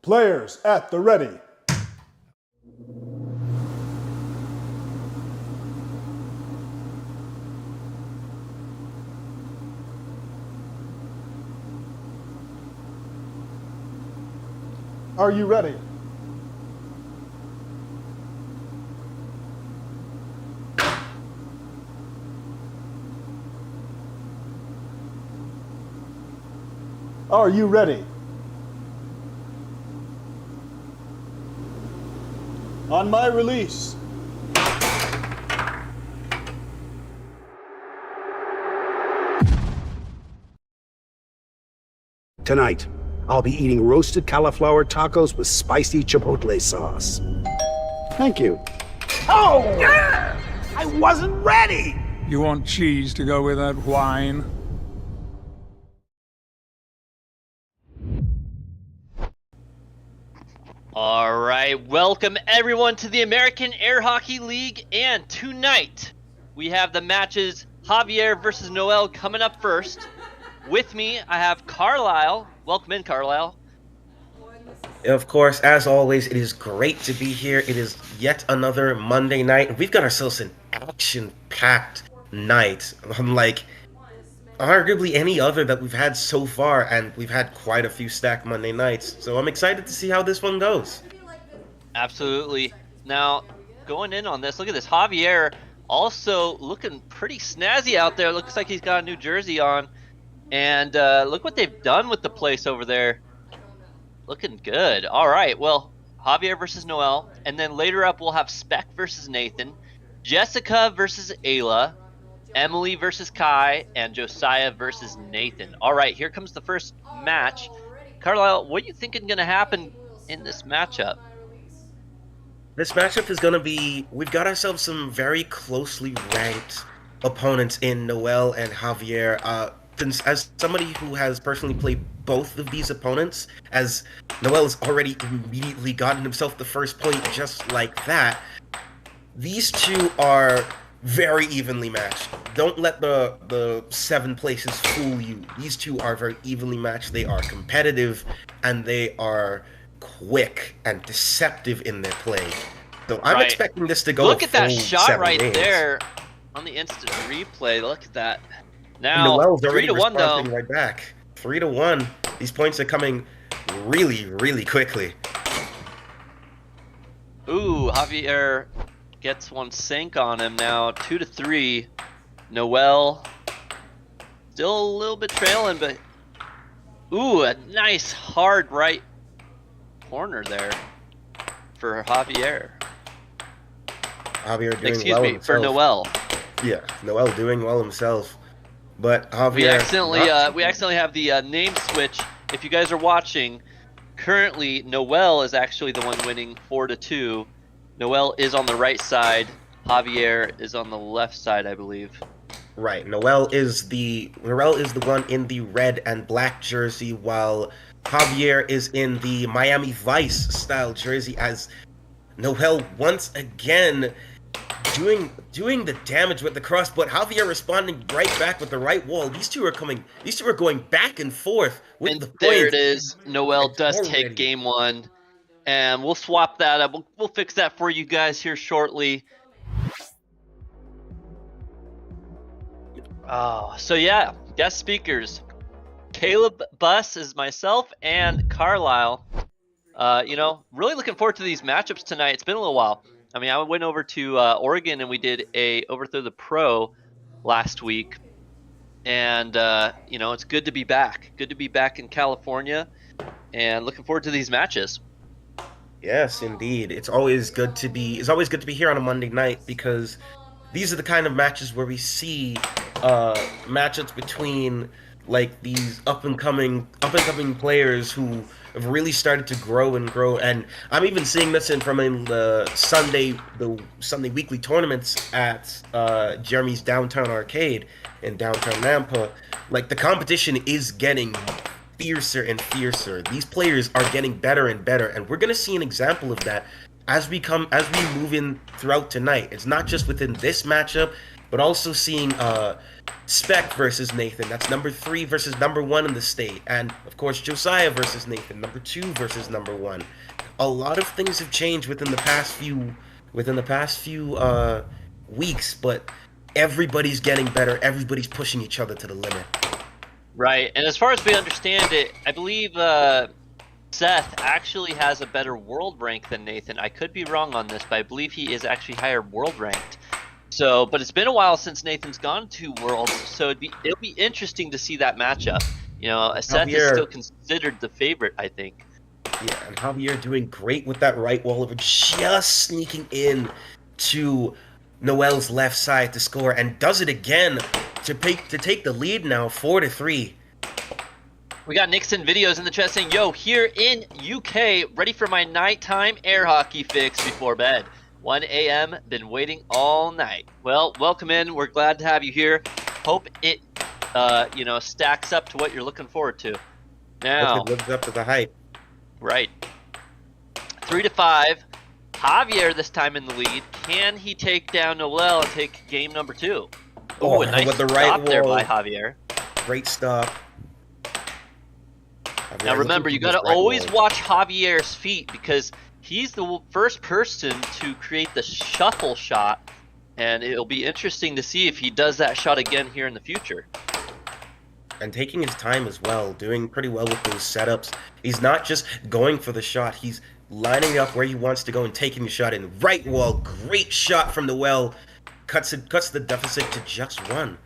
Players at the ready. Are you ready? Are you ready? On my release. Tonight, I'll be eating roasted cauliflower tacos with spicy chipotle sauce. Thank you. Oh! I wasn't ready! You want cheese to go with that wine? All right, welcome everyone to the American Air Hockey League, and tonight we have the matches Javier versus Noel coming up first. With me, I have Carlisle. Welcome in, Carlisle. Of course, as always, it is great to be here. It is yet another Monday night, and we've got ourselves an action-packed night, unlike arguably any other that we've had so far, and we've had quite a few stacked Monday nights, so I'm excited to see how this one goes. Absolutely. Now, going in on this, look at this. Javier also looking pretty snazzy out there. Looks like he's got a new jersey on. And look what they've done with the place over there. Looking good. All right, well, Javier versus Noel. And then later up, we'll have Spec versus Nathan, Jessica versus Ayla, Emily versus Kai, and Josiah versus Nathan. All right, here comes the first match. Carlisle, what are you thinking going to happen in this matchup? This matchup is going to be... We've got ourselves some very closely ranked opponents in Noel and Javier. As somebody who has personally played both of these opponents, as Noel has already immediately gotten himself the first point just like that, these two are very evenly matched. Don't let the 7 places fool you. These two are very evenly matched. They are competitive, and they are quick and deceptive in their play. So I'm expecting this to go. Look at that shot right games. there on the instant replay. Look at that. Now, Noel's already 3-1 though. right back. 3-1. These points are coming really, really quickly. Ooh, Javier gets one sink on him now. 2-3. Noel still a little bit trailing, but ooh, a nice hard right corner there for Javier. Javier doing Excuse well me, himself. for Noel. Yeah, Noel doing well himself. But Javier, We accidentally have the name switch. If you guys are watching, currently Noel is actually the one winning 4-2. Noel is on the right side. Javier is on the left side, I believe. Right, Noel is the one in the red and black jersey, while Javier is in the Miami Vice style jersey. As Noel once again doing the damage with the cross, but Javier responding right back with the right wall. These two are going back and forth with the points. There it is. Noel does take game 1, and we'll swap that up. We'll fix that for you guys here shortly. Oh, so yeah, guest speakers. Caleb Buss is myself and Carlisle. Really looking forward to these matchups tonight. It's been a little while. I mean, I went over to Oregon and we did a Overthrow the Pro last week. And, it's good to be back. Good to be back in California and looking forward to these matches. Yes, indeed. It's always good to be here on a Monday night, because these are the kind of matches where we see matchups between like these up and coming players who have really started to grow, and I'm even seeing this from the Sunday weekly tournaments at Jeremy's Downtown Arcade in downtown Nampa. Like, the competition is getting fiercer and fiercer. These players are getting better and better, and we're gonna see an example of that as we move in throughout tonight. It's not just within this matchup. but also seeing Spec versus Nathan. That's number 3 versus number 1 in the state, and of course Josiah versus Nathan, number 2 versus number 1. A lot of things have changed within the past few weeks, but everybody's getting better. Everybody's pushing each other to the limit. Right, and as far as we understand it, I believe Seth actually has a better world rank than Nathan. I could be wrong on this, but I believe he is actually higher world ranked. So, but it's been a while since Nathan's gone to Worlds, so it'll be interesting to see that matchup. You know, Seth is still considered the favorite, I think. Yeah, and Javier doing great with that right wall over, just sneaking in to Noel's left side to score, and does it again to take the lead now, 4-3. We got Nixon videos in the chat saying, yo, here in UK, ready for my nighttime air hockey fix before bed. 1 a.m., been waiting all night. Well, welcome in. We're glad to have you here. Hope it, you know, stacks up to what you're looking forward to. Now, Hope it lives up to the hype. Right. 3-5. Javier this time in the lead. Can he take down Noel and take game number 2? Oh, a nice with the right stop there wall. by Javier. Great stop. Now remember, you got to always watch Javier's feet because he's the first person to create the shuffle shot, and it'll be interesting to see if he does that shot again here in the future. And taking his time as well, doing pretty well with those setups. He's not just going for the shot, he's lining up where he wants to go and taking the shot in. Right wall, great shot from Noel. Cuts the deficit to just 1.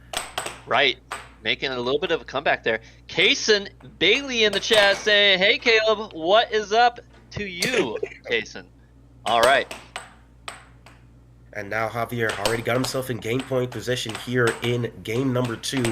Right. Making a little bit of a comeback there. Kaysen Bailey in the chat saying, hey Caleb, what is up to you, Kaysen? All right. And now Javier already got himself in game point position here in game number 2.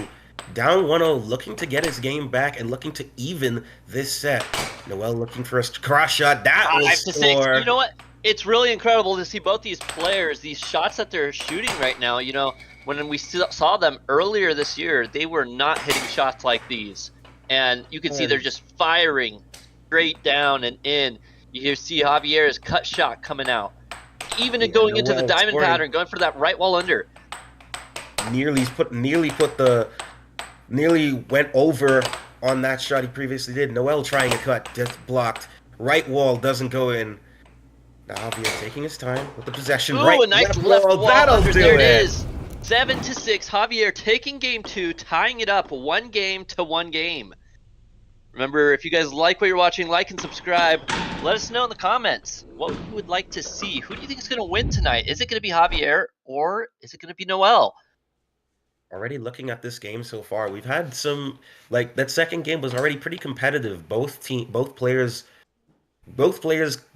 Down 1-0, looking to get his game back and looking to even this set. Noel looking for a cross shot. That will 5-6. score. You know what? It's really incredible to see both these players, these shots that they're shooting right now. You know, when we saw them earlier this year, they were not hitting shots like these. And you can see they're just firing straight down and in. You see Javier's cut shot coming out. Even going into the diamond pattern, going for that right wall under. Nearly went over on that shot he previously did. Noel trying a cut, just blocked. Right wall doesn't go in. Now Javier taking his time with the possession. Ooh, Right, a nice left wall that'll under. do There it. it is. 7-6. Javier taking game 2, tying it up 1 game to 1 game. Remember, if you guys like what you're watching, like and subscribe. Let us know in the comments what you would like to see. Who do you think is going to win tonight? Is it going to be Javier or is it going to be Noel? Already looking at this game so far, we've had some, like, that second game was already pretty competitive. Both players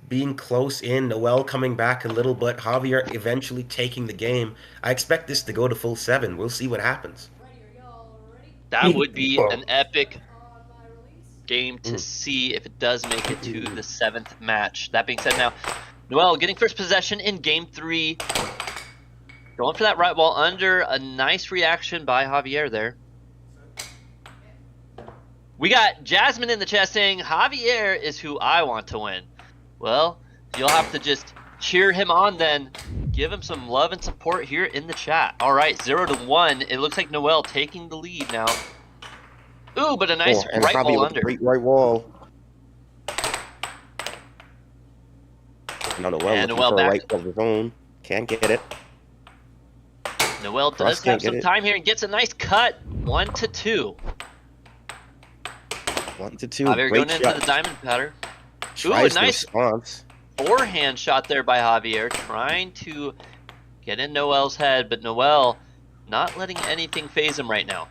being close in, Noel coming back a little, but Javier eventually taking the game. I expect this to go to full 7. We'll see what happens. That would be an epic game to see if it does make it to the 7th match. That being said, now, Noel getting first possession in game 3. Going for that right wall under. A nice reaction by Javier there. We got Jasmine in the chat saying, Javier is who I want to win. Well, you'll have to just cheer him on then. Give him some love and support here in the chat. All right, 0-1. It looks like Noel taking the lead now. Ooh, but a nice right wall under. Great right wall. Now Noel looking Noel for a back. right of his own. Can't get it. Noel does have some time here and gets a nice cut. 1-2. 1-2. Javier Great going shot. into the diamond pattern. Ooh, a Tries the nice response. forehand shot there by Javier, trying to get in Noel's head, but Noel not letting anything phase him right now.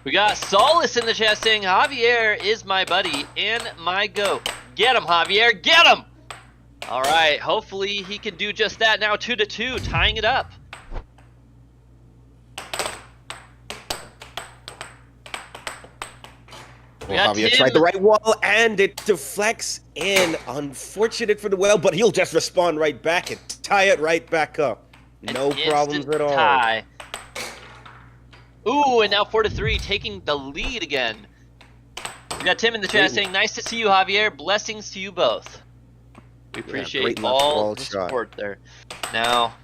We got Solace in the chat saying, Javier is my buddy and my goat. Get him, Javier, get him! All right, hopefully he can do just that now. 2-2, tying it up. Well, Javier tried the right wall and it deflects in. Unfortunate for Noel, but he'll just respond right back and tie it right back up. No problems at all. Tie. Ooh, and now 4-3, taking the lead again. We got Tim in the chat saying, nice to see you, Javier. Blessings to you both. We great appreciate left all wall the shot. support there. Now,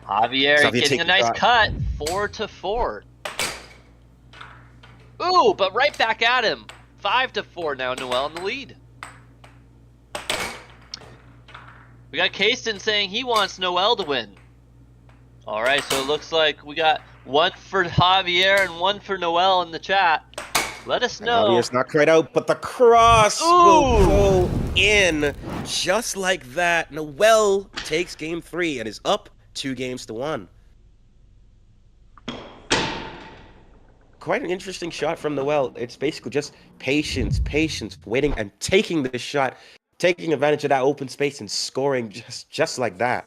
Javier Xavier getting take a the nice shot. cut, 4-4. Ooh, but right back at him. 5-4 now, Noel in the lead. We got Kasten saying he wants Noel to win. All right, so it looks like we got one for Javier and one for Noel in the chat. Let us And know. Javier's not quite out, but the cross Ooh. will go in just like that. Noel takes game 3 and is up 2-1. Quite an interesting shot from Noel. It's basically just patience, waiting and taking the shot, taking advantage of that open space and scoring just like that.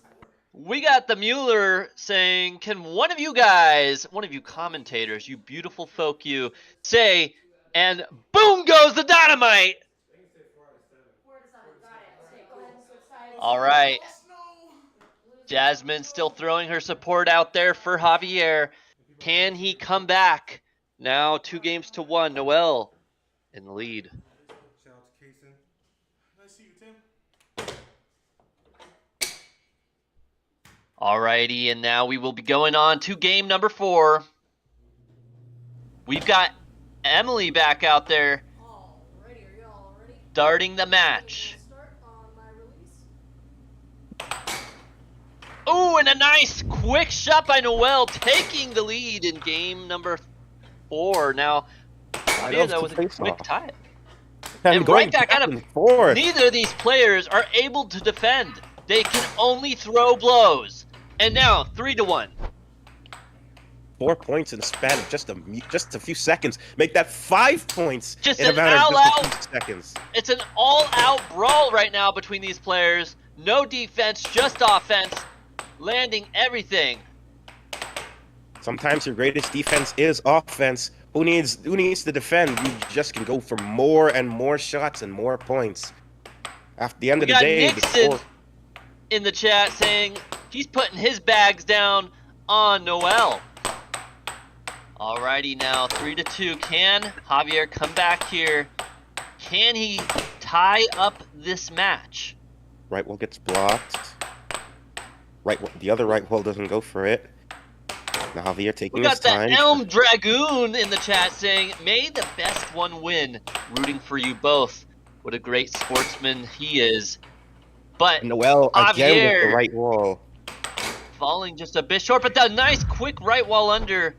We got the Mueller saying, can one of you guys, one of you commentators, you beautiful folk, you say, and boom goes the dynamite. All right. Jasmine still throwing her support out there for Javier. Can he come back? Now 2-1. Noel in the lead. Shout out to Kason. Nice to see you, Tim. Alrighty, and now we will be going on to game number 4. We've got Emily back out there starting the match. Oh, and a nice quick shot by Noel, taking the lead in game number 4. Now, that was a quick tie. And right back at him. Neither of these players are able to defend. They can only throw blows. And now 3-1. 4 points in the span of just a few seconds. Make that 5 points Just in a an matter of just a few seconds. It's an all-out brawl right now between these players. No defense, just offense, landing everything. Sometimes your greatest defense is offense. Who needs to defend? You just can go for more and more shots and more points. After the end of the day, Nixon in the chat saying he's putting his bags down on Noel. Alrighty, now 3-2. Can Javier come back here? Can he tie up this match? Right wall gets blocked. The other right wall doesn't go for it. Now Javier taking his time. We got the Elm Dragoon in the chat saying, may the best one win. Rooting for you both. What a great sportsman he is. But Noel again Javier with the right wall. falling just a bit short, but the nice quick right wall under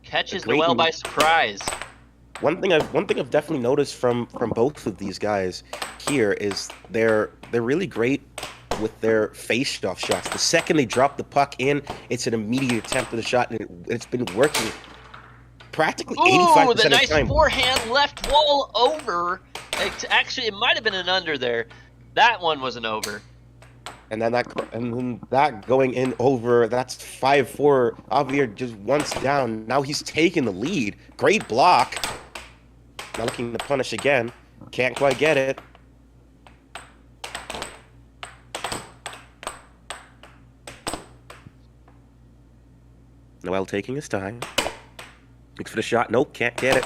catches Noel by surprise. One thing I've definitely noticed from both of these guys here is they're really great with their face-off shots. The second they drop the puck in, it's an immediate attempt for the shot, and it's been working practically 85% of the nice time. Forehand left wall over. Actually, it might have been an under there. That one was an over. And then that going in over, that's 5-4. Javier just once down. Now he's taking the lead. Great block. Now looking to punish again. Can't quite get it. Noel taking his time. Looks for the shot. Nope, can't get it.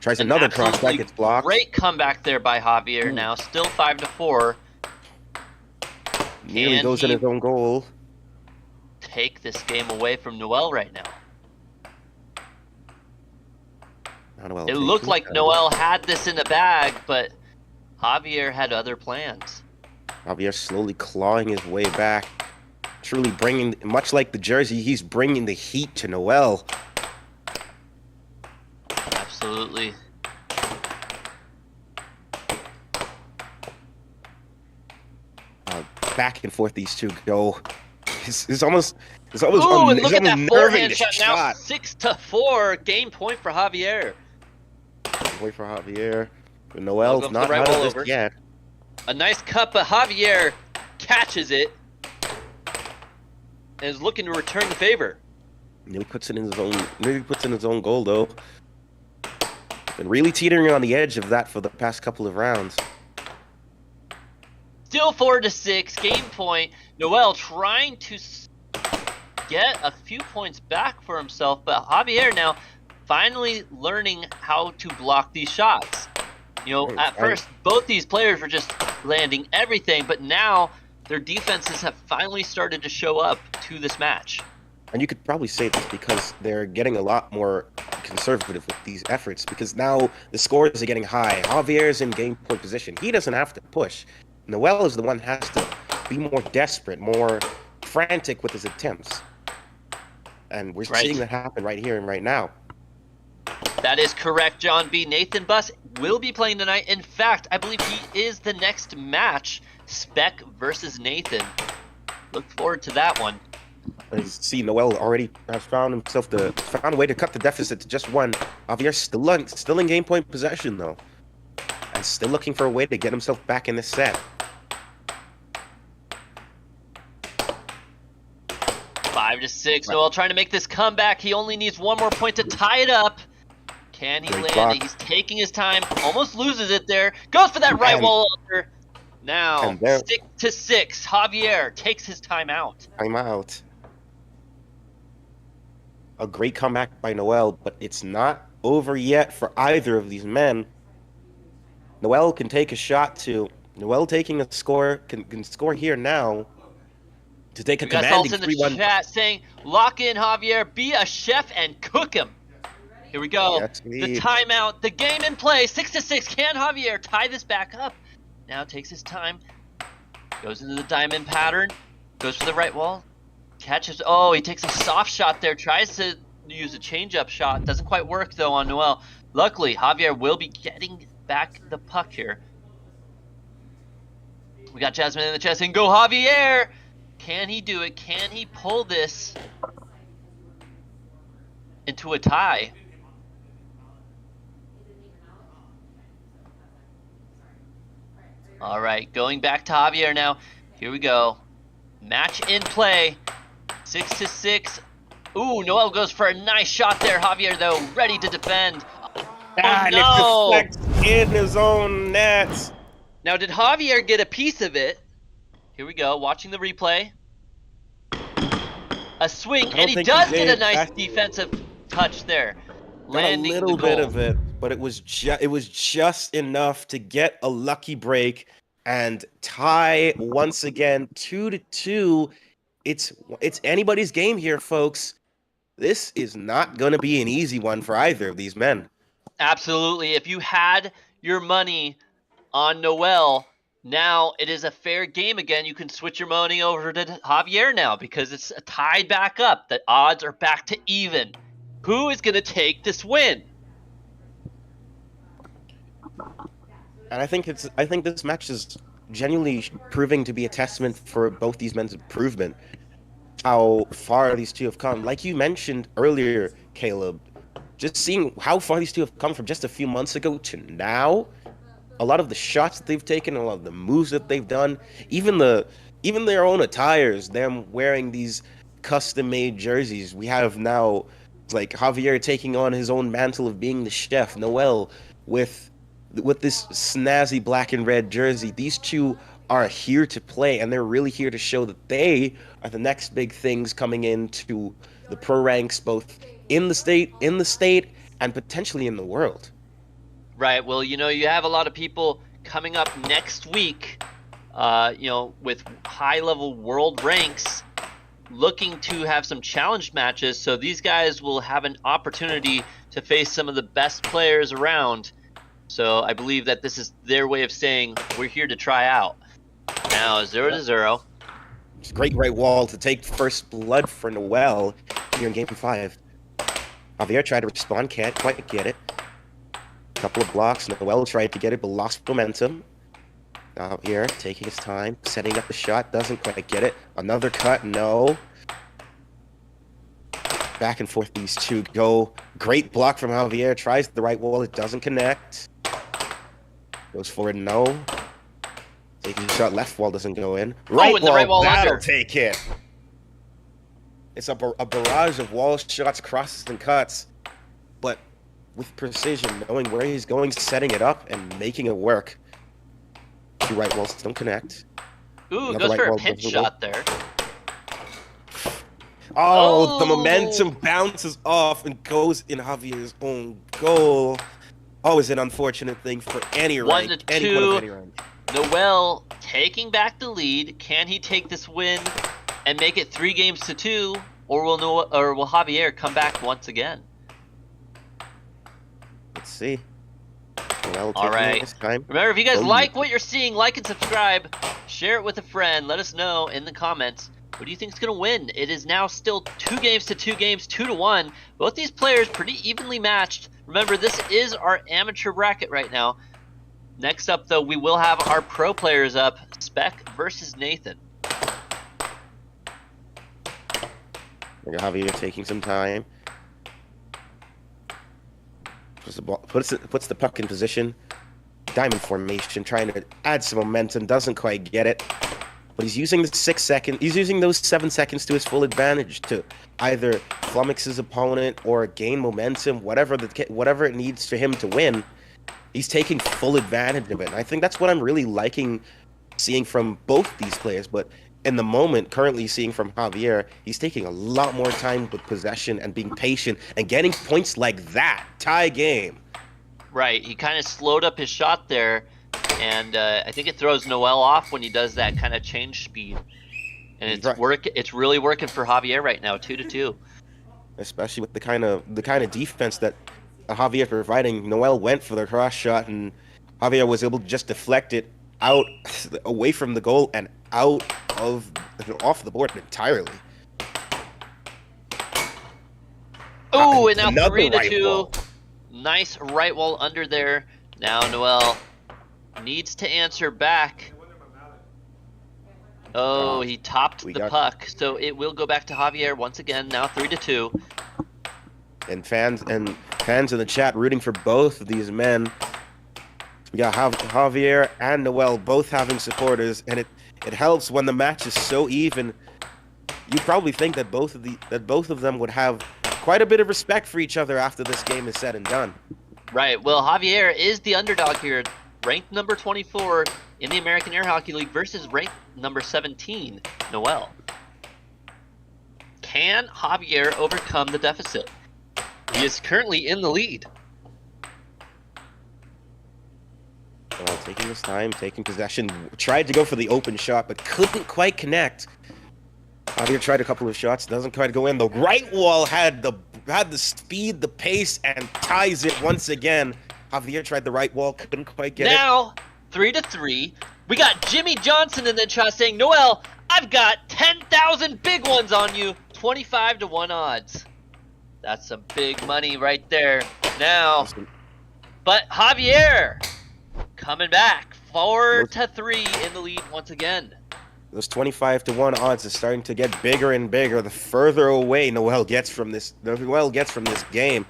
Tries another cross that gets blocked. Great comeback there by Javier. Now still 5-4. Nearly goes in his own goal. Take this game away from Noel right now. It looked like Noel had this in the bag, but Javier had other plans. Javier slowly clawing his way back. Truly bringing, much like the jersey, he's bringing the heat to Noel. Absolutely. Back and forth these two go. It's almost Ooh, and look at that forehand shot. Now 6-4. Game point for Javier. Point for Javier. But Noel's not right out of over. this yet. A nice cut, but Javier catches it and is looking to return the favor. Nearly puts it in his own goal though. Been really teetering on the edge of that for the past couple of rounds. Still 4-6, game point. Noel trying to get a few points back for himself, but Javier now finally learning how to block these shots. You know, Right, at right. first, both these players were just landing everything, but now their defenses have finally started to show up to this match. And you could probably say this because they're getting a lot more conservative with these efforts, because now the scores are getting high. Javier's in game point position. He doesn't have to push. Noel is the one that has to be more desperate, more frantic with his attempts. And we're Right. seeing that happen right here and right now. That is correct, John B. Nathan Buss will be playing tonight. In fact, I believe he is the next match, Spec versus Nathan. Look forward to that one. I see Noel already has found a way to cut the deficit to just one. Javier still in game point possession though, and still looking for a way to get himself back in this set. 5-6. Noel trying to make this comeback. He only needs one more point to tie it up. Can he Great land block. it? He's taking his time. Almost loses it there. Goes for that right And- wall under. Now, and there- 6-6. Javier takes his time out. I'm out. A great comeback by Noel, but it's not over yet for either of these men. Noel can take a shot too. Noel taking a score can score here now to take a We got Halt commanding in the 3-1. chat saying, lock in Javier, be a chef and cook him. Here we go. Yes, The indeed. timeout, the game in play. 6-6. Can Javier tie this back up? Now takes his time. Goes into the diamond pattern. Goes for the right wall. Catches. Oh, he takes a soft shot there. Tries to use a change-up shot. Doesn't quite work, though, on Noel. Luckily, Javier will be getting back the puck here. We got Jasmine in the chest. And go, Javier! Can he do it? Can he pull this into a tie? All right, going back to Javier now. Here we go. Match in play. 6-6. Ooh, Noel goes for a nice shot there. Javier, though, ready to defend. And Oh, it deflects in his own net. Now, did Javier get a piece of it? Here we go, watching the replay. A swing, and he think does he get a did. nice defensive touch there. Got Landing a little the bit goal. of it, but it was just enough to get a lucky break and tie once again 2-2. It's anybody's game here, folks. This is not going to be an easy one for either of these men. Absolutely. If you had your money on Noel, now it is a fair game again. You can switch your money over to Javier now because it's tied back up. The odds are back to even. Who is going to take this win? And I think this match is genuinely proving to be a testament for both these men's improvement. How far these two have come. Like you mentioned earlier, Caleb, just seeing how far these two have come from just a few months ago to now, a lot of the shots that they've taken, a lot of the moves that they've done, even their own attires, them wearing these custom-made jerseys. We have now like Javier taking on his own mantle of being the chef, Noel with this snazzy black and red jersey. These two are here to play, and they're really here to show that they are the next big things coming into the pro ranks, both in the state, and potentially in the world. Right. Well, you know, you have a lot of people coming up next week, with high-level world ranks looking to have some challenge matches. So these guys will have an opportunity to face some of the best players around. So I believe that this is their way of saying we're here to try out. Now 0-0. It's a great right wall to take first blood for Noel here in Game 5. Javier tried to respond, can't quite get it. Couple of blocks, Noel tried to get it, but lost momentum. Now here, taking his time, setting up the shot, doesn't quite get it. Another cut, no. Back and forth these two go. Great block from Javier, tries the right wall, it doesn't connect. Goes forward, no. Taking the shot, left wall doesn't go in. Right and the right wall that'll under. take it. It's a barrage of wall shots, crosses, and cuts. But with precision, knowing where he's going, setting it up, and making it work. Two right walls don't connect. Ooh, Another goes right for a wall pinch doesn't go. shot there. Oh, the Oh. momentum bounces off and goes in Javier's own goal. Always an unfortunate thing for any 1 rank, to anyone of 2. any rank. Noel taking back the lead. Can he take this win and make it 3 games to 2, or will Javier come back once again? Let's see. Well, All right. this time. Remember, if you guys Oh, like what you're seeing, like and subscribe. Share it with a friend. Let us know in the comments. Who do you think is going to win? It is now still 2 games to 2 games, 2 to 1. Both these players pretty evenly matched. Remember, this is our amateur bracket right now. Next up, though, we will have our pro players up. Spec versus Nathan. Javier taking some time. Puts the puck in position. Diamond formation, trying to add some momentum. Doesn't quite get it. But he's using the 6 seconds. He's using those 7 seconds to his full advantage to either flummox his opponent or gain momentum, whatever it needs for him to win. He's taking full advantage of it. And I think that's what I'm really liking seeing from both these players. But in the moment, currently seeing from Javier, he's taking a lot more time with possession and being patient and getting points like that. Tie game. Right, he kind of slowed up his shot there, and I think it throws Noel off when he does that kind of change speed. And it's really working for Javier right now, 2 to 2. Especially with the kind of defense that Javier providing. Noel went for the cross shot, and Javier was able to just deflect it out away from the goal and off the board entirely. Oh, and now Another 3 to right 2. wall. Nice right wall under there. Now Noel needs to answer back. Oh, he topped the puck, so it will go back to Javier once again. Now 3 to 2. And fans in the chat rooting for both of these men. We got Javier and Noel both having supporters, and it helps when the match is so even. You probably think that both of them would have quite a bit of respect for each other after this game is said and done. Right. Well, Javier is the underdog here, ranked number 24 in the American Air Hockey League versus ranked number 17, Noel. Can Javier overcome the deficit? He is currently in the lead. Well, taking his time, taking possession, tried to go for the open shot, but couldn't quite connect. Javier tried a couple of shots, doesn't quite go in. The right wall had the speed, the pace, and ties it once again. Javier tried the right wall, couldn't quite get it. Now, 3 to 3. We got Jimmy Johnson in the chat saying, Noel, I've got 10,000 big ones on you. 25 to 1 odds. That's some big money right there. Now, but Javier coming back 4 to 3 in the lead once again. Those 25 to 1 odds are starting to get bigger and bigger the further away Noel gets from this game.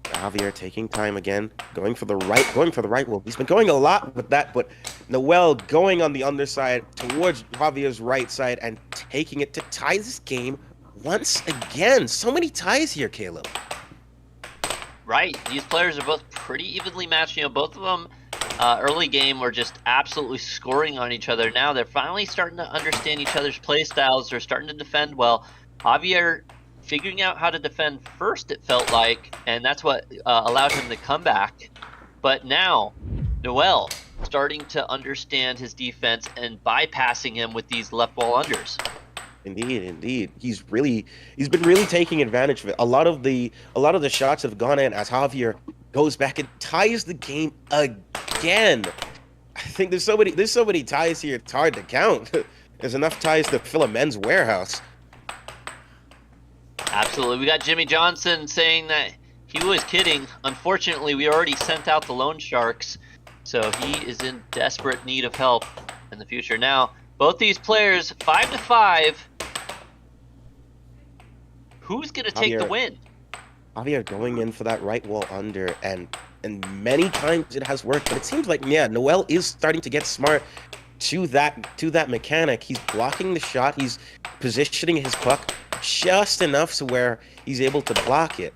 Javier taking time again, going for the right wall. He's been going a lot with that, but Noel going on the underside towards Javier's right side and taking it to tie this game once again. So many ties here, Caleb. Right, these players are both pretty evenly matched. You know, both of them early game were just absolutely scoring on each other. Now they're finally starting to understand each other's play styles. They're starting to defend well. Javier figuring out how to defend first, it felt like, and that's what allowed him to come back. But now, Noel starting to understand his defense and bypassing him with these left wall unders. Indeed. He's been really taking advantage of it. A lot of the shots have gone in as Javier goes back and ties the game again. I think there's so many ties here, it's hard to count. There's enough ties to fill a men's warehouse. Absolutely. We got Jimmy Johnson saying that he was kidding. Unfortunately, we already sent out the loan sharks, so he is in desperate need of help in the future. Now, both these players, 5 to 5. Who's going to take the win? Javier going in for that right wall under, and many times it has worked, but it seems like, yeah, Noel is starting to get smart to that mechanic. He's blocking the shot. He's positioning his puck just enough to where he's able to block it.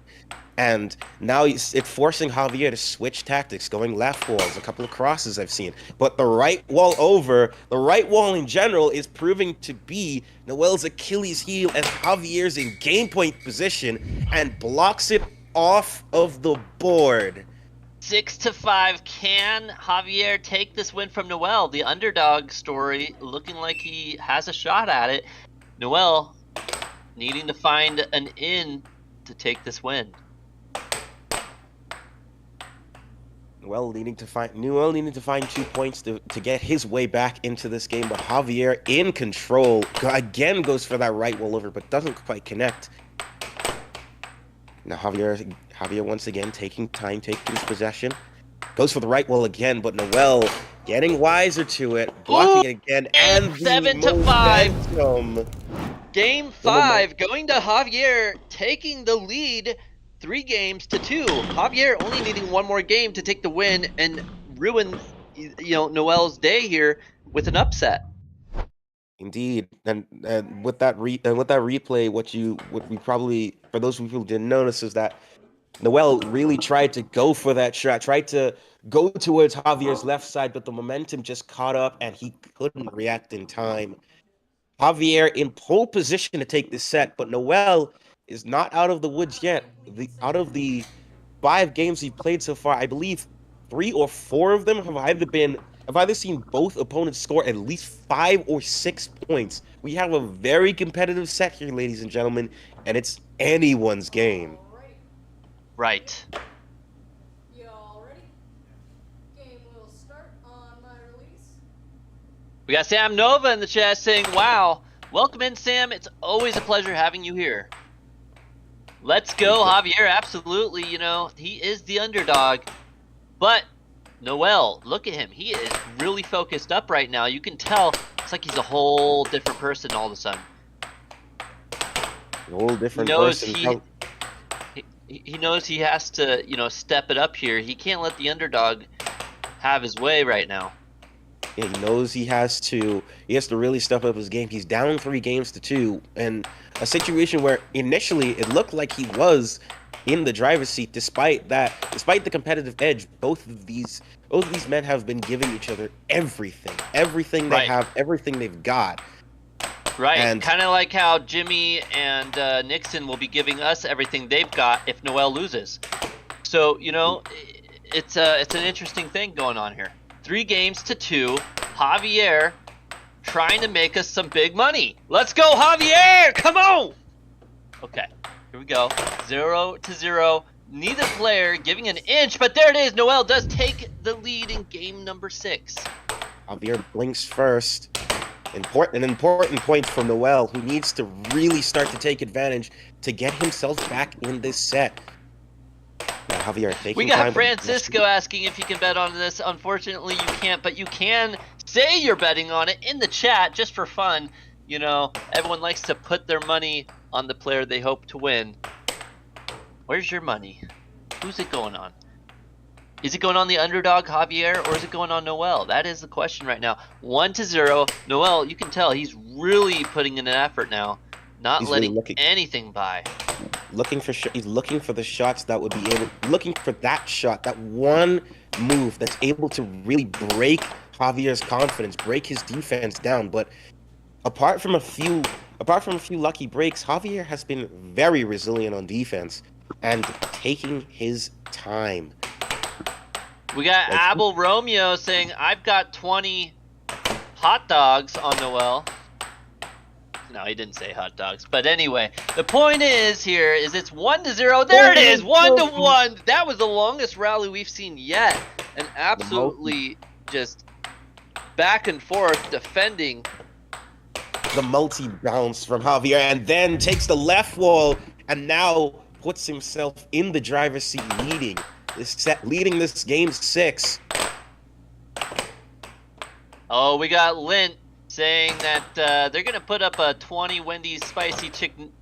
And now it's forcing Javier to switch tactics, going left walls, a couple of crosses I've seen. But the right wall the right wall in general is proving to be Noel's Achilles heel as Javier's in game point position and blocks it off of the board. 6-5. Can Javier take this win from Noel? The underdog story looking like he has a shot at it. Noel needing to find an in to take this win. Noel needing to find 2 points to get his way back into this game, but Javier in control again goes for that right wall over, but doesn't quite connect. Now Javier once again taking his possession, goes for the right wall again, but Noel getting wiser to it, blocking it again, and 7-5. momentum. Game 5 going to Javier, taking the lead 3-2. Javier only needing one more game to take the win and ruin, Noel's day here with an upset. Indeed, and with that replay, what we probably, for those people who didn't notice, is that Noel really tried to go for that shot, tried to go towards Javier's left side, but the momentum just caught up and he couldn't react in time. Javier in pole position to take this set, but Noel is not out of the woods yet. Out of the 5 games he's played so far, I believe 3 or 4 of them have either seen both opponents score at least 5 or 6 points. We have a very competitive set here, ladies and gentlemen, and it's anyone's game. Right. Y'all ready? Game will start on my release. We got Sam Nova in the chat saying, wow, welcome in, Sam. It's always a pleasure having you here. Let's go, Javier. Absolutely, he is the underdog. But Noel, look at him. He is really focused up right now. You can tell it's like he's a whole different person all of a sudden. A whole different He knows person. he knows he has to, step it up here. He can't let the underdog have his way right now. Yeah, he knows he has to really step up his game. He's down 3-2, and a situation where initially it looked like he was in the driver's seat. Despite the competitive edge, both of these men have been giving each other everything they have, everything they've got. Right, kind of like how Jimmy and Nixon will be giving us everything they've got if Noel loses. So it's an interesting thing going on here. 3-2. Javier trying to make us some big money. Let's go, Javier! Come on! Okay, here we go. 0-0. Neither player giving an inch, but there it is. Noel does take the lead in game number 6. Javier blinks first. An important point from Noel, who needs to really start to take advantage to get himself back in this set. Now, Javier taking We got time. Francisco asking if you can bet on this. Unfortunately, you can't, but you can say you're betting on it in the chat just for fun. Everyone likes to put their money on the player they hope to win. Where's your money? Who's it going on? Is it going on the underdog, Javier, or is it going on Noel? That is the question right now. 1-0. Noel, you can tell he's really putting in an effort now. Not He's letting really anything by. He's looking for the shots that would be looking for that shot, that one move that's able to really break Javier's confidence, break his defense down. But apart from a few lucky breaks, Javier has been very resilient on defense and taking his time. We got Abel Romeo saying, I've got 20 hot dogs on Noel. No, he didn't say hot dogs. But anyway, the point is here is it's 1-0. There it is, 1-1. That was the longest rally we've seen yet. And absolutely just back and forth defending. The multi-bounce from Javier, and then takes the left wall, and now puts himself in the driver's seat, leading this game 6. Oh, we got Lint saying that they're going to put up a 20 Wendy's spicy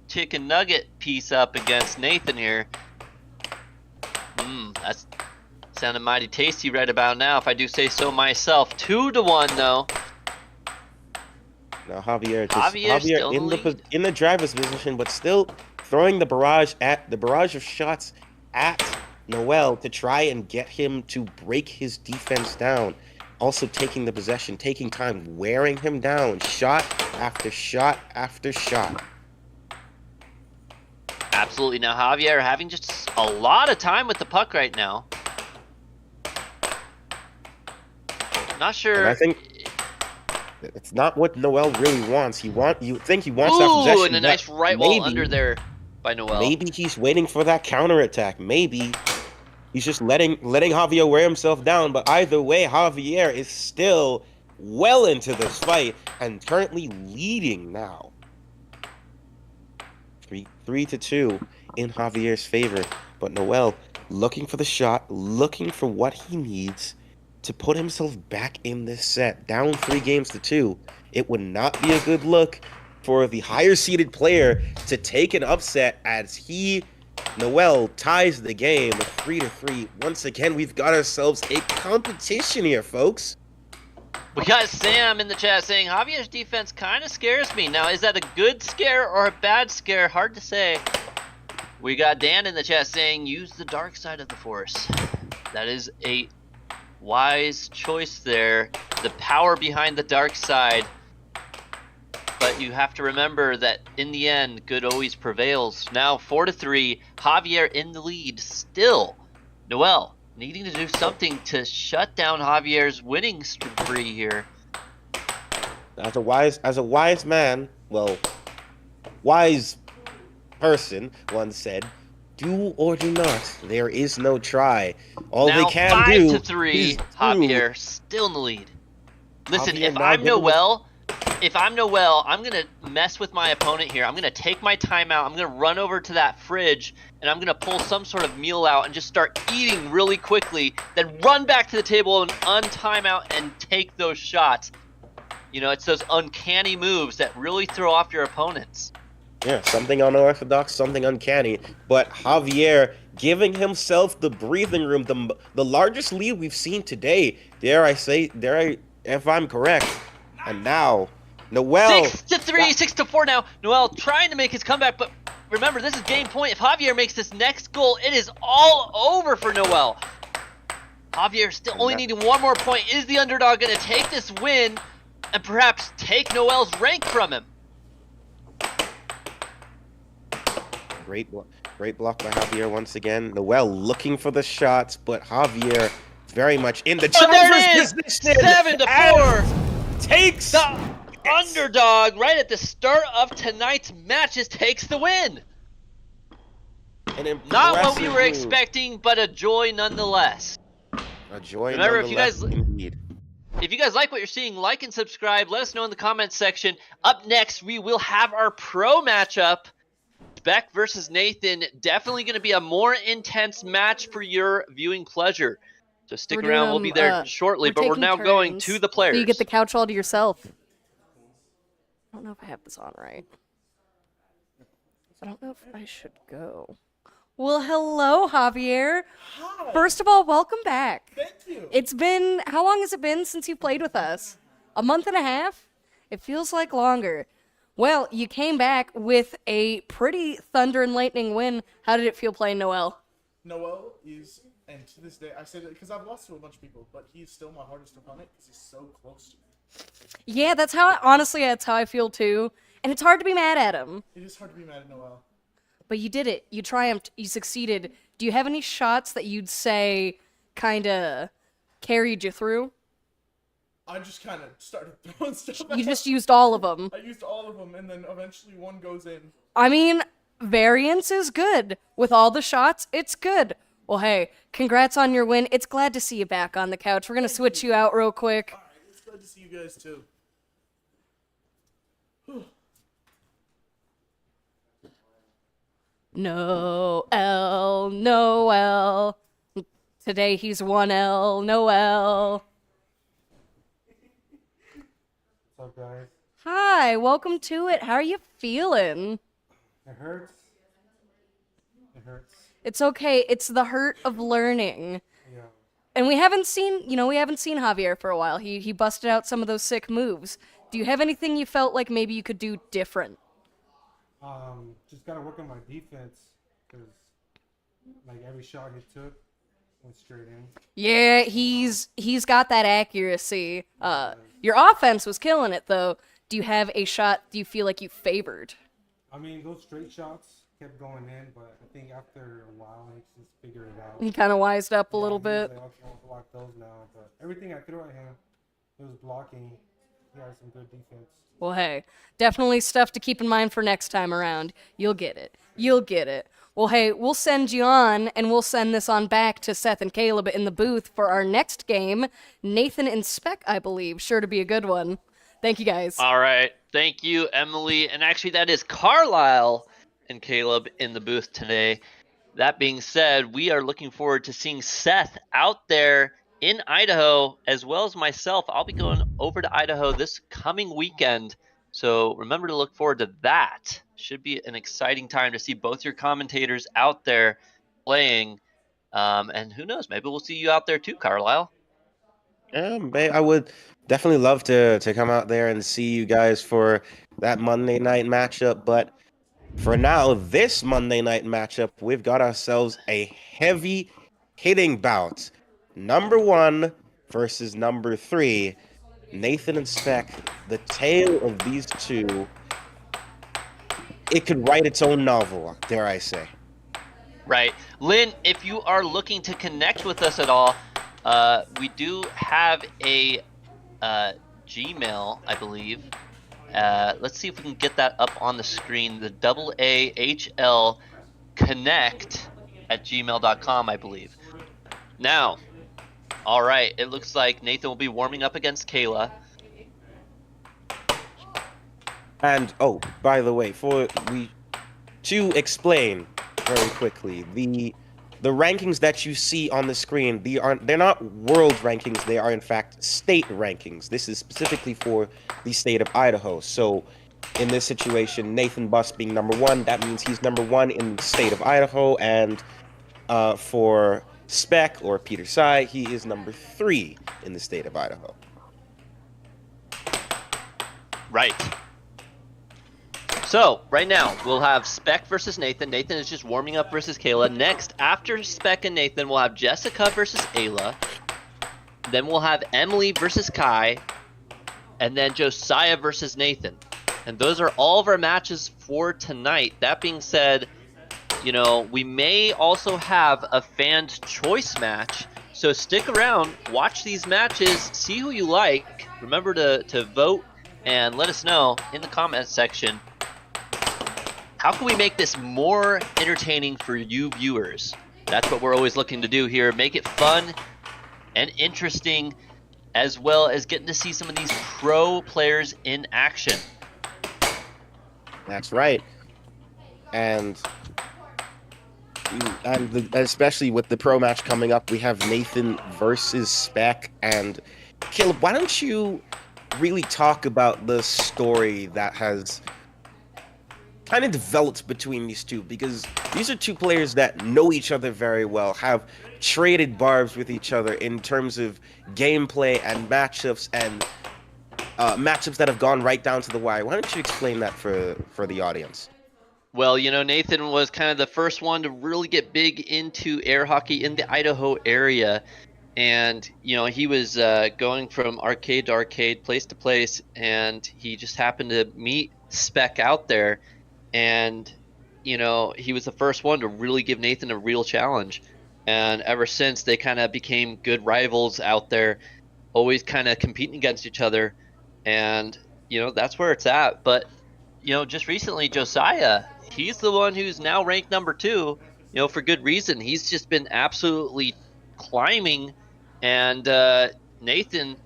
chicken nugget piece up against Nathan here. That's sounding mighty tasty right about now, if I do say so myself. 2-1 though. Now Javier still in the driver's position, but still throwing the barrage of shots at Noel to try and get him to break his defense down. Also taking the possession, taking time, wearing him down, shot after shot after shot. Absolutely. Now Javier having just a lot of time with the puck right now. Not sure. And I think it's not what Noel really wants. You think he wants Ooh, that possession. and a nice right wall under there by Noel. Maybe he's waiting for that counterattack. Maybe he's just letting Javier wear himself down. But either way, Javier is still well into this fight and currently leading now. 3-2 in Javier's favor. But Noel looking for the shot, looking for what he needs to put himself back in this set. Down 3-2. It would not be a good look for the higher seeded player to take an upset as Noel ties the game with 3-3. Once again, we've got ourselves a competition here, folks. We got Sam in the chat saying, Javier's defense kind of scares me. Now, is that a good scare or a bad scare? Hard to say. We got Dan in the chat saying, use the dark side of the force. That is a wise choice there. The power behind the dark side. But you have to remember that in the end, good always prevails. Now 4-3, Javier in the lead still. Noel needing to do something to shut down Javier's winning spree here. As a wise man, well, wise person once said, do or do not. There is no try. All now, they can do 5-3, is Javier still in the lead. Listen, Javier if now I'm getting Noel, I'm going to mess with my opponent here. I'm going to take my timeout. I'm going to run over to that fridge, and I'm going to pull some sort of meal out and just start eating really quickly, then run back to the table and untime out and take those shots. You know, it's those uncanny moves that really throw off your opponents. Yeah, something unorthodox, something uncanny. But Javier giving himself the breathing room, the largest lead we've seen today. If I'm correct. And now, Noel. 6-3, 6-4 now. Noel trying to make his comeback, but remember, this is game point. If Javier makes this next goal, it is all over for Noel. Javier still only needing one more point. Is the underdog going to take this win and perhaps take Noel's rank from him? Great block by Javier once again. Noel looking for the shots, but Javier very much in the driver's position. 7-4. Takes the underdog right at the start of tonight's matches takes the win. Not what we were expecting, but a joy nonetheless. A joy Remember, nonetheless, indeed. If you guys like what you're seeing, like and subscribe. Let us know in the comments section. Up next, we will have our pro matchup. Spec versus Nathan. Definitely going to be a more intense match for your viewing pleasure. So stick around. We'll be there shortly, but we're now going to the players. So you get the couch all to yourself. I don't know if I have this on right. I don't know if I should go. Well, hello, Javier. Hi. First of all, welcome back. Thank you. It's been, how long has it been since you played with us? A month and a half? It feels like longer. Well, you came back with a pretty thunder and lightning win. How did it feel playing Noel? Noel is, and to this day, I say that because I've lost to a bunch of people, but he's still my hardest opponent because he's so close to me. Yeah, that's how I feel too. And it's hard to be mad at him. It is hard to be mad at Noel. But you did it. You triumphed. You succeeded. Do you have any shots that you'd say kind of carried you through? I just kind of started throwing stuff You out. just used all of them. I used all of them, and then eventually one goes in. I mean, variance is good. With all the shots, it's good. Well, hey, congrats on your win. It's glad to see you back on the couch. We're going to switch you out real quick. All right, it's glad to see you guys, too. Noel, Noel. Today he's 1L, Noel. What's up, guys? Hi, welcome to it. How are you feeling? It hurts. It hurts. It's okay. It's the hurt of learning. Yeah. And we haven't seen Javier for a while. He busted out some of those sick moves. Do you have anything you felt like maybe you could do different? Just gotta work on my defense, because Like every shot he took went straight in. Yeah, he's got that accuracy. Your offense was killing it though. Do you have a shot do you feel like you favored? I mean, those straight shots kept going in, but I think after a while, he just figured it out. He kind of wised up a little He was bit. like, okay, I'll block those now. But everything I threw at him, it was blocking. He had some good defense. Well, hey, definitely stuff to keep in mind for next time around. You'll get it. You'll get it. Well, hey, we'll send you on, and we'll send this on back to Seth and Caleb in the booth for our next game. Nathan and Spec, I believe. Sure to be a good one. Thank you, guys. All right. Thank you, Emily. And actually, that is Carlisle and Caleb in the booth today. That being said, we are looking forward to seeing Seth out there in Idaho, as well as myself. I'll be going over to Idaho this coming weekend. So remember to look forward to that. Should be an exciting time to see both your commentators out there playing. And who knows, maybe we'll see you out there too, Carlisle. Yeah, I would definitely love to come out there and see you guys for that Monday night matchup. But for now, this Monday night matchup, we've got ourselves a heavy hitting bout. Number 1 versus number 3. Nathan and Spec, the tale of these two, it could write its own novel, dare I say. Right. Lynn, if you are looking to connect with us at all, we do have a Gmail, I believe. Let's see if we can get that up on the screen. The AAHL connect at gmail.com, I believe. Now, all right, it looks like Nathan will be warming up against Kayla. And, oh, by the way, to explain very quickly, the rankings that you see on the screen, they're not world rankings, they are in fact state rankings. This is specifically for the state of Idaho. So in this situation, Nathan Buss being number 1, that means he's number 1 in the state of Idaho, and for Spec or Peter Sy, he is number 3 in the state of Idaho. Right. So, right now, we'll have Spec versus Nathan. Nathan is just warming up versus Kayla. Next, after Spec and Nathan, we'll have Jessica versus Ayla. Then we'll have Emily versus Kai. And then Josiah versus Nathan. And those are all of our matches for tonight. That being said, you know, we may also have a fan's choice match. So stick around, watch these matches, see who you like. Remember to vote and let us know in the comments section. How can we make this more entertaining for you viewers? That's what we're always looking to do here. Make it fun and interesting, as well as getting to see some of these pro players in action. That's right. And especially with the pro match coming up, we have Nathan versus Spec. And Caleb, why don't you really talk about the story that has kind of developed between these two, because these are two players that know each other very well, have traded barbs with each other in terms of gameplay and matchups, and matchups that have gone right down to the wire. Why don't you explain that for the audience? Well, you know, Nathan was kind of the first one to really get big into air hockey in the Idaho area. And, you know, he was going from arcade to arcade, place to place, and he just happened to meet Spec out there. And, you know, he was the first one to really give Nathan a real challenge. And ever since, they kind of became good rivals out there, always kind of competing against each other. And, you know, that's where it's at. But, you know, just recently, Josiah, he's the one who's now ranked number 2, you know, for good reason. He's just been absolutely climbing. And Nathan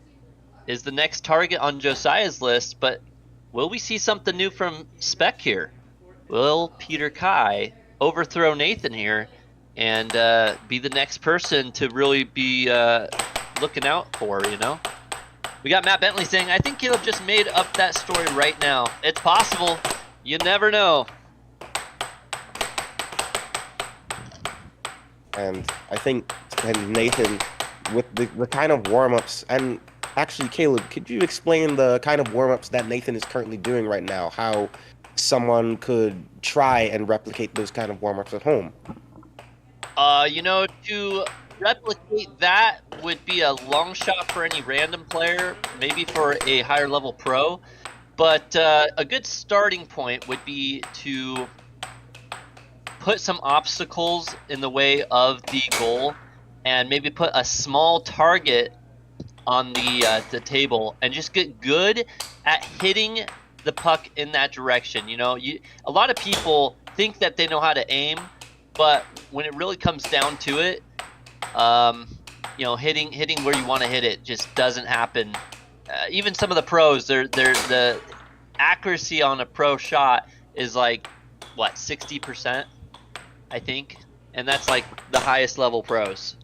is the next target on Josiah's list. But will we see something new from Spec here? Will Peter Kai overthrow Nathan here and be the next person to really be looking out for, you know? We got Matt Bentley saying, I think Caleb just made up that story right now. It's possible. You never know. And I think Nathan, with the kind of warm-ups, and actually, Caleb, could you explain the kind of warm-ups that Nathan is currently doing right now? How someone could try and replicate those kind of warm-ups at home? You know, to replicate that would be a long shot for any random player, maybe for a higher level pro. But a good starting point would be to put some obstacles in the way of the goal, and maybe put a small target on the table, and just get good at hitting the puck in that direction. You know, a lot of people think that they know how to aim, but when it really comes down to it, you know, hitting where you want to hit it just doesn't happen. Even some of the pros, the accuracy on a pro shot is like what, 60%, I think, and that's like the highest level pros.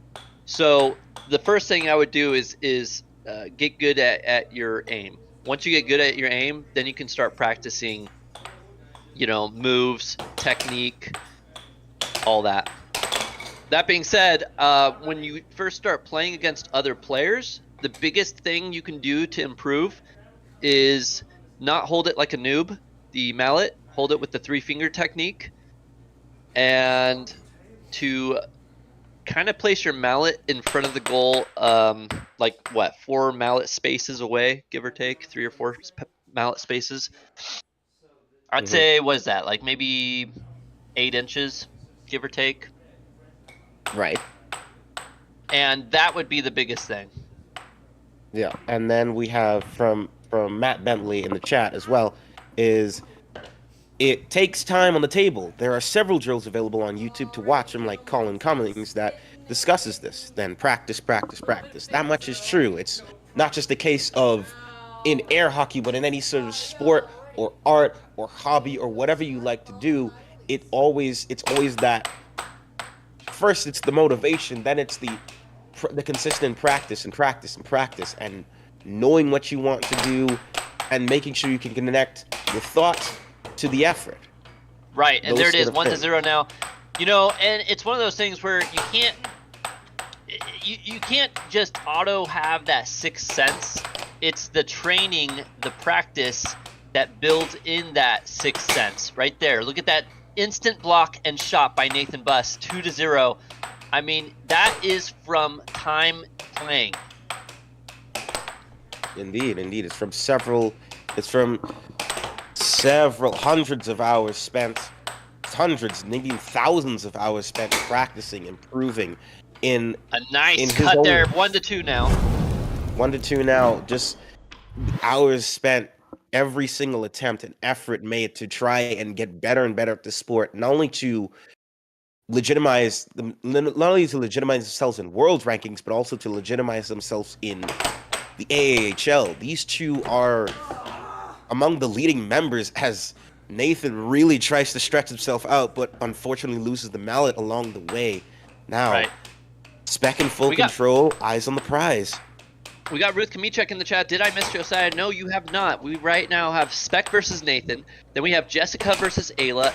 So the first thing I would do is get good at your aim. Once you get good at your aim, then you can start practicing, you know, moves, technique, all that. That being said, when you first start playing against other players, the biggest thing you can do to improve is not hold it like a noob, the mallet, hold it with the 3-finger technique, and to kind of place your mallet in front of the goal, like what, 4 mallet spaces away, give or take, 3 or 4 mallet spaces. I'd say, what is that, like maybe 8 inches, give or take. Right. And that would be the biggest thing. Yeah, and then we have from Matt Bentley in the chat as well, is it takes time on the table. There are several drills available on YouTube to watch from like Colin Cummings that discusses this. Then practice, practice, practice. That much is true. It's not just a case of in air hockey, but in any sort of sport or art or hobby or whatever you like to do. It's always that. First, it's the motivation. Then it's the consistent practice and practice and practice, and knowing what you want to do, and making sure you can connect the thought to the effort. Right, and there it is, 1-0 things. now. You know, and it's one of those things where you can't just auto have that sixth sense. It's the training, the practice that builds in that sixth sense. Right there. Look at that instant block and shot by Nathan Buss, 2-0. I mean, that is from time playing. Indeed. It's from several hundreds of hours spent, hundreds, maybe thousands of hours spent practicing, improving in a nice cut there, 1-2 now. 1-2 now, just hours spent, every single attempt and effort made to try and get better and better at the sport, not only to legitimize themselves in world rankings, but also to legitimize themselves in the AAHL. These two are among the leading members as Nathan really tries to stretch himself out, but unfortunately loses the mallet along the way. Now, right. Spec in full control, eyes on the prize. We got Ruth Kamichek in the chat. Did I miss Josiah? No, you have not. We right now have Spec versus Nathan. Then we have Jessica versus Ayla,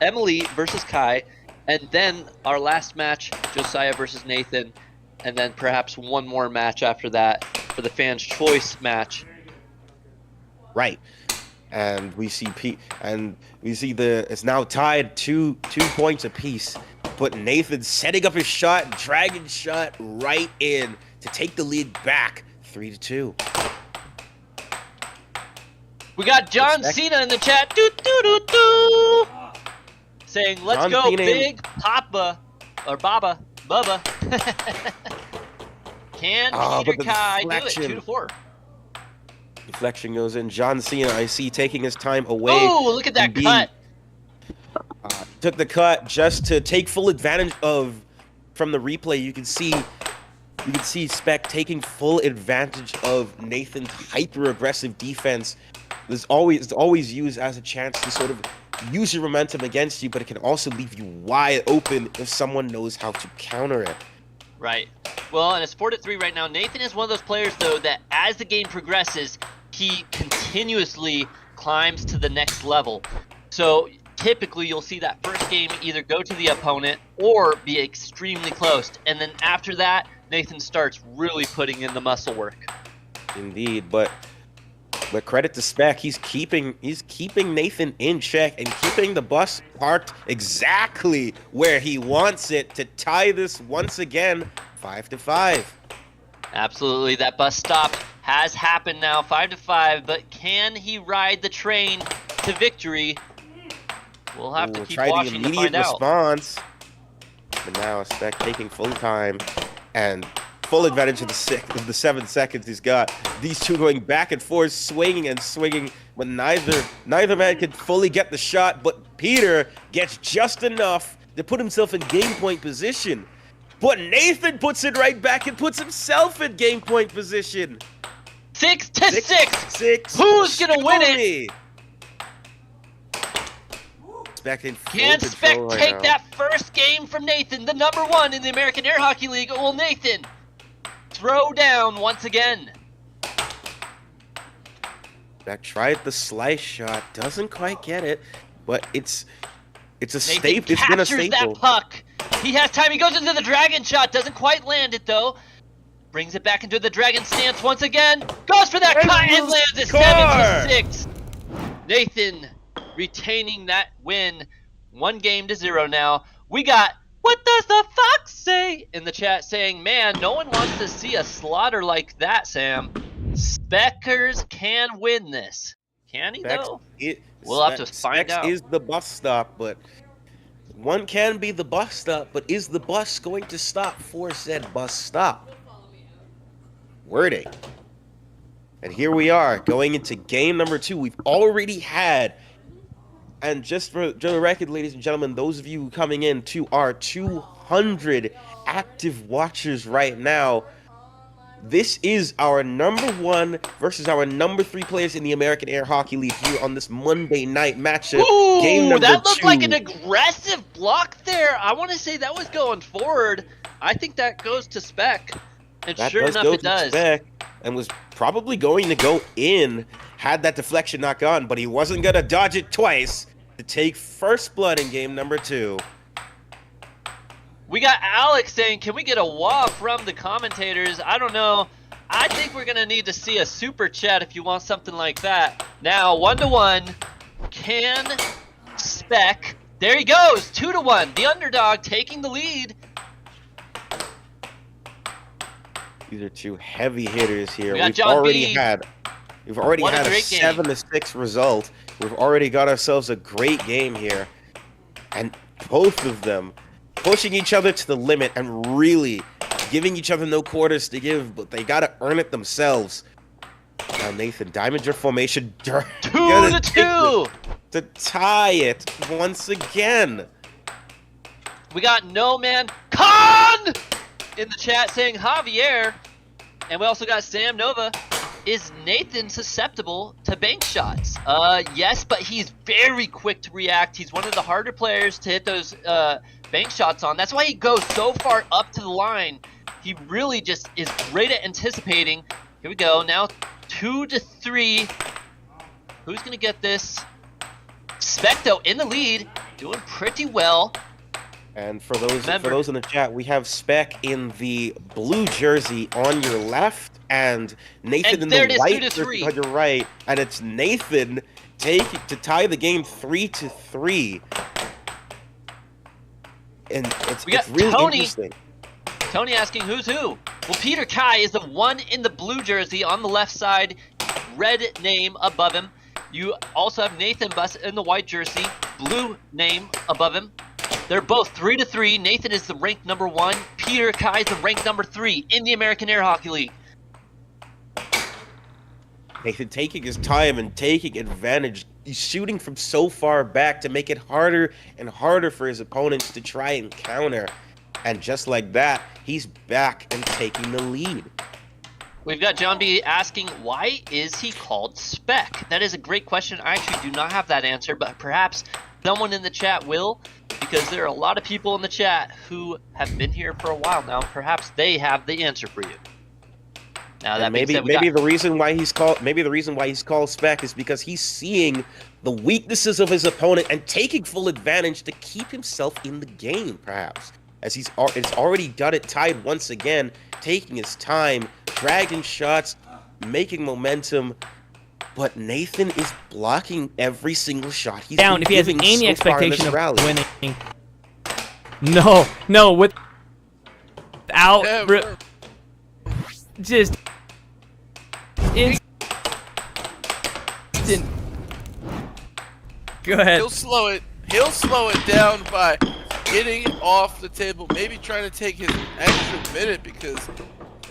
Emily versus Kai, and then our last match, Josiah versus Nathan, and then perhaps one more match after that for the fans' choice match. Right. And we see it's now tied 2 points apiece. But Nathan setting up his shot, dragon shot right in to take the lead back, 3-2. We got John Cena in the chat, saying, "Let's go, Cena. Big Papa or Baba." Can Peter Kai do it? 2-4. Deflection goes in. John Cena, I see, taking his time away. Oh, look at that cut. Took the cut just to take full advantage of. From the replay, you can see Spec taking full advantage of Nathan's hyper-aggressive defense. It's always used as a chance to sort of use your momentum against you, but it can also leave you wide open if someone knows how to counter it. Right. Well, and it's 4-3 right now. Nathan is one of those players, though, that as the game progresses, he continuously climbs to the next level. So typically you'll see that first game either go to the opponent or be extremely close. And then after that, Nathan starts really putting in the muscle work. Indeed, but But credit to Spec, he's keeping Nathan in check and keeping the bus parked exactly where he wants it to tie this once again, 5-5. Absolutely, that bus stop has happened now, 5-5. But can he ride the train to victory? We'll have to keep watching to find out. Response. But now Spec taking full time and full advantage of the 7 seconds he's got. These two going back and forth, swinging and swinging, but neither man can fully get the shot. But Peter gets just enough to put himself in game point position. But Nathan puts it right back and puts himself in game point position. 6-6. Who's gonna win it? Spec in full Can Spec control right take now. that first game from Nathan, the number 1 in the American Air Hockey League? Will Nathan throw down once again? Spec tried the slice shot, doesn't quite get it, but it's a Nathan staple. It's been a captures staple. that puck. He has time. He goes into the dragon shot. Doesn't quite land it though. Brings it back into the dragon stance once again. Goes for that cut and lands it. 7-6. Nathan retaining that win. 1-0 now. We got "What does the fox say?" in the chat saying, "Man, no one wants to see a slaughter like that, Sam." Speckers can win this. Can he though? We'll have to find out. Specs is the bus stop, but one can be the bus stop, but is the bus going to stop for said bus stop? Wording. And here we are going into game number 2. We've already had, and just for the record, ladies and gentlemen, those of you coming in to our 200 active watchers right now, this is our number 1 versus our number 3 players in the American Air Hockey League here on this Monday night matchup. Ooh, game number that looked 2. like an aggressive block there. I want to say that was going forward. I think that goes to Spec. And That sure does enough, go it to does. Spec, and was probably going to go in had that deflection not gone, but he wasn't going to dodge it twice to take first blood in game number 2. We got Alex saying, "Can we get a wah from the commentators?" I don't know. I think we're going to need to see a super chat if you want something like that. Now, 1-1. Can Spec. There he goes. 2-1. The underdog taking the lead. These are two heavy hitters here. We got We've John already B. had a great game. 7-6 result. We've already got ourselves a great game here. And both of them pushing each other to the limit and really giving each other no quarters to give, but they gotta earn it themselves. Now Nathan, diamond drift formation. 2-2. To tie it once again. We got No Man Con in the chat saying Javier. And we also got Sam Nova. Is Nathan susceptible to bank shots? Yes, but he's very quick to react. He's one of the harder players to hit those bank shots on. That's why he goes so far up to the line. He really just is great at anticipating. Here we go. Now 2-3. Who's going to get this? Specto in the lead, doing pretty well. And for those in the chat, we have Spec in the blue jersey on your left, and Nathan in the white jersey on your right. And it's Nathan taking to tie the game 3-3. And it's really Tony. interesting. Tony asking who's who. Well, Peter Kai is the one in the blue jersey on the left side, red name above him. You also have Nathan Buss in the white jersey, blue name above him. They're both 3-3. Nathan is the ranked number 1. Peter Kai is the ranked number 3 in the American Air Hockey League. Nathan taking his time and taking advantage. He's shooting from so far back to make it harder and harder for his opponents to try and counter. And just like that, he's back and taking the lead. We've got John B asking, why is he called Spec? That is a great question. I actually do not have that answer, but perhaps someone in the chat will, because there are a lot of people in the chat who have been here for a while now. Perhaps they have the answer for you. Now that maybe the reason why he's called Spec is because he's seeing the weaknesses of his opponent and taking full advantage to keep himself in the game, perhaps. As it's already got it tied once again, taking his time, dragging shots, making momentum, but Nathan is blocking every single shot he's Down been if he has giving any so far in expectation this of rally. winning. No, without Never. just instant. Go ahead. He'll slow it down by getting off the table, maybe trying to take his extra minute because,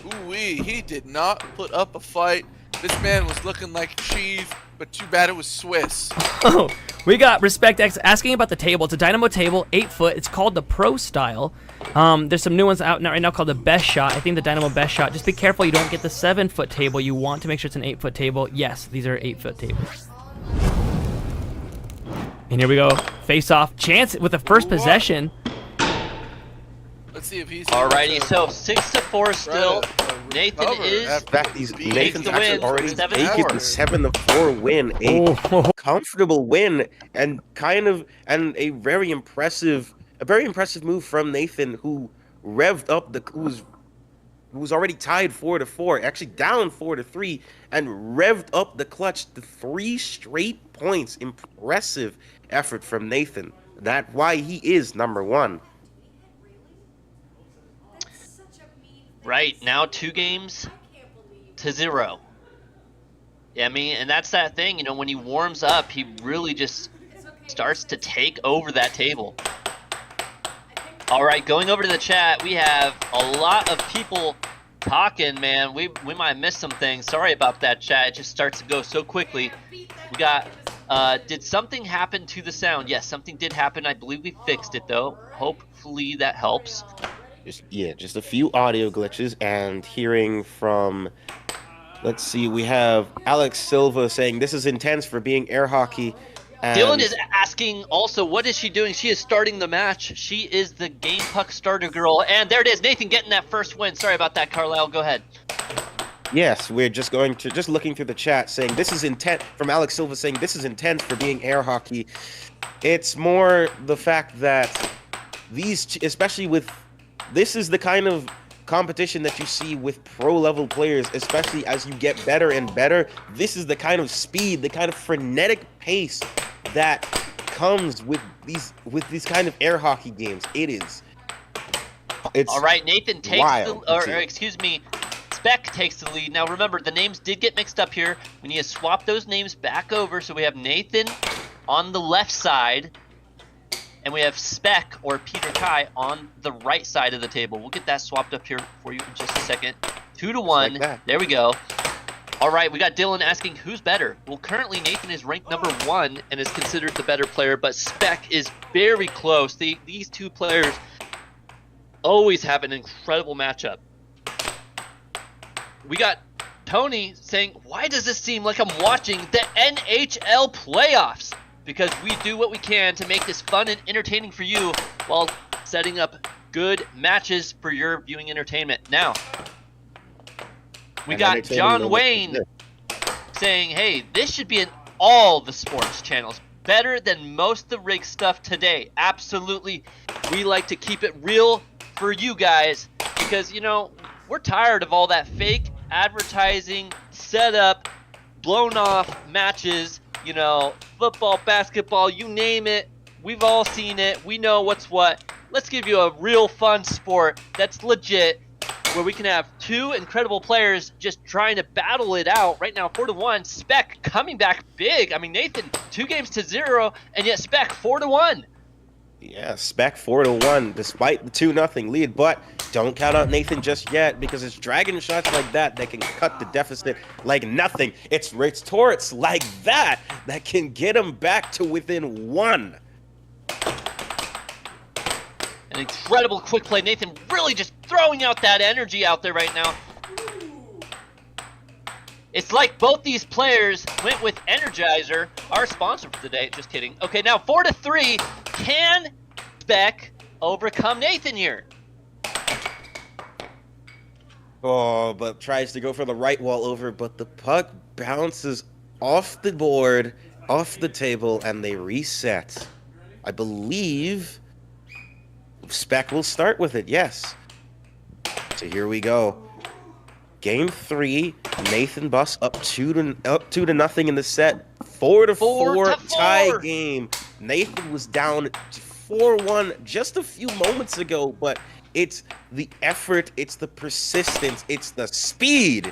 ooh-wee, he did not put up a fight. This man was looking like cheese, but too bad it was Swiss. Oh, we got Respect X asking about the table. It's a Dynamo table, 8 foot. It's called the Pro Style. There's some new ones out right now called the Best Shot. I think the Dynamo Best Shot. Just be careful you don't get the 7 foot table. You want to make sure it's an 8 foot table. Yes, these are 8 foot tables. And here we go. Face off. Chance with the first possession. Let's see if he's Alrighty, so 6-4 still. Nathan is In fact, Nathan's the actually win, already 7-4. taken the 7-4 win, a comfortable win, and a very impressive move from Nathan, who revved up who was already tied 4-4, actually down 4-3, and revved up the clutch to 3 straight points. Impressive effort from Nathan. That's why he is number 1. right now 2-0. Yeah, I mean, and that's that thing, you know, when he warms up, he really just starts to take over that table. All right, going over to the chat, we have a lot of people talking, man. We might miss some things. Sorry about that, chat. It just starts to go so quickly. We got, did something happen to the sound? Yes, something did happen. I believe we fixed it, though. Hopefully that helps. Just a few audio glitches, and hearing from, let's see, we have Alex Silva saying this is intense for being air hockey. And Dylan is asking also, what is she doing? She is starting the match. She is the Game Puck starter girl. And there it is, Nathan getting that first win. Sorry about that, Carlisle. Go ahead. Yes, we're just looking through the chat saying this is intense, from Alex Silva saying this is intense for being air hockey. It's more the fact that these, especially with, this is the kind of competition that you see with pro level players, especially as you get better and better. This is the kind of speed, the kind of frenetic pace that comes with these kind of air hockey games. It's all right, Nathan takes wild Spec takes the lead. Now remember, the names did get mixed up here. We need to swap those names back over. So we have Nathan on the left side, and we have Spec or Peter Kai on the right side of the table. We'll get that swapped up here for you in just a second. 2-1. Like there we go. All right, we got Dylan asking who's better. Well, currently Nathan is ranked number 1 and is considered the better player, but Spec is very close. These two players always have an incredible matchup. We got Tony saying, why does this seem like I'm watching the NHL playoffs? Because we do what we can to make this fun and entertaining for you while setting up good matches for your viewing entertainment. Now, we got John Wayne saying, hey, this should be in all the sports channels. Better than most of the rig stuff today. Absolutely. We like to keep it real for you guys because, you know, we're tired of all that fake advertising, setup, blown off matches, you know, football, basketball, you name it. We've all seen it. We know what's what. Let's give you a real fun sport that's legit, where we can have two incredible players just trying to battle it out. Right now, 4-1. Spec coming back big. I mean, Nathan, 2-0, and yet Spec 4-1. Yeah, Spec 4-1, despite the 2-0 lead. But don't count out Nathan just yet, because it's dragon shots like that that can cut the deficit like nothing. It's turrets like that that can get him back to within 1. An incredible quick play. Nathan really just throwing out that energy out there right now. It's like both these players went with Energizer, our sponsor for the day. Just kidding. Okay, now 4-3. Can Spec overcome Nathan here? Oh, but tries to go for the right wall over, but the puck bounces off the board, off the table, and they reset. I believe Spec will start with it, yes. So here we go. Game 3 Nathan Buss up 2-0 in the set. 4-4 tie game. Nathan was down 4-1 just a few moments ago, but it's the effort, it's the persistence, it's the speed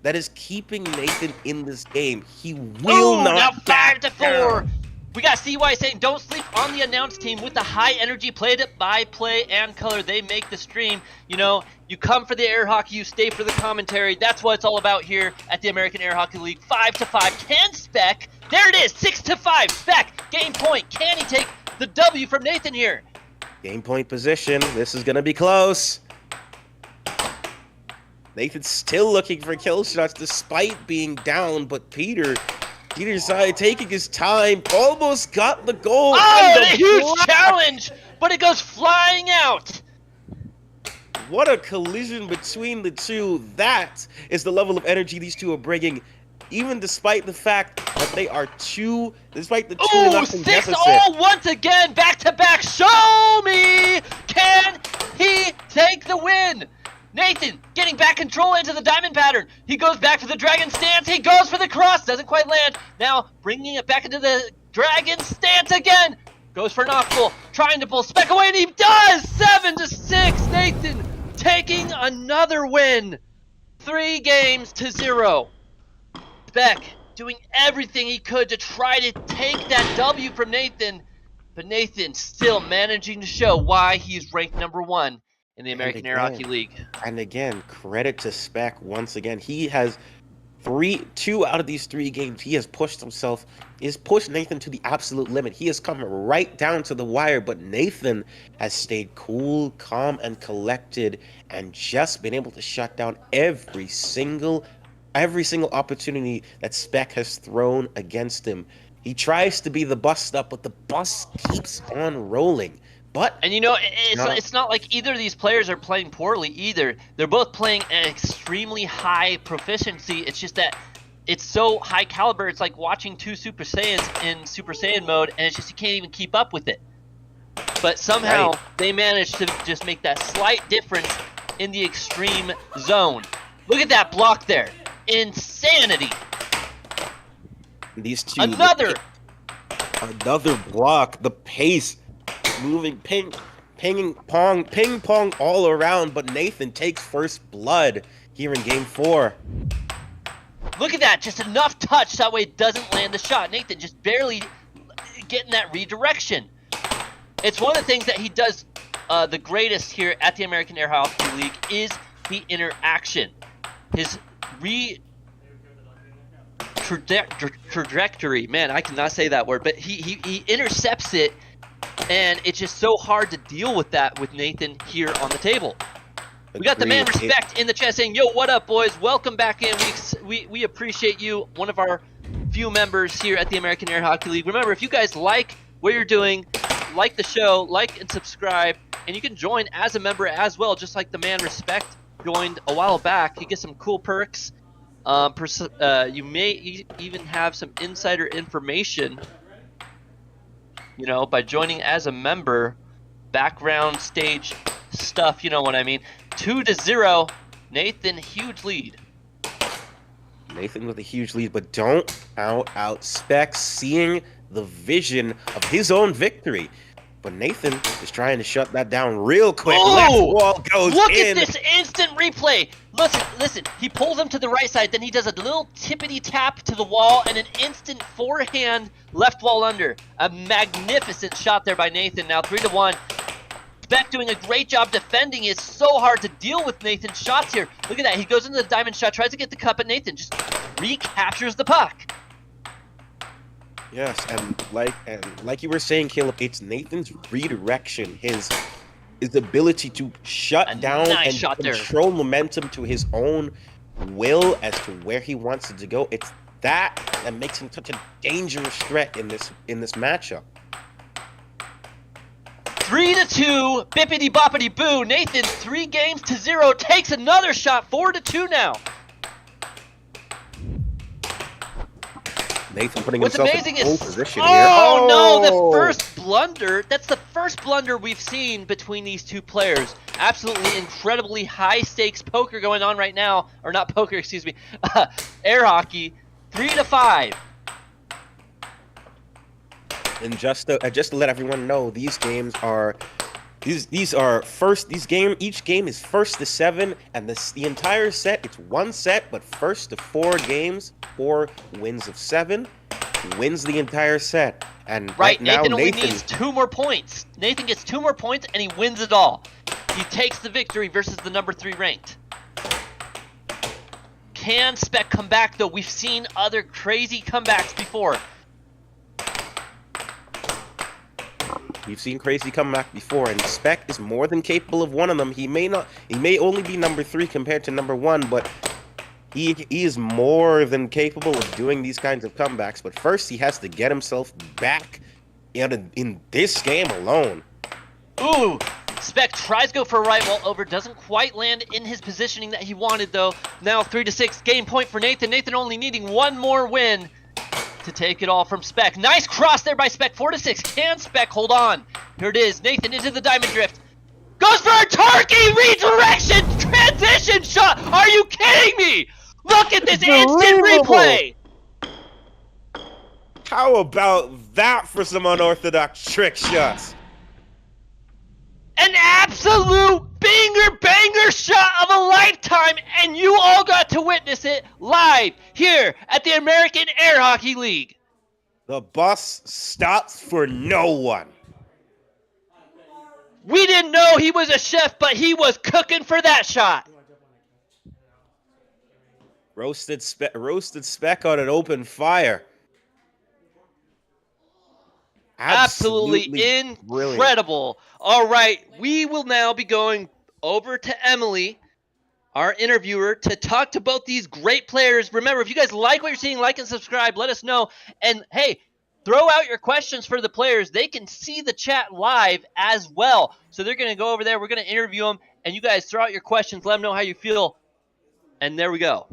that is keeping Nathan in this game. He will not now back 5-4. down. We got CY saying, don't sleep on the announce team with the high energy played by play and color. They make the stream. You know, you come for the air hockey, you stay for the commentary. That's what it's all about here at the American Air Hockey League. 5-5. Can Spec? There it is. 6-5. Spec, game point. Can he take the W from Nathan here? Game point position. This is going to be close. Nathan's still looking for kill shots despite being down, but Peter decided taking his time, almost got the goal. Oh, and a huge challenge, but it goes flying out. What a collision between the two. That is the level of energy these two are bringing, even despite the fact that they are despite the 2-0 deficit. 6-0 once again, back-to-back. Show me, can he take the win? Nathan getting back control into the diamond pattern. He goes back for the dragon stance. He goes for the cross. Doesn't quite land. Now bringing it back into the dragon stance again. Goes for an off-pull. Trying to pull Spec away, and he does! 7-6. Nathan taking another win. 3-0. Spec doing everything he could to try to take that W from Nathan. But Nathan still managing to show why he's ranked #1 in the American Air Hockey League. And again, credit to Spec once again. He has 2 out of these 3 games. He has pushed himself, he's pushed Nathan to the absolute limit. He has come right down to the wire, but Nathan has stayed cool, calm, and collected, and just been able to shut down every single opportunity that Spec has thrown against him. He tries to be the bus stop, but the bus keeps on rolling. And you know, it's not like either of these players are playing poorly either. They're both playing at extremely high proficiency. It's just that it's so high caliber. It's like watching 2 Super Saiyans in Super Saiyan mode, and it's just you can't even keep up with it. But somehow they managed to just make that slight difference in the extreme zone. Look at that block there. Insanity. These two. Another block. The pace. Moving ping pong all around, but Nathan takes first blood here in game 4. Look at that, just enough touch that way it doesn't land the shot. Nathan just barely getting that redirection. It's one of the things that he does the greatest here at the American Air Hockey League is the interaction. His trajectory, man, I cannot say that word, but he intercepts it. And it's just so hard to deal with that with Nathan here on the table. We got the man Respect in the chat saying, yo, what up, boys? Welcome back in. We appreciate you, one of our few members here at the American Air Hockey League. Remember, if you guys like what you're doing, like the show, like and subscribe, and you can join as a member as well, just like the man Respect joined a while back. You get some cool perks. You may even have some insider information, you know, by joining as a member, background stage stuff, you know what I mean. 2-0, Nathan, huge lead. Nathan with a huge lead, but don't count out Spec, seeing the vision of his own victory. But Nathan is trying to shut that down real quick. Left wall goes Look in. at this instant replay. Listen. He pulls him to the right side, then he does a little tippity tap to the wall and an instant forehand left wall under. A magnificent shot there by Nathan. Now 3-1. Spec doing a great job defending. It's so hard to deal with Nathan's shots here. Look at that. He goes into the diamond shot, tries to get the cup, but Nathan just recaptures the puck. Yes, and like you were saying, Caleb, it's Nathan's redirection, his ability to shut down and control momentum to his own will as to where he wants it to go. It's that makes him such a dangerous threat in this matchup. 3-2, bippity boppity boo. Nathan 3-0 takes another shot. 4-2 now. Nathan putting What's himself amazing in pole is, position oh here. no, the first blunder. That's the first blunder we've seen between these two players. Absolutely incredibly high stakes poker going on right now. Or not poker, excuse me. Air hockey. 3-5. And just to let everyone know, these games are each game is first to 7, and the entire set, it's one set, but first to 4 games, 4 wins of 7 wins the entire set. And right now Nathan only needs 2 more points. Nathan gets 2 more points and he wins it all. He takes the victory versus the number 3 ranked. Can Spec come back though? We've seen other crazy comebacks before. We've seen crazy comeback before, and Spec is more than capable of one of them. He may only be number 3 compared to number 1, but he is more than capable of doing these kinds of comebacks. But first, he has to get himself back in this game alone. Ooh, Spec tries to go for a right wall over, doesn't quite land in his positioning that he wanted though. Now 3-6, game point for Nathan. Nathan only needing 1 more win to take it all from Spec. Nice cross there by Spec. 4-6. Can Spec hold on? Here it is. Nathan into the diamond drift. Goes for a turkey redirection transition shot. Are you kidding me? Look at this instant replay. How about that for some unorthodox trick shots? An absolute banger shot of a lifetime, and you all got to witness it live here at the American Air Hockey League. The bus stops for no one. We didn't know he was a chef, but he was cooking for that shot. Roasted Spec on an open fire. Absolutely brilliant. incredible. All right, we will now be going over to Emily, our interviewer, to talk to both these great players. Remember, if you guys like what you're seeing, like and subscribe. Let us know. And hey, throw out your questions for the players. They can see the chat live as well. So they're going to go over there. We're going to interview them. And you guys throw out your questions. Let them know how you feel. And there we go.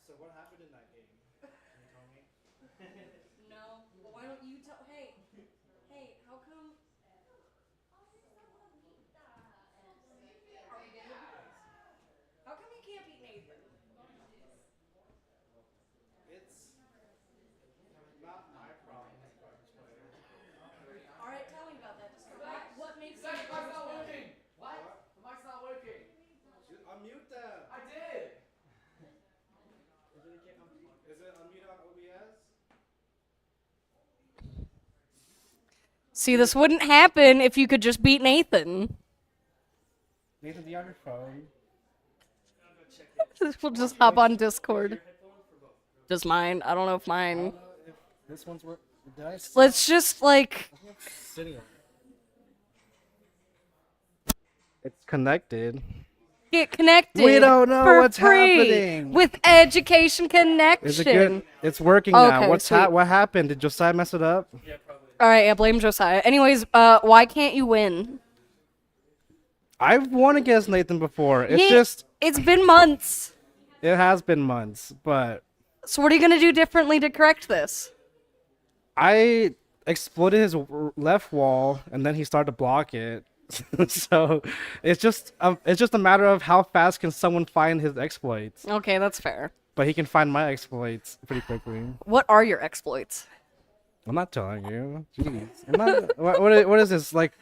So what happened in that game? Can you tell me? No, but why don't you tell? Hey, how come? Are we good? How come you can't beat Nathan? It's not my problem as a garbage player. All right, tell me about that. What makes The mic's not working! What? The mic's not working! Unmute them! I did! Is it unmuted on OBS? See, this wouldn't happen if you could just beat Nathan. Nathan, do you have your phone? We'll just hop on Discord. Just mine. I don't know if mine. If this one's working. Let's just like. It's connected. Get connected. We don't know for what's free happening. with Education Connection. Is it good? It's working Okay, now. sweet. What happened? Did Josiah mess it up? Yeah, probably. All right, yeah, blame Josiah. Anyways, why can't you win? I've won against Nathan before. It's been months. It has been months, but So what are you gonna do differently to correct this? I exploited his left wall, and then he started to block it. So it's just a matter of how fast can someone find his exploits. Okay, that's fair. But he can find my exploits pretty quickly. What are your exploits? I'm not telling you. Jeez. What is this like?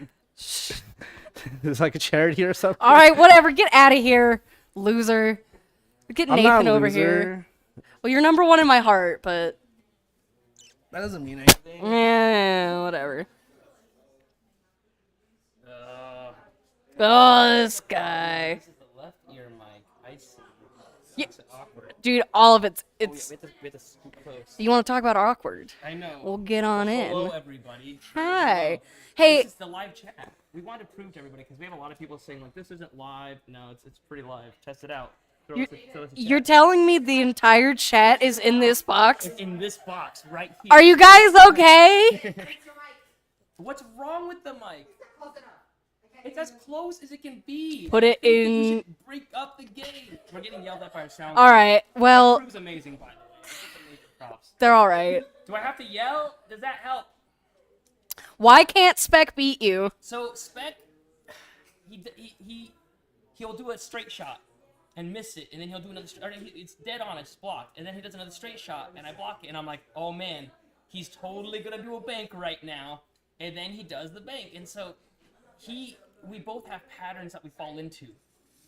It's like a charity or something. All right, whatever. Get out of here, loser. Get I'm Nathan not over loser. here. Well, you're number 1 in my heart, but That doesn't mean anything. yeah, whatever. Oh, this guy. Yeah, dude, all of it's. You want to talk about awkward? I know. We'll get on Hello, in. everybody. Hi. Hey. This is the live chat. We wanted to prove to everybody because we have a lot of people saying like this isn't live. No, it's pretty live. Test it out. You're telling me the entire chat is in this box? It's in this box right here. Are you guys okay? What's wrong with the mic? It's as close as it can be. Put it You in. should break up the game. We're getting yelled at by our sound. All right. Well, That crew's amazing, by the way. It's amazing props. they're all right. Do I have to yell? Does that help? Why can't Spec beat you? So Spec, he'll do a straight shot and miss it, and then he'll do another. It's dead on, it's blocked, and then he does another straight shot, and I block it, and I'm like, oh man, he's totally gonna do a bank right now, and then he does the bank, and so we both have patterns that we fall into,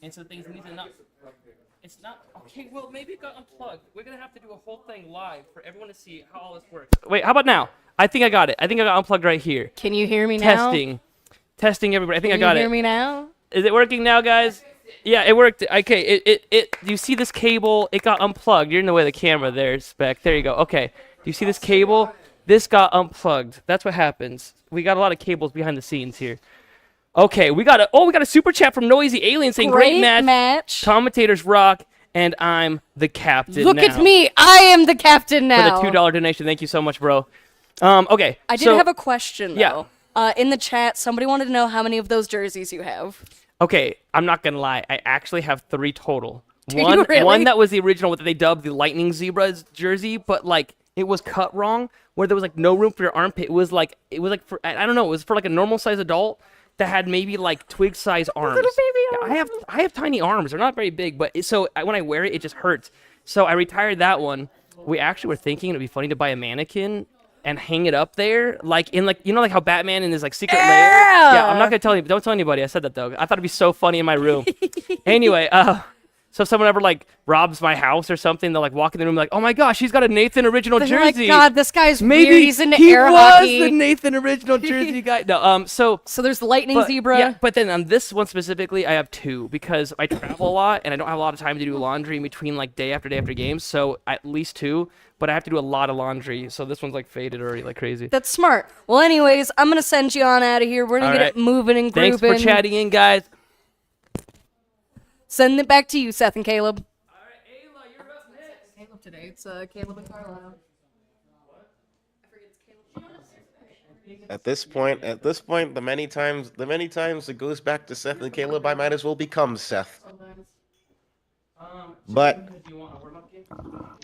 and so things need to not. It's not okay. Well, maybe it got unplugged. We're gonna have to do a whole thing live for everyone to see how all this works. Wait, how about now? I think I got it. I think I got unplugged right here. Can you hear me now? Testing everybody. I think I got it. Can you hear me now? Is it working now, guys? Yeah, it worked. Okay, you see this cable? It got unplugged. You're in the way of the camera there, Spec. There you go. Okay. Do you see this cable? This got unplugged. That's what happens. We got a lot of cables behind the scenes here. Okay, we got a super chat from Noisy Alien saying great match. Commentators rock, and I'm the captain Look now. at me. I am the captain now. For the $2 donation. Thank you so much, bro. Okay. I did have a question, though. Yeah. In the chat, somebody wanted to know how many of those jerseys you have. Okay, I'm not gonna lie. I actually have 3 total. Do you really? One that was the original, what they dubbed the Lightning Zebras jersey, but like it was cut wrong, where there was like no room for your armpit. It was like for I don't know. It was for like a normal size adult that had maybe like twig size arms. Little baby arms. Yeah, I have tiny arms. They're not very big, but when I wear it, it just hurts. So I retired that one. We actually were thinking it'd be funny to buy a mannequin and hang it up there, like in like like how Batman in his like secret lair. Yeah, I'm not gonna tell you. Don't tell anybody. I said that though. I thought it'd be so funny in my room. Anyway, so if someone ever like robs my house or something, they'll like walk in the room like, oh my gosh, he's got a Nathan original They're jersey. like, God, this guy's Maybe weird. He's into he air was hockey. the Nathan original jersey guy. No, so there's the Lightning Zebra. Yeah, but then on this one specifically, I have 2 because I travel a lot and I don't have a lot of time to do laundry in between like day after games. So at least 2, but I have to do a lot of laundry. So this one's like faded already like crazy. That's smart. Well, anyways, I'm gonna send you on out of here. We're gonna get it moving and grooving. Thanks for chatting in, guys. Send it back to you, Seth and Caleb. Caleb today. It's Caleb and Carlisle. At this point, the many times it goes back to Seth and Caleb, I might as well become Seth. But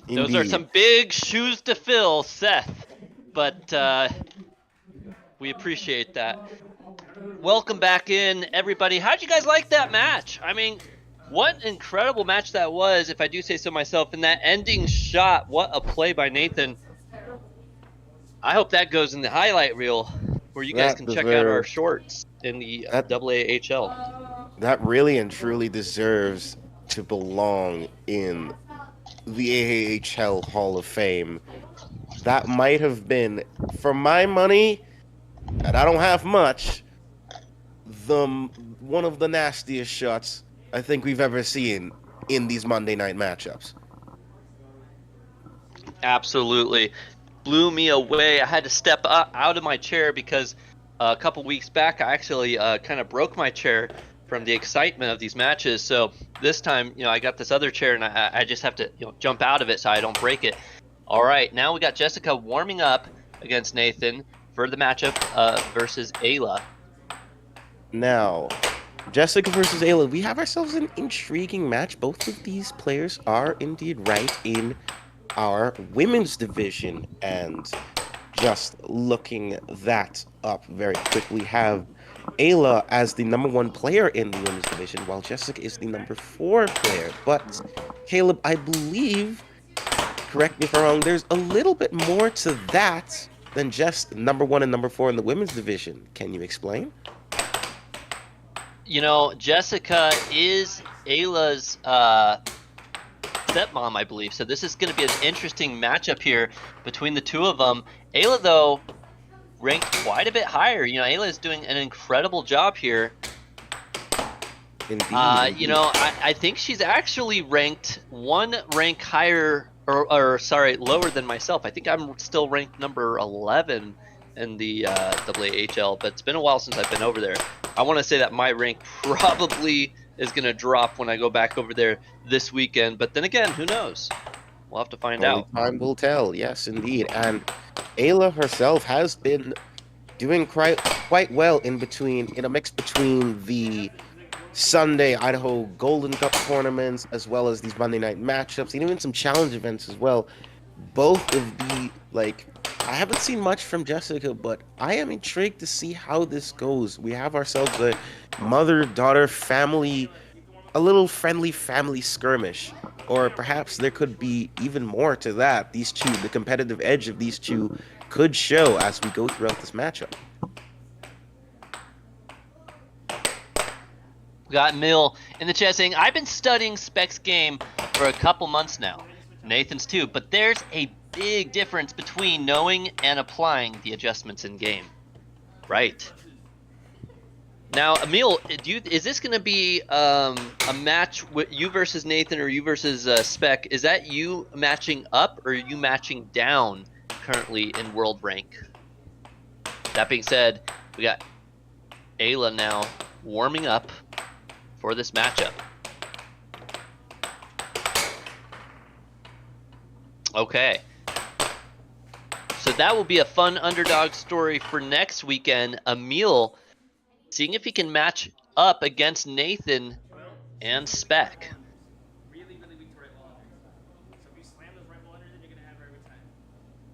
those are some big shoes to fill, Seth. But we appreciate that. Welcome back in, everybody. How'd you guys like that match? I mean, what an incredible match that was, if I do say so myself. And that ending shot, what a play by Nathan. I hope that goes in the highlight reel where you guys can check out our shorts in the AAHL. That really and truly deserves to belong in the AAHL Hall of Fame. That might have been, for my money, and I don't have much, one of the nastiest shots I think we've ever seen in these Monday night matchups. Absolutely. Blew me away. I had to step out of my chair because a couple weeks back I actually kind of broke my chair from the excitement of these matches. So this time, I got this other chair and I just have to jump out of it so I don't break it. All right, now we got Jessica warming up against Nathan for the matchup versus Ayla. Now, Jessica versus Ayla, we have ourselves an intriguing match. Both of these players are indeed ranked in our women's division, and just looking that up very quickly, we have Ayla as the #1 player in the women's division, while Jessica is the #4 player. But Caleb, I believe, correct me if I'm wrong, there's a little bit more to that than just #1 and #4 in the women's division. Can you explain? Jessica is Ayla's stepmom, I believe. So this is going to be an interesting matchup here between the two of them. Ayla, though, ranked quite a bit higher. Ayla is doing an incredible job here. Indeed. I think she's actually ranked 1 rank higher, or lower than myself. I think I'm still ranked number 11 in the AAHL, but it's been a while since I've been over there. I want to say that my rank probably is going to drop when I go back over there this weekend. But then again, who knows? We'll have to find Only out. time will tell. Yes, indeed. And Ayla herself has been doing quite well in a mix between the Sunday Idaho Golden Cup tournaments as well as these Monday night matchups and even some challenge events as well. Both of the I haven't seen much from Jessica, but I am intrigued to see how this goes. We have ourselves a mother-daughter family, a little friendly family skirmish. Or perhaps there could be even more to that. These two, the competitive edge of these two could show as we go throughout this matchup. We got Mill in the chat saying, I've been studying Spec's game for a couple months now. Nathan's too, but there's a big difference between knowing and applying the adjustments in game. Right. Now, Emil, is this going to be a match with you versus Nathan or you versus Spec? Is that you matching up or are you matching down currently in world rank? That being said, we got Ayla now warming up for this matchup. Okay. So that will be a fun underdog story for next weekend. Emil seeing if he can match up against Nathan and Spec. Really, really weak to right wall under. So if you slam those right wall under, then you're gonna have her every time.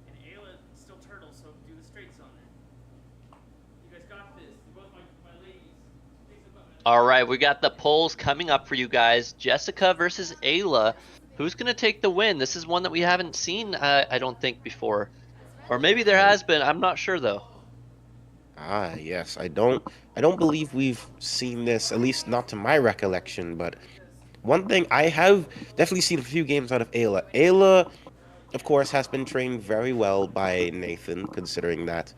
And Ayla still turtle, so do the straights on it. You guys got this. You're both my ladies. All right, we got the polls coming up for you guys. Jessica versus Ayla. Who's gonna take the win? This is one that we haven't seen, I don't think, before. Or maybe there has been. I'm not sure though. Ah, yes. I don't believe we've seen this, at least not to my recollection, but one thing I have definitely seen a few games out of Ayla. Ayla, of course, has been trained very well by Nathan, considering that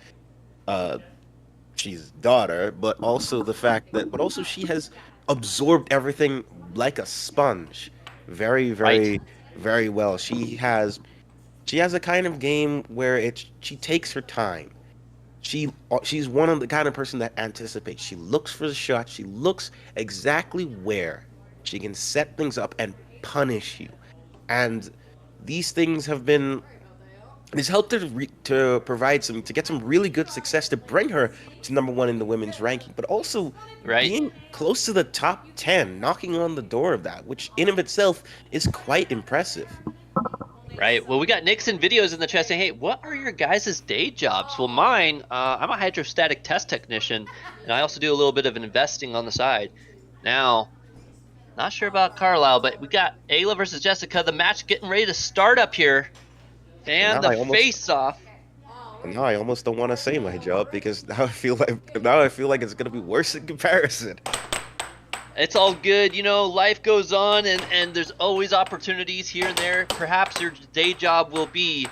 she's daughter, but also the fact that she has absorbed everything like a sponge. Very, very, very well. She has a kind of game where she takes her time. She's one of the kind of person that anticipates. She looks for the shot. She looks exactly where she can set things up and punish you. And these things have been. It's helped her to get some really good success to bring her to #1 in the women's ranking, but also being close to the top 10, knocking on the door of that, which in of itself is quite impressive. Right. Well, we got Nixon videos in the chat saying, hey, what are your guys' day jobs? Well, mine, I'm a hydrostatic test technician, and I also do a little bit of investing on the side. Now, not sure about Carlisle, but we got Ayla versus Jessica, the match getting ready to start up here. And the face-off. Now I almost don't want to say my job because now I feel like it's going to be worse in comparison. It's all good, you know, life goes on and there's always opportunities here and there. Perhaps your day job will be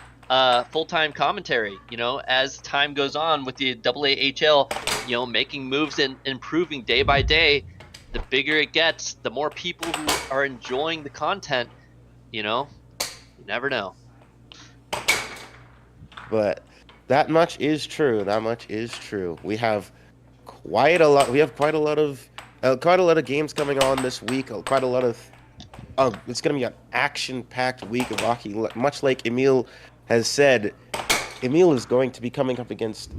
full-time commentary, you know, as time goes on with the AAHL, you know, making moves and improving day by day. The bigger it gets, the more people who are enjoying the content, you know, you never know. But that much is true. That much is true. We have quite a lot. We have quite a lot of games coming on this week. Quite a lot of. It's going to be an action-packed week of hockey. Much like Emil has said, Emil is going to be coming up against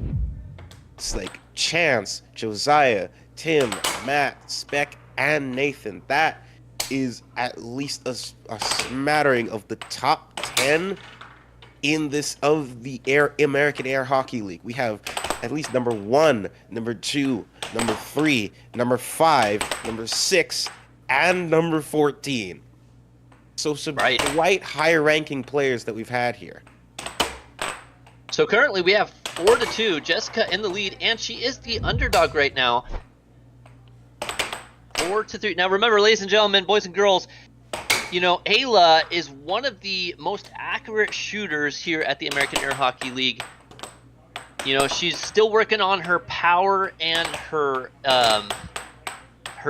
Chance, Josiah, Tim, Matt, Spec, and Nathan. That is at least a smattering of the top 10 in the American Air Hockey League. We have at least #1, #2, #3, #5, #6, and 14. So some quite high-ranking players that we've had here. So currently we have 4-2. Jessica in the lead, and she is the underdog right now. 4-3. Now remember, ladies and gentlemen, boys and girls, you know, Ayla is one of the most accurate shooters here at the American Air Hockey League. You know, she's still working on her power and her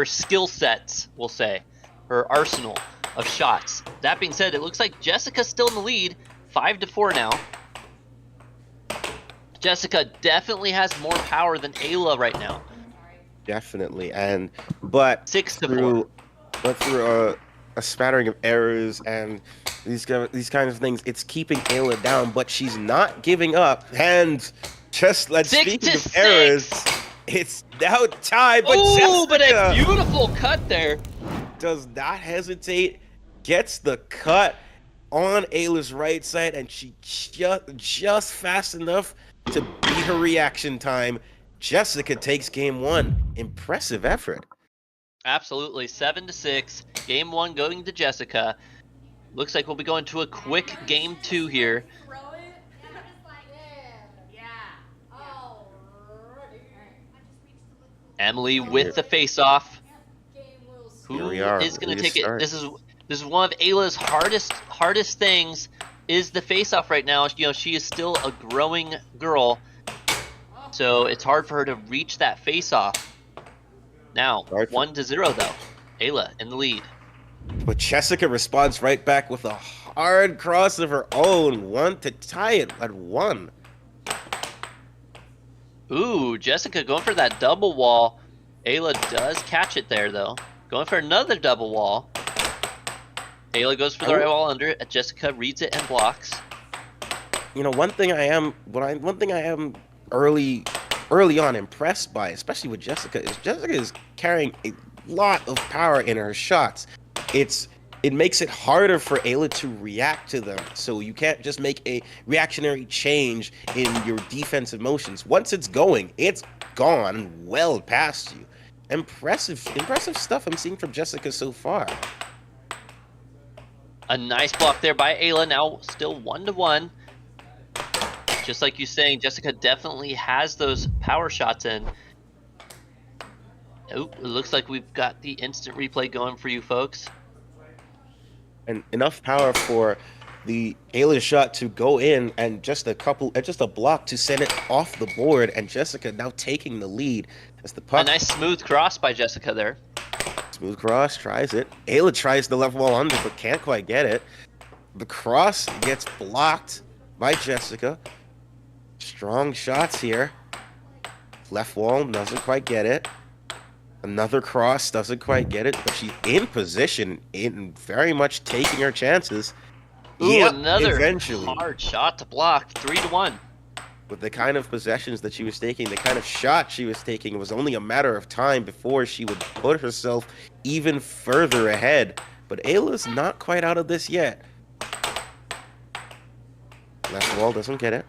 skill sets, we'll say, her arsenal of shots. That being said, it looks like Jessica's still in the lead, 5-4 now. Jessica definitely has more power than Ayla right now. Definitely, but 6-4. through a spattering of errors and these kinds of things, it's keeping Ayla down, but she's not giving up. And speaking of 6-6. errors, it's now tied. But Ooh, but a Jessica beautiful cut there. does not hesitate, gets the cut on Ayla's right side, and she just fast enough to beat her reaction time. Jessica takes game 1. Impressive effort. Absolutely, 7-6. Game 1 going to Jessica. Looks like we'll be going to a quick game 2 here. Emily with the face-off. Who is going to take it? This is one of Ayla's hardest things. Is the face-off right now? You know, she is still a growing girl, so it's hard for her to reach that face-off. Now, 1-0 though. Ayla in the lead. But Jessica responds right back with a hard cross of her own, one to tie it at 1. Ooh, Jessica going for that double wall. Ayla does catch it there though. Going for another double wall. Ayla goes for the right wall under it. Jessica reads it and blocks. You know, one thing I am early on impressed by, especially with Jessica is carrying a lot of power in her shots. It makes it harder for Ayla to react to them. So you can't just make a reactionary change in your defensive motions. Once it's going, it's gone well past you. Impressive stuff I'm seeing from Jessica so far. A nice block there by Ayla. Now still 1-1. Just like you're saying, Jessica definitely has those power shots in. Oh, it looks like we've got the instant replay going for you folks. And enough power for the Ayla shot to go in, and just a block to send it off the board, and Jessica now taking the lead as the puck. A nice smooth cross by Jessica there. Smooth cross, tries it. Ayla tries the left wall under, but can't quite get it. The cross gets blocked by Jessica. Strong shots here. Left wall doesn't quite get it. Another cross doesn't quite get it, but she's in position, in very much taking her chances. Ooh, another hard shot to block. 3-1. With the kind of possessions that she was taking, the kind of shot she was taking, it was only a matter of time before she would put herself even further ahead. But Ayla's not quite out of this yet. Left wall doesn't get it.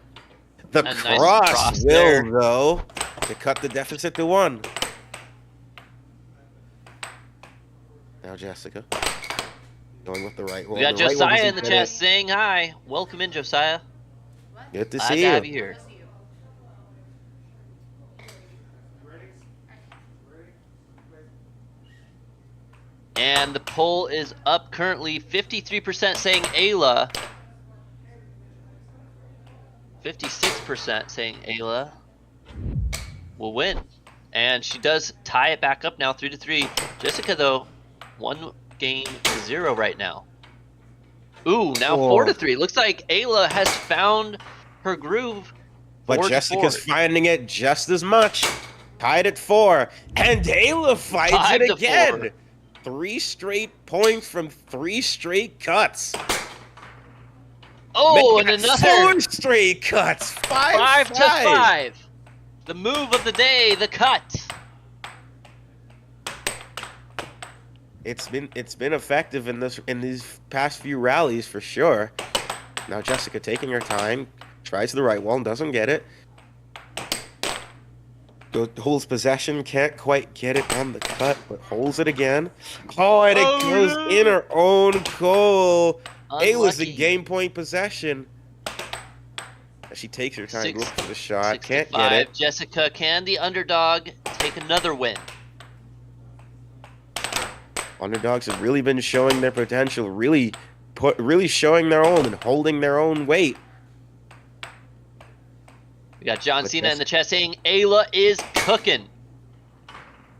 The cross will, though, to cut the deficit to 1. Now Jessica going with the right wall. We got Josiah in the chat saying hi. Welcome in, Josiah. Good to see you. Glad to have you here. And the poll is up currently. 53% saying Ayla. 56% saying Ayla will win. And she does tie it back up now, 3-3. Jessica, though, 1-0 right now. Ooh, now 4-3. Looks like Ayla has found her groove. But Jessica's finding it just as much. Tied at 4. And Ayla finds it again. 3 straight points from 3 straight cuts. Oh, and another 4 straight cuts. 5-5. The move of the day, the cut. It's been effective in these past few rallies for sure. Now Jessica taking her time, tries the right wall and doesn't get it. Holds possession, can't quite get it on the cut, but holds it again. Oh, and it goes in her own goal. Ayla's in game point possession. She takes her time, looks for the shot, can't get it. Jessica, can the underdog take another win? Underdogs have really been showing their potential, really showing their own and holding their own weight. We got John Cena in the chat saying Ayla is cooking.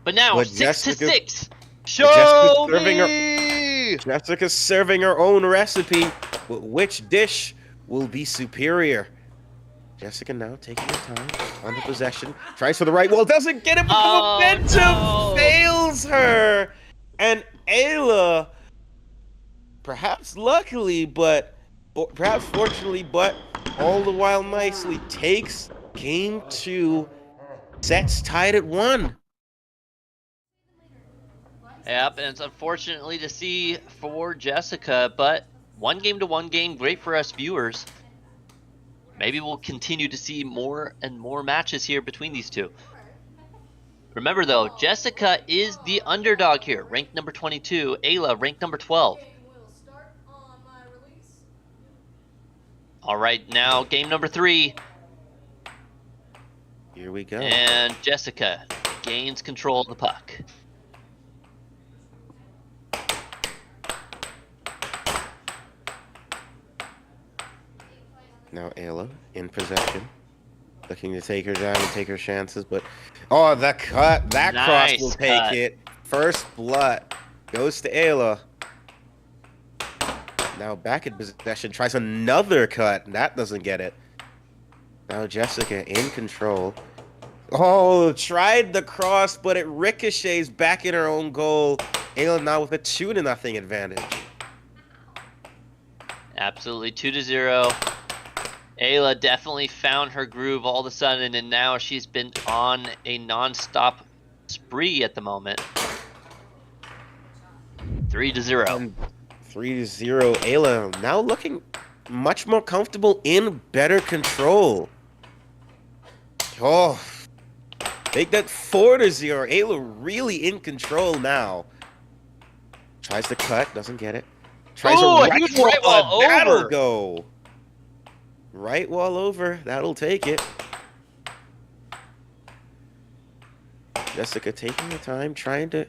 But now 6-6. Show me. Jessica's serving her own recipe. But which dish will be superior? Jessica now taking her time on the possession. Tries for the right wall. Doesn't get it, but Oh, the momentum no. fails her. And Ayla, perhaps luckily, or perhaps fortunately, but all the while nicely, takes game 2. Sets tied at 1. Yep, and it's unfortunately to see for Jessica, but 1 game to 1 game, great for us viewers. Maybe we'll continue to see more and more matches here between these two. Remember though, Jessica is the underdog here, ranked number 22. Ayla, ranked number 12. All right, now game number 3. Here we go. And Jessica gains control of the puck. Now Ayla in possession, looking to take her down and take her chances, but oh, the cut! That Nice cross will take cut. it. First blood goes to Ayla. Now back in possession, tries another cut. That doesn't get it. Now Jessica in control. Oh, tried the cross, but it ricochets back in her own goal. Ayla now with a 2-0 advantage. Absolutely 2-0. Ayla definitely found her groove all of a sudden, and now she's been on a non-stop spree at the moment. 3-0. 3-0. Ayla now looking much more comfortable, in better control. Oh, make that 4-0. Ayla really in control now. Tries to cut, doesn't get it. Tries Ooh, a a huge right wall that'll over. go. Right wall over, that'll take it. Jessica taking her time, trying to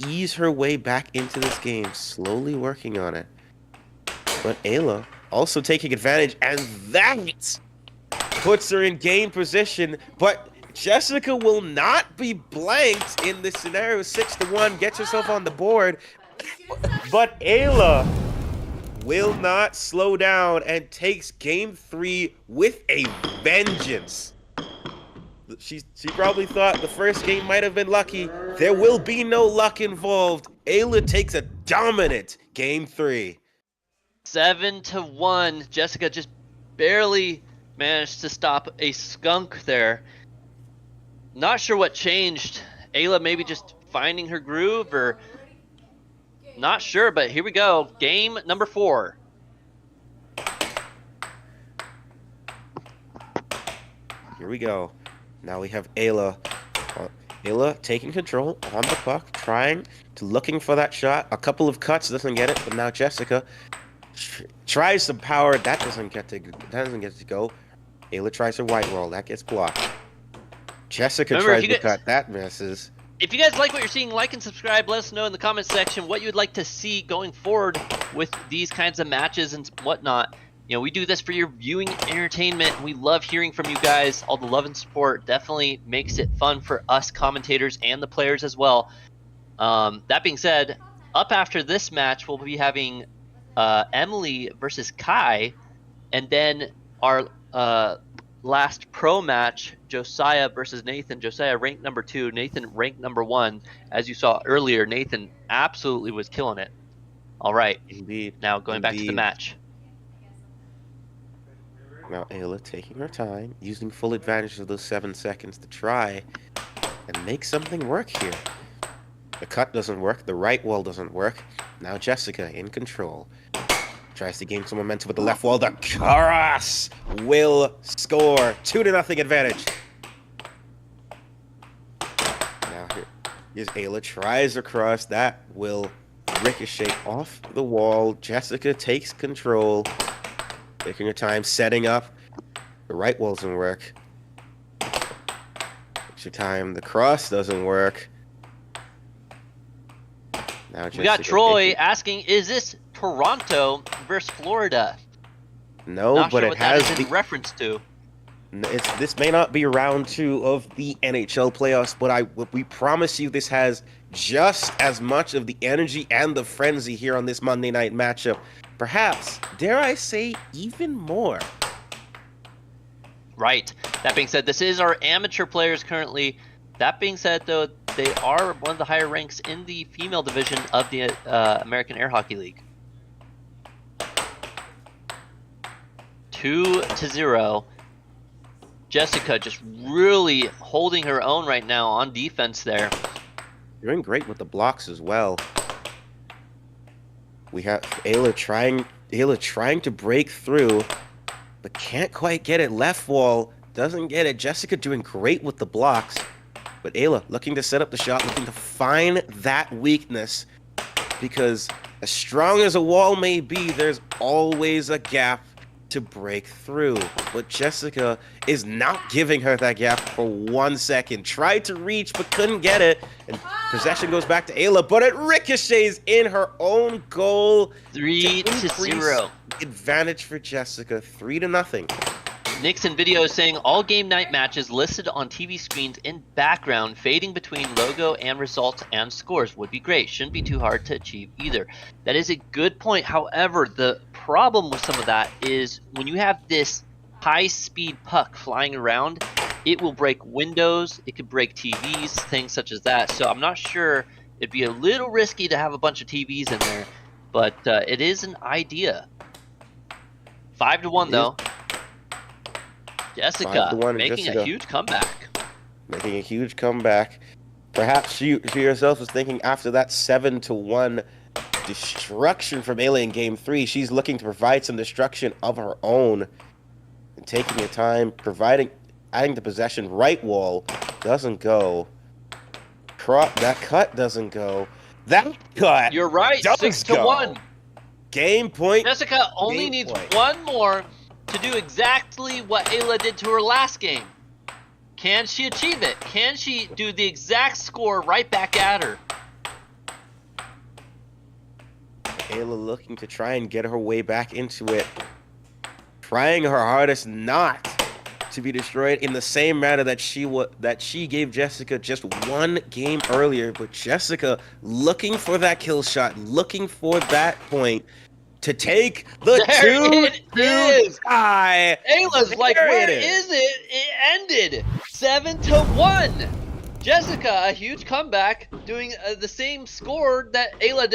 ease her way back into this game, slowly working on it. But Ayla also taking advantage, and that puts her in game position. But Jessica will not be blanked in this scenario. 6-1, gets herself on the board. But Ayla will not slow down and takes game 3 with a vengeance. She probably thought the first game might have been lucky. There will be no luck involved. Ayla takes a dominant game 3. 7-1. Jessica just barely managed to stop a skunk there. Not sure what changed. Ayla maybe just finding her groove, or not sure, but here we go. Game number 4. Here we go. Now we have Ayla. Ayla taking control on the puck, looking for that shot. A couple of cuts, doesn't get it, but now Jessica tries some power. That doesn't get to go. Ayla tries her white roll. That gets blocked. Jessica tries the cut. That misses. If you guys like what you're seeing, like and subscribe. Let us know in the comment section what you'd like to see going forward with these kinds of matches and whatnot. You know, we do this for your viewing entertainment. We love hearing from you guys. All the love and support definitely makes it fun for us commentators and the players as well. That being said, up after this match, we'll be having Emily versus Kai, and then our last pro match, Josiah versus Nathan. Josiah ranked number 2, Nathan ranked number 1. As you saw earlier, Nathan absolutely was killing it. All right, indeed. Now going back to the match. Now Ayla taking her time, using full advantage of those 7 seconds to try and make something work here. The cut doesn't work, the right wall doesn't work. Now Jessica in control. Tries to gain some momentum with the left wall. The cross will score. 2-0 advantage. Now here's Ayla. Tries across. That will ricochet off the wall. Jessica takes control. Taking her time, setting up. The right wall doesn't work. Takes her time. The cross doesn't work. Now We got Troy asking, is this Toronto versus Florida? No, Not but sure it what that has is in reference to. This may not be round 2 of the NHL playoffs, but we promise you this has just as much of the energy and the frenzy here on this Monday night matchup. Perhaps, dare I say, even more. Right. That being said, this is our amateur players currently. That being said, though, they are one of the higher ranks in the female division of the American Air Hockey League. 2-0. Jessica just really holding her own right now on defense there. Doing great with the blocks as well. We have Ayla trying to break through, but can't quite get it. Left wall doesn't get it. Jessica doing great with the blocks, but Ayla looking to set up the shot, looking to find that weakness, because as strong as a wall may be, there's always a gap to break through. But Jessica is not giving her that gap for 1 second. Tried to reach, but couldn't get it. And possession goes back to Ayla, but it ricochets in her own goal. 3-0. Advantage for Jessica, 3-0. Nixon video is saying all game night matches listed on TV screens in background, fading between logo and results and scores would be great. Shouldn't be too hard to achieve either. That is a good point. However, the problem with some of that is when you have this high-speed puck flying around, it will break windows, it could break TVs, things such as that. So I'm not sure, it'd be a little risky to have a bunch of TVs in there, but it is an idea. 5-1 though. Jessica 5-1, making Jessica a huge comeback. Making a huge comeback. Perhaps she herself was thinking after that 7-1 destruction from Ayla in Game 3, she's looking to provide some destruction of her own. And taking her time, adding the possession. Right wall doesn't go. That cut doesn't go. That cut You're right, does 6-1. go. Game point. Jessica only needs one more to do exactly what Ayla did to her last game. Can she achieve it? Can she do the exact score right back at her? Ayla looking to try and get her way back into it. Trying her hardest not to be destroyed in the same manner that she gave Jessica just one game earlier. But Jessica looking for that kill shot, looking for that point to take the 2-2 tie. Ayla's like, where is it? It ended 7-1. Jessica, a huge comeback, doing the same score that Ayla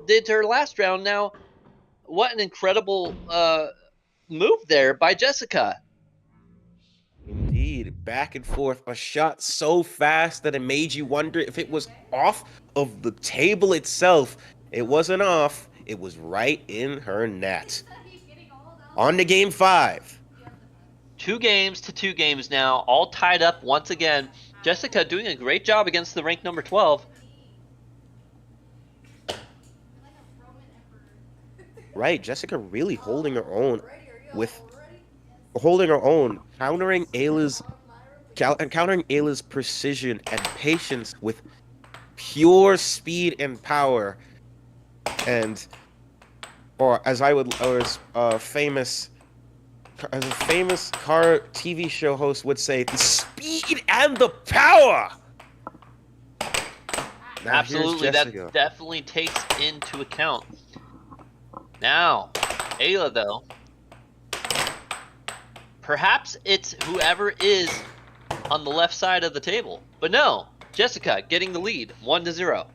did to her last round. Now, what an incredible move there by Jessica. Indeed, back and forth, a shot so fast that it made you wonder if it was off of the table itself. It wasn't off. It was right in her net. On to Game 5. 2 games to 2 games now, all tied up once again. Jessica doing a great job against the ranked number 12. Right, Jessica really holding her own, countering Ayla's precision and patience with pure speed and power. And, as a famous car TV show host would say, the speed and the power. Now Absolutely, that definitely takes into account. Now, Ayla though, perhaps it's whoever is on the left side of the table, but no, Jessica getting the lead, 1-0.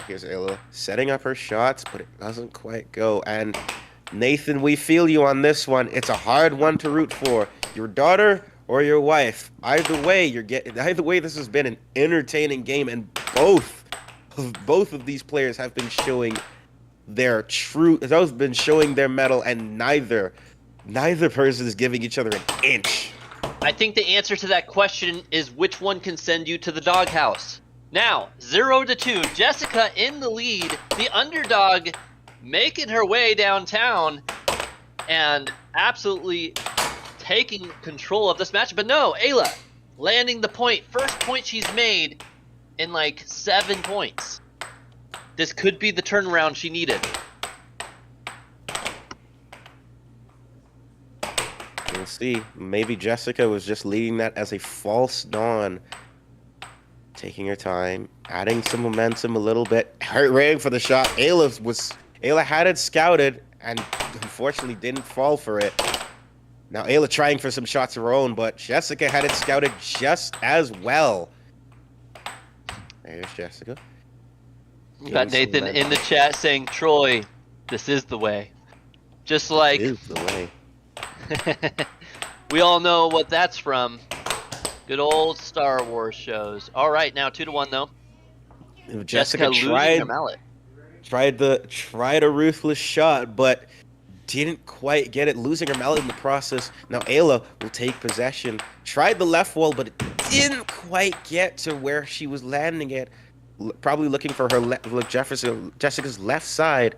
Here's Ayla setting up her shots, but it doesn't quite go. And Nathan, we feel you on this one. It's a hard one to root for. Your daughter or your wife. Either way, this has been an entertaining game, and both of these players have been showing their mettle, and neither person is giving each other an inch. I think the answer to that question is which one can send you to the doghouse. Now, 0-2, Jessica in the lead, the underdog making her way downtown and absolutely taking control of this match. But no, Ayla landing the point, first point she's made in like 7 points. This could be the turnaround she needed. We'll see. Maybe Jessica was just leading that as a false dawn. Taking her time, adding some momentum a little bit, waiting for the shot. Ayla had it scouted and unfortunately didn't fall for it. Now Ayla trying for some shots of her own, but Jessica had it scouted just as well. There's Jessica. We got Nathan in the chat saying, Troy, this is the way. Just like... This is the way. We all know what that's from. Good old Star Wars shows. All right, now 2-1 though. Jessica losing her mallet. tried a ruthless shot, but didn't quite get it, losing her mallet in the process. Now Ayla will take possession. Tried the left wall, but it didn't quite get to where she was landing it. Probably looking for her Jessica's left side.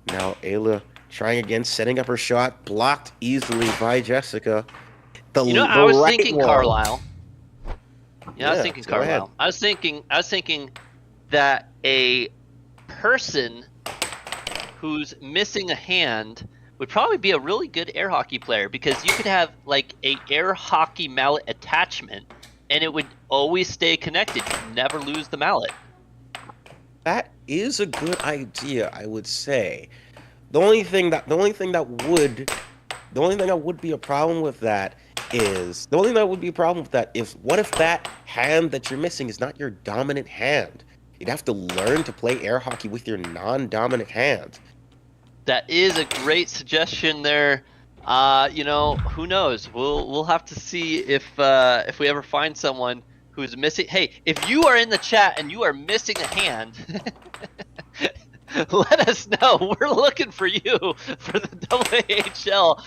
Now Ayla trying again, setting up her shot, blocked easily by Jessica. I was thinking Carlisle. I was thinking Carlisle. I was thinking that a person who's missing a hand would probably be a really good air hockey player, because you could have like a air hockey mallet attachment and it would always stay connected. You'd never lose the mallet. That is a good idea, I would say. The only thing that would be a problem with that is what if that hand that you're missing is not your dominant hand? You'd have to learn to play air hockey with your non-dominant hand. That is a great suggestion there. Who knows? We'll have to see if we ever find someone who's missing. Hey, if you are in the chat and you are missing a hand, let us know. We're looking for you for the AAHL.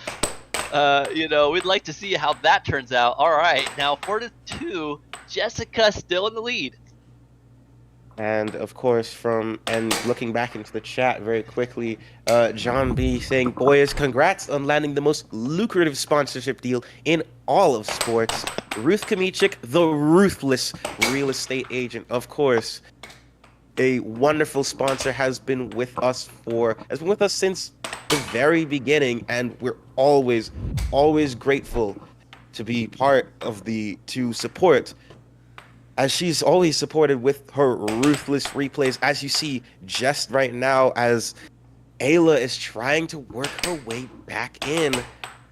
We'd like to see how that turns out. All right, now 4-2. Jessica still in the lead. And of course, looking back into the chat very quickly, John B saying, "Boys, congrats on landing the most lucrative sponsorship deal in all of sports. Ruth Kamichik, the ruthless real estate agent, of course, a wonderful sponsor, has been with us since the very beginning, and we're always grateful to be part of to support." As she's always supported with her ruthless replays, as you see just right now, as Ayla is trying to work her way back in.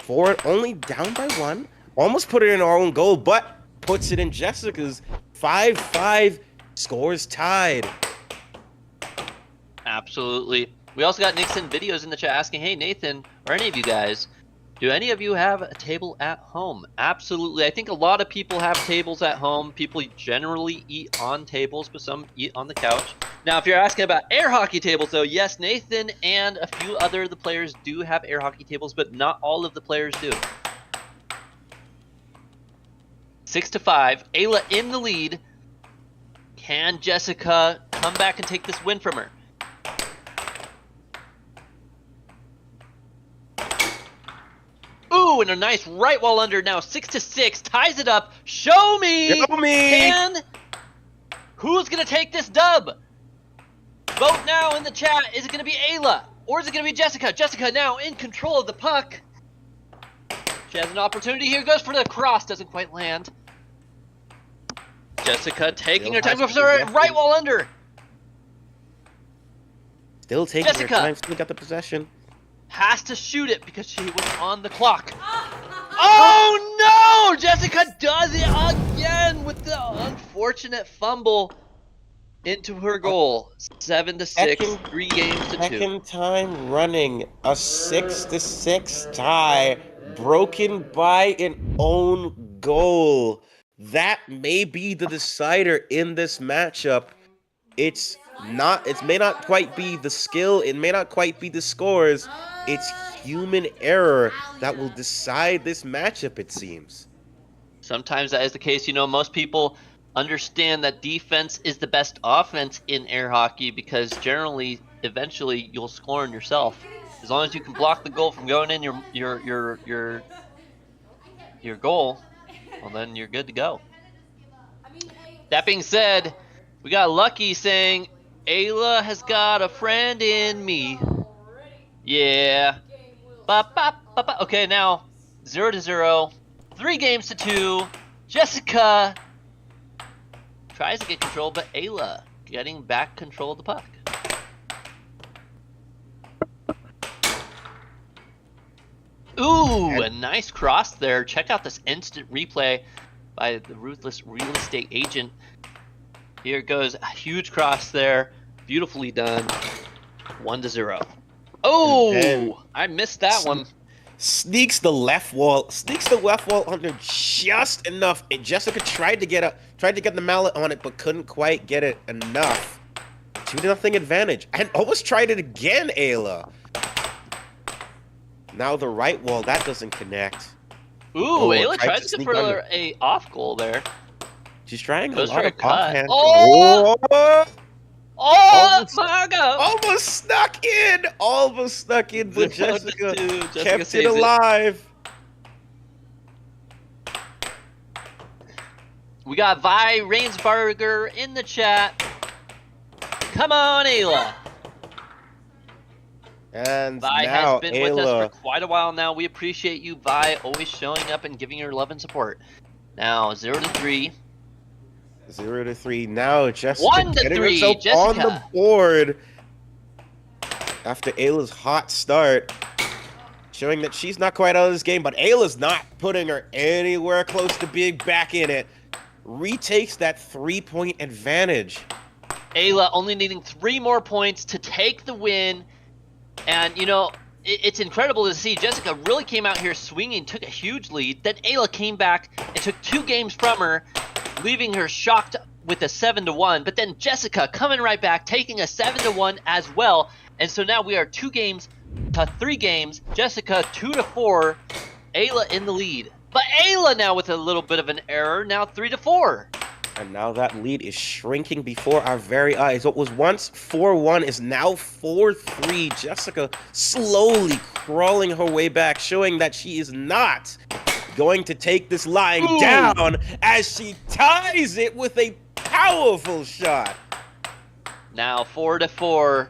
Forward, only down by 1. Almost put it in our own goal, but puts it in Jessica's. 5-5, scores tied. Absolutely. We also got Nixon videos in the chat asking, hey, Nathan, or any of you guys, do any of you have a table at home? Absolutely. I think a lot of people have tables at home. People generally eat on tables, but some eat on the couch. Now, if you're asking about air hockey tables, though, yes, Nathan and a few other of the players do have air hockey tables, but not all of the players do. 6-5. Ayla in the lead. Can Jessica come back and take this win from her? Ooh, and a nice right wall under. Now 6-6, ties it up. Show me! Show me! Who's gonna take this dub? Vote now in the chat. Is it gonna be Ayla or is it gonna be Jessica? Jessica now in control of the puck. She has an opportunity here. Goes for the cross, doesn't quite land. Jessica taking her time. Goes for the right wall under. Still taking her time. Still got the possession. Has to shoot it because she was on the clock. Oh no! Jessica does it again with the unfortunate fumble into her goal. 7-6, 3 games to 2. Second time running, a 6-6 tie, broken by an own goal. That may be the decider in this matchup. It may not quite be the skill, it may not quite be the scores. It's human error that will decide this matchup, it seems. Sometimes that is the case. Most people understand that defense is the best offense in air hockey because generally, eventually, you'll score on yourself. As long as you can block the goal from going in your goal, well then you're good to go. That being said, we got Lucky saying, Ayla has got a friend in me. Yeah. Okay, now 0-0. 3 games to 2. Jessica tries to get control, but Ayla getting back control of the puck. Ooh, Ooh, a nice cross there. Check out this instant replay by the ruthless real estate agent. Here goes a huge cross there. Beautifully done. 1-0. Oh, I missed that one. Sneaks the left wall under just enough. And Jessica tried to get the mallet on it, but couldn't quite get it enough. 2-0 advantage. And almost tried it again, Ayla. Now the right wall, that doesn't connect. Ooh, Ayla tries to go for a off goal there. She's trying Goes a lot for a of cut. offhand. Oh! Oh, my God! Almost snuck in, but 0-2. Jessica Jessica kept it saves it. alive. We got Vi Rainsberger in the chat. Come on, Ayla. And Vi now has been with us Ayla, for quite a while now. We appreciate you, Vi, always showing up and giving your love and support. Now 0-3. 0-3. Now Jessica 1-3, getting herself on the Jessica. board after Ayla's hot start, showing that she's not quite out of this game, but Ayla's not putting her anywhere close to being back in it. Retakes that 3-point advantage. Ayla only needing 3 more points to take the win. And, you know, it's incredible to see Jessica really came out here swinging, took a huge lead. Then Ayla came back and took 2 games from her, leaving her shocked with a 7-1. But then Jessica coming right back, taking a 7-1 as well. And so now we are 2 games to 3 games. Jessica 2-4. Ayla in the lead. But Ayla now with a little bit of an error, now 3-4. And now that lead is shrinking before our very eyes. What was once 4-1 is now 4-3. Jessica slowly crawling her way back, showing that she is not going to take this line down as she ties it with a powerful shot. Now 4-4.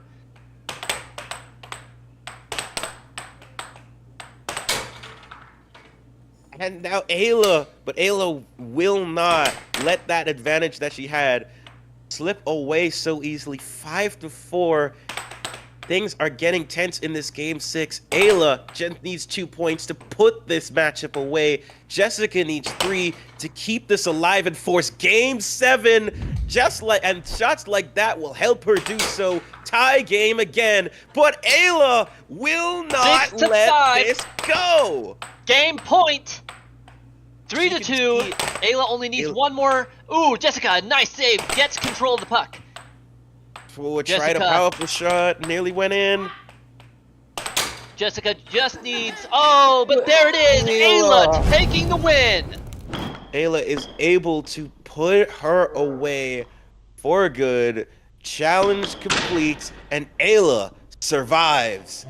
And now Ayla, but Ayla will not let that advantage that she had slip away so easily. 5-4. Things are getting tense in this game 6. Ayla just needs 2 points to put this matchup away. Jessica needs 3 to keep this alive and force game 7. And shots like that will help her do so. Tie game again, but Ayla will not let this go. Game point. 3-2. Ayla only needs 1 more. Ooh, Jessica, nice save. Gets control of the puck. Tried a powerful shot, nearly went in. Jessica just needs. Oh, but there it is. Ayla taking the win. Ayla is able to put her away for good. Challenge complete, and Ayla survives.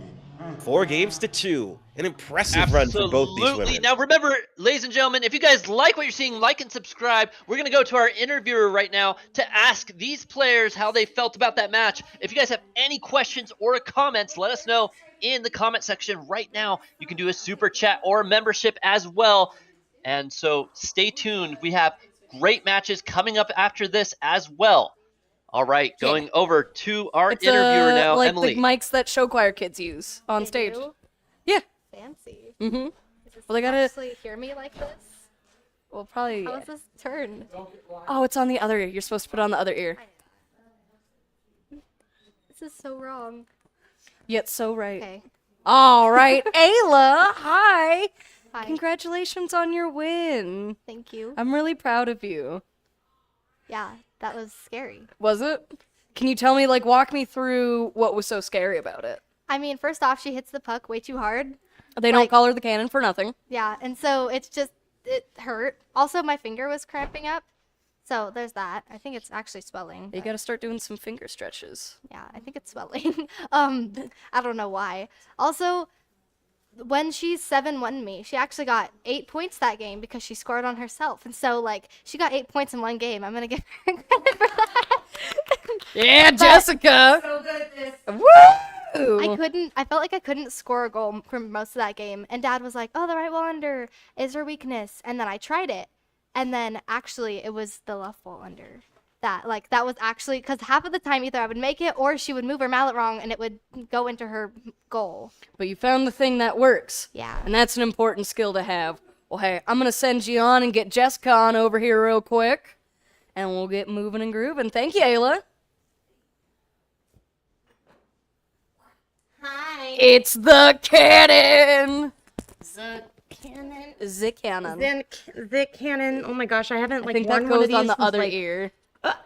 4-2. An impressive run for both these women. Now remember, ladies and gentlemen, if you guys like what you're seeing, like and subscribe. We're going to go to our interviewer right now to ask these players how they felt about that match. If you guys have any questions or comments, let us know in the comment section right now. You can do a super chat or a membership as well. And so stay tuned. We have great matches coming up after this as well. All right, going over to our interviewer now, like Emily. the mics that show choir kids use on stage. Do? Yeah. Fancy. Mm-hmm. Well, Well, they gotta actually hear me like this. Well, probably. How is this turn? Oh, it's on the other ear. You're supposed to put it on the other ear. This is so wrong. Yet so right. Okay. All right, Ayla. Hi. Hi. Congratulations on your win. Thank you. I'm really proud of you. Yeah, that was scary. Was it? Can you tell me, like, walk me through what was so scary about it? I mean, first off, she hits the puck way too hard. They don't call her the cannon for nothing. Yeah, and so it's just, it hurt. Also, my finger was cramping up. So there's that. I think it's actually swelling. You gotta start doing some finger stretches. Yeah, I think it's swelling. I don't know why. Also, when she 7-1 me, she actually got 8 points that game because she scored on herself. And so, like, she got 8 points in one game. I'm gonna give her credit for that. Yeah, Jessica. So good at this. Woo! I felt like I couldn't score a goal for most of that game. And Dad was like, oh, the right wall under is her weakness. And then I tried it. And then actually it was the left wall under. that. Like, that was actually, because half of the time either I would make it or she would move her mallet wrong and it would go into her goal. But you found the thing that works. Yeah. And that's an important skill to have. Well, hey, I'm going to send you on and get Jessica on over here real quick. And we'll get moving and grooving. Thank you, Ayla. Hi. It's the cannon. The cannon. The cannon. The cannon. Oh my gosh, I haven't I think worn that one of goes on these the other since, ear.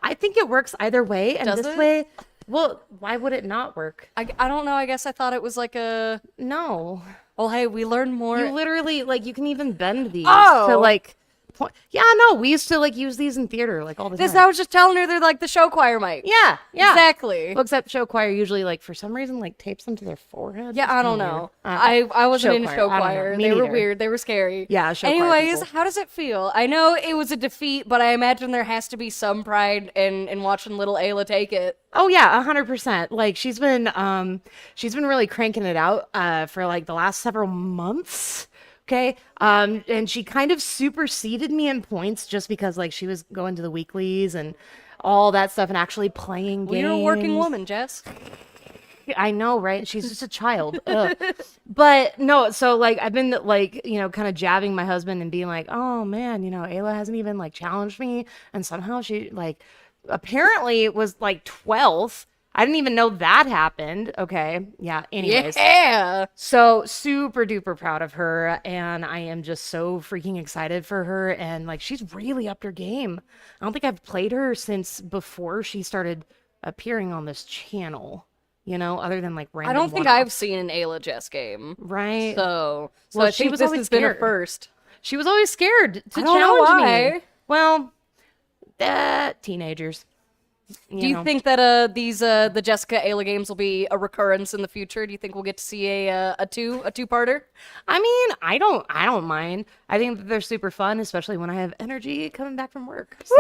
I think it works either way, and Does this it? way. Well, why would it not work? I don't know. I guess I thought it was like a. No. Well, hey, we learned more. You literally you can even bend these Oh. to Yeah, no, we used to use these in theater all the time. This, I was just telling her they're like the show choir mic. Yeah, yeah. Exactly. Well, except show choir usually for some reason tapes them to their forehead. Yeah, I don't know. I wasn't in show I don't know. choir. Me They were neither. weird. They were scary. Yeah, show choir Anyways, people. how does it feel? I know it was a defeat, but I imagine there has to be some pride in watching little Ayla take it. Oh yeah, 100%. She's been really cranking it out for the last several months. Okay. And she kind of superseded me in points just because she was going to the weeklies and all that stuff and actually playing games. Well, you're a working woman, Jess. I know, right? She's just a child. Ugh. But no, so I've been kind of jabbing my husband and being like, oh man, Ayla hasn't even challenged me, and somehow she apparently was 12th. I didn't even know that happened. Okay. Yeah. Anyways. Yeah. So super duper proud of her. And I am just so freaking excited for her. And she's really upped her game. I don't think I've played her since before she started appearing on this channel, other than random. I don't think one-offs. I've seen an Ayla Jess game. Right. So Well, I she think was this always has been her scared. first. She was always scared to I don't know challenge why. me. Well, teenagers. Do you think that the Jessica Ayla games will be a recurrence in the future? Do you think we'll get to see a two-parter? I mean, I don't mind. I think that they're super fun, especially when I have energy coming back from work. So,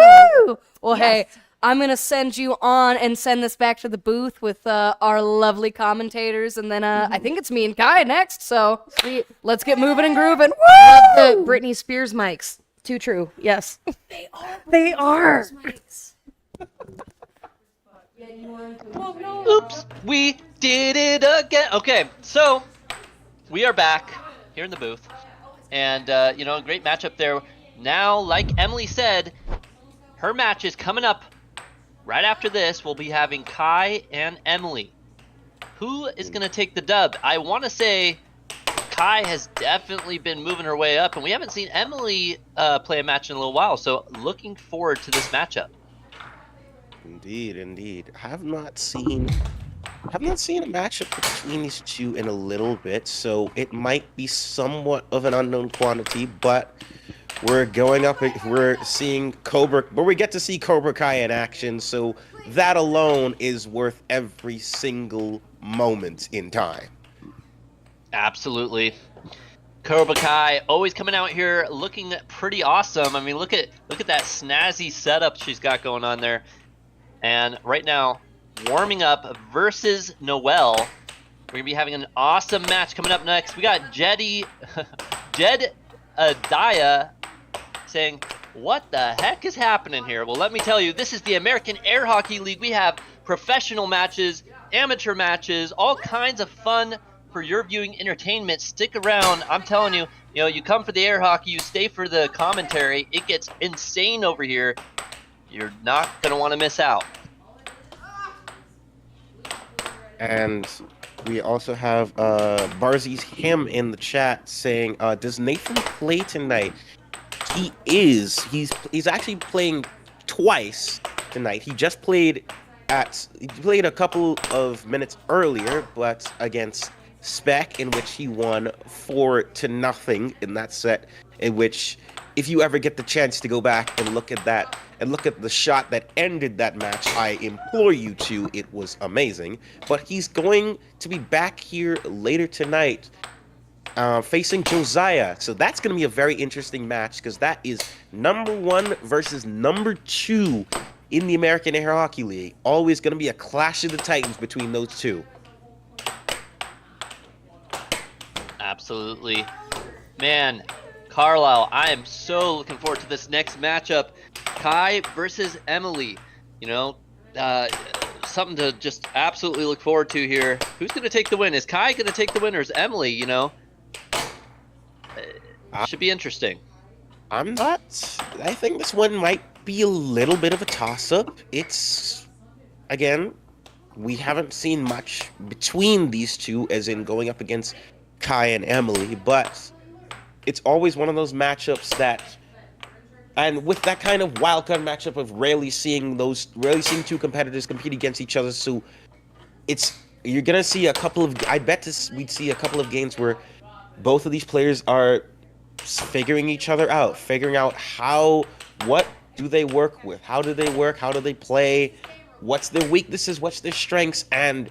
Woo! Well, hey, I'm gonna send you on and send this back to the booth with our lovely commentators, and then I think it's me and Kai next. So sweet. Let's get moving and grooving. Love Woo! the Britney Spears mics. Too true. Yes. They are. They are. Oops, we did it again. Okay, so we are back here in the booth, and great matchup there. Now, like Emily said, her match is coming up right after this. We'll be having Kai and Emily. Who is gonna take the dub? I want to say Kai has definitely been moving her way up, and we haven't seen Emily play a match in a little while. So looking forward to this matchup. Indeed. I have not seen a matchup between these two in a little bit, so it might be somewhat of an unknown quantity, but we're seeing Cobra, but we get to see Cobra Kai in action, so that alone is worth every single moment in time. Absolutely. Cobra Kai always coming out here looking pretty awesome. I mean, look at that snazzy setup she's got going on there. And right now, warming up versus Noel. We're going to be having an awesome match coming up next. We got Jed Adaya saying, what the heck is happening here? Well, let me tell you, this is the American Air Hockey League. We have professional matches, amateur matches, all kinds of fun for your viewing entertainment. Stick around. I'm telling you, you come for the air hockey, you stay for the commentary. It gets insane over here. You're not going to want to miss out. And we also have Barzy's Him in the chat saying, does Nathan play tonight? He is. He's actually playing twice tonight. He just played a couple of minutes earlier, but against Spec, in which he won 4-0 in that set, in which, if you ever get the chance to go back and look at that, and look at the shot that ended that match, I implore you to. It was amazing. But he's going to be back here later tonight facing Josiah. So that's going to be a very interesting match, because that is number 1 versus number 2 in the American Air Hockey League. Always going to be a clash of the titans between those two. Absolutely. Man, Carlisle, I am so looking forward to this next matchup. Kai versus Emily. You know, something to just absolutely look forward to here. Who's going to take the win? Is Kai going to take the win, or is Emily? You know, should be interesting. I'm not. I think this one might be a little bit of a toss-up. It's, again, we haven't seen much between these two, as in going up against Kai and Emily, but it's always one of those matchups that, and with that kind of wildcard matchup of rarely seeing two competitors compete against each other, so you're gonna see a couple of, I bet we'd see a couple of games where both of these players are figuring each other out, figuring out what do they work with, how do they work, how do they play, what's their weaknesses, what's their strengths, and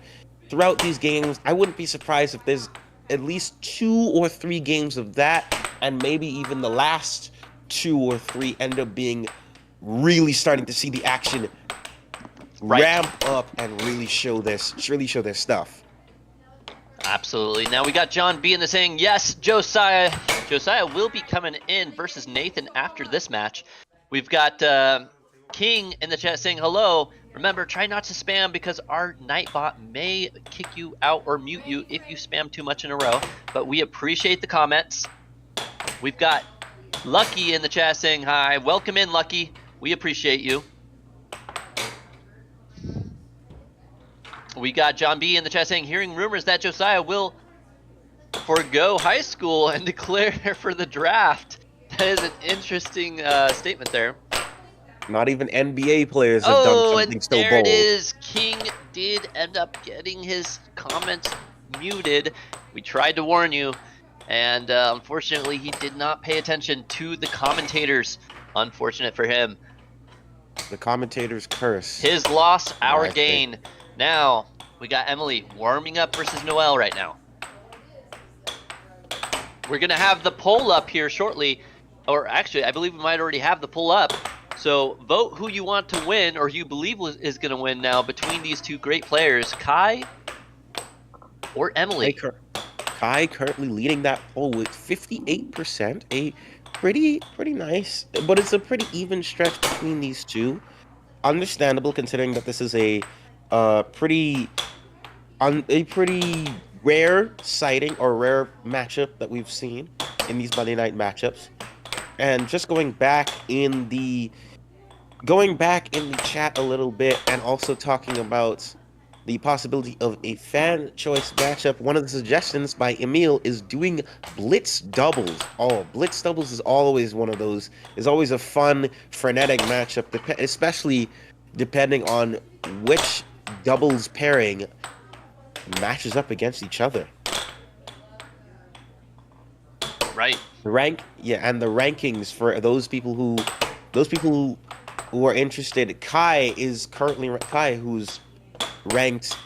throughout these games, I wouldn't be surprised if there's at least 2 or 3 games of that, and maybe even the last 2 or 3 end up being really starting to see the action ramp up and really show their stuff. Absolutely. Now we got John B in the saying, yes, Josiah. Josiah will be coming in versus Nathan after this match. We've got King in the chat saying, hello. Remember, try not to spam because our Nightbot may kick you out or mute you if you spam too much in a row. But we appreciate the comments. We've got Lucky in the chat saying hi. Welcome in, Lucky. We appreciate you. We got John B in the chat saying, hearing rumors that Josiah will forego high school and declare for the draft. That is an interesting statement there. Not even NBA players have done something so bold. Oh, and there it is. King did end up getting his comments muted. We tried to warn you, and unfortunately, he did not pay attention to the commentators. Unfortunate for him. The commentators curse. His loss, our gain. Now, we got Emily warming up versus Noel right now. We're going to have the poll up here shortly. Or actually, I believe we might already have the poll up. So vote who you want to win, or who you believe is going to win now between these two great players, Kai or Emily. Kai currently leading that poll with 58%. A pretty nice, but it's a pretty even stretch between these two. Understandable considering that this is a pretty rare sighting or rare matchup that we've seen in these Monday night matchups. And just going back in the chat a little bit, and also talking about the possibility of a fan choice matchup, one of the suggestions by Emil is doing blitz doubles. Blitz doubles is always a fun, frenetic matchup, especially depending on which doubles pairing matches up against each other. Right. And the rankings for those people who are interested. Kai, who's ranked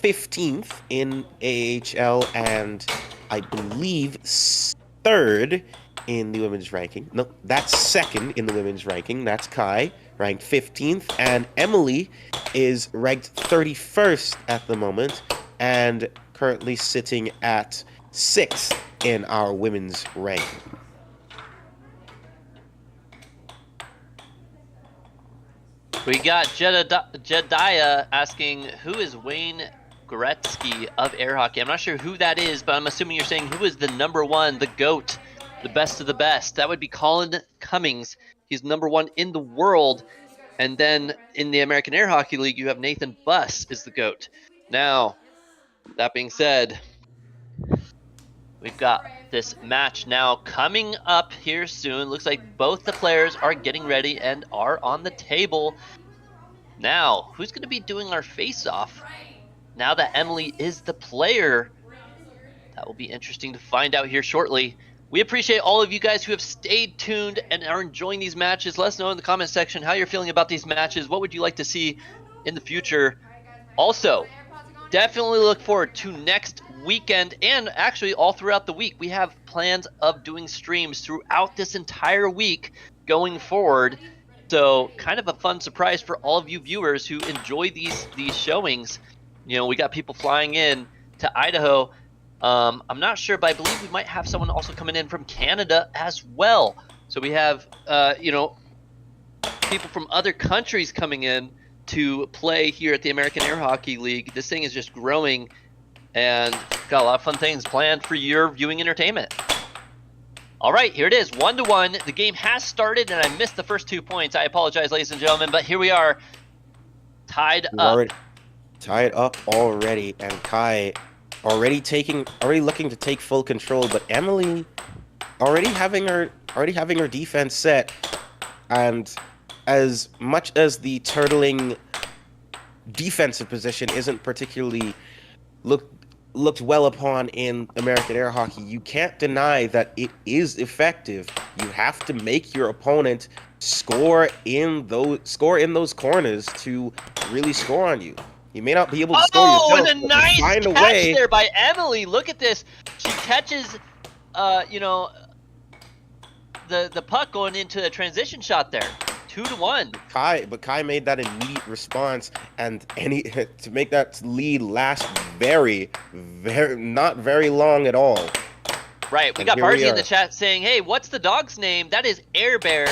15th in AAHL and I believe 3rd in the women's ranking. No, that's 2nd in the women's ranking. That's Kai, ranked 15th, and Emily is ranked 31st at the moment and currently sitting at 6th in our women's ranking. We got Jedediah asking, who is Wayne Gretzky of air hockey? I'm not sure who that is, but I'm assuming you're saying who is the #1, the GOAT, the best of the best. That would be Colin Cummings. He's #1 in the world. And then in the American Air Hockey League, you have Nathan Buss is the GOAT. Now, that being said, we've got this match now coming up here soon. Looks like both the players are getting ready and are on the table. Now, who's going to be doing our face-off? Now that Emily is the player, that will be interesting to find out here shortly. We appreciate all of you guys who have stayed tuned and are enjoying these matches. Let us know in the comment section how you're feeling about these matches. What would you like to see in the future? Also, definitely look forward to next weekend and actually all throughout the week. We have plans of doing streams throughout this entire week going forward. So kind of a fun surprise for all of you viewers who enjoy these showings. You know, we got people flying in to Idaho. I'm not sure, but I believe we might have someone also coming in from Canada as well. So we have, you know, people from other countries coming in to play here at the American Air Hockey League. This thing is just growing, and got a lot of fun things planned for your viewing entertainment. All right, here it is, 1-1. The game has started, and I missed the first 2 points. I apologize, ladies and gentlemen, but here we are, tied up. Tied up already, and Kai already looking to take full control, but Emily already having her defense set, and as much as the turtling defensive position isn't particularly looked well upon in American Air Hockey, you can't deny that it is effective. You have to make your opponent score in those corners to really score on you. You may not be able to score yourself, and a nice find a catch way. there by Emily. Look at this. She catches, the puck going into a transition shot there. 2-1. Kai made that immediate response, and to make that lead last very, not very long at all. Right, we got Barzy in the chat saying, hey, what's the dog's name? That is Air Bear.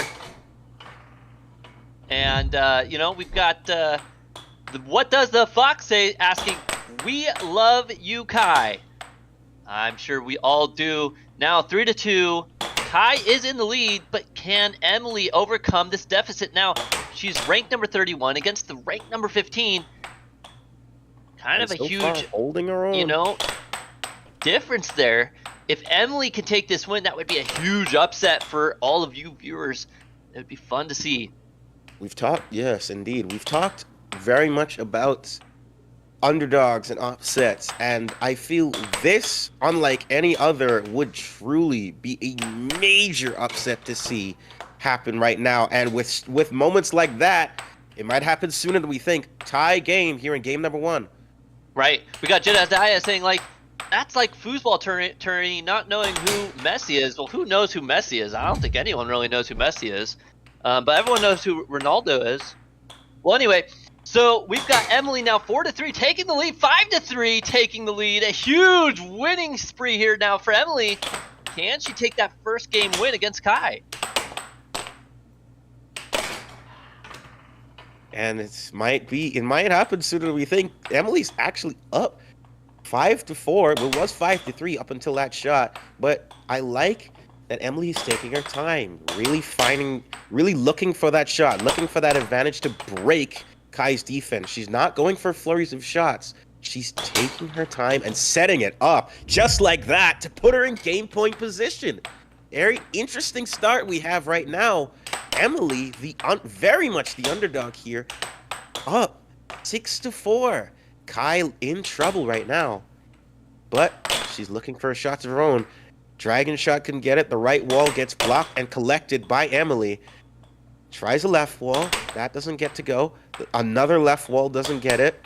And, we've got, what does the fox say? Asking, we love you, Kai. I'm sure we all do. Now, 3-2. Kai is in the lead, but can Emily overcome this deficit? Now, she's ranked number 31 against the ranked number 15. Kind of a huge, holding her own. difference there. If Emily can take this win, that would be a huge upset for all of you viewers. It would be fun to see. Yes, indeed. We've talked very much about underdogs and upsets, and I feel this, unlike any other, would truly be a major upset to see happen right now. And with moments like that, it might happen sooner than we think. Tie game here in game number 1. Right. We got Jedediah saying, that's like foosball tourney not knowing who Messi is. Well, who knows who Messi is? I don't think anyone really knows who Messi is. But everyone knows who Ronaldo is. Well, anyway, so we've got Emily now 4-3 taking the lead, 5-3 taking the lead. A huge winning spree here now for Emily. Can she take that first game win against Kai? And it might happen sooner than we think. Emily's actually up 5-4. It was 5-3 up until that shot. But I like that Emily's taking her time, really looking for that shot, looking for that advantage to break Kai's defense. She's not going for flurries of shots. She's taking her time and setting it up just like that to put her in game point position. Very interesting start we have right now. Emily, very much the underdog here, up 6-4. Kai in trouble right now, but she's looking for a shot of her own. Dragon shot couldn't get it. The right wall gets blocked and collected by Emily. Tries a left wall. That doesn't get to go. Another left wall doesn't get it.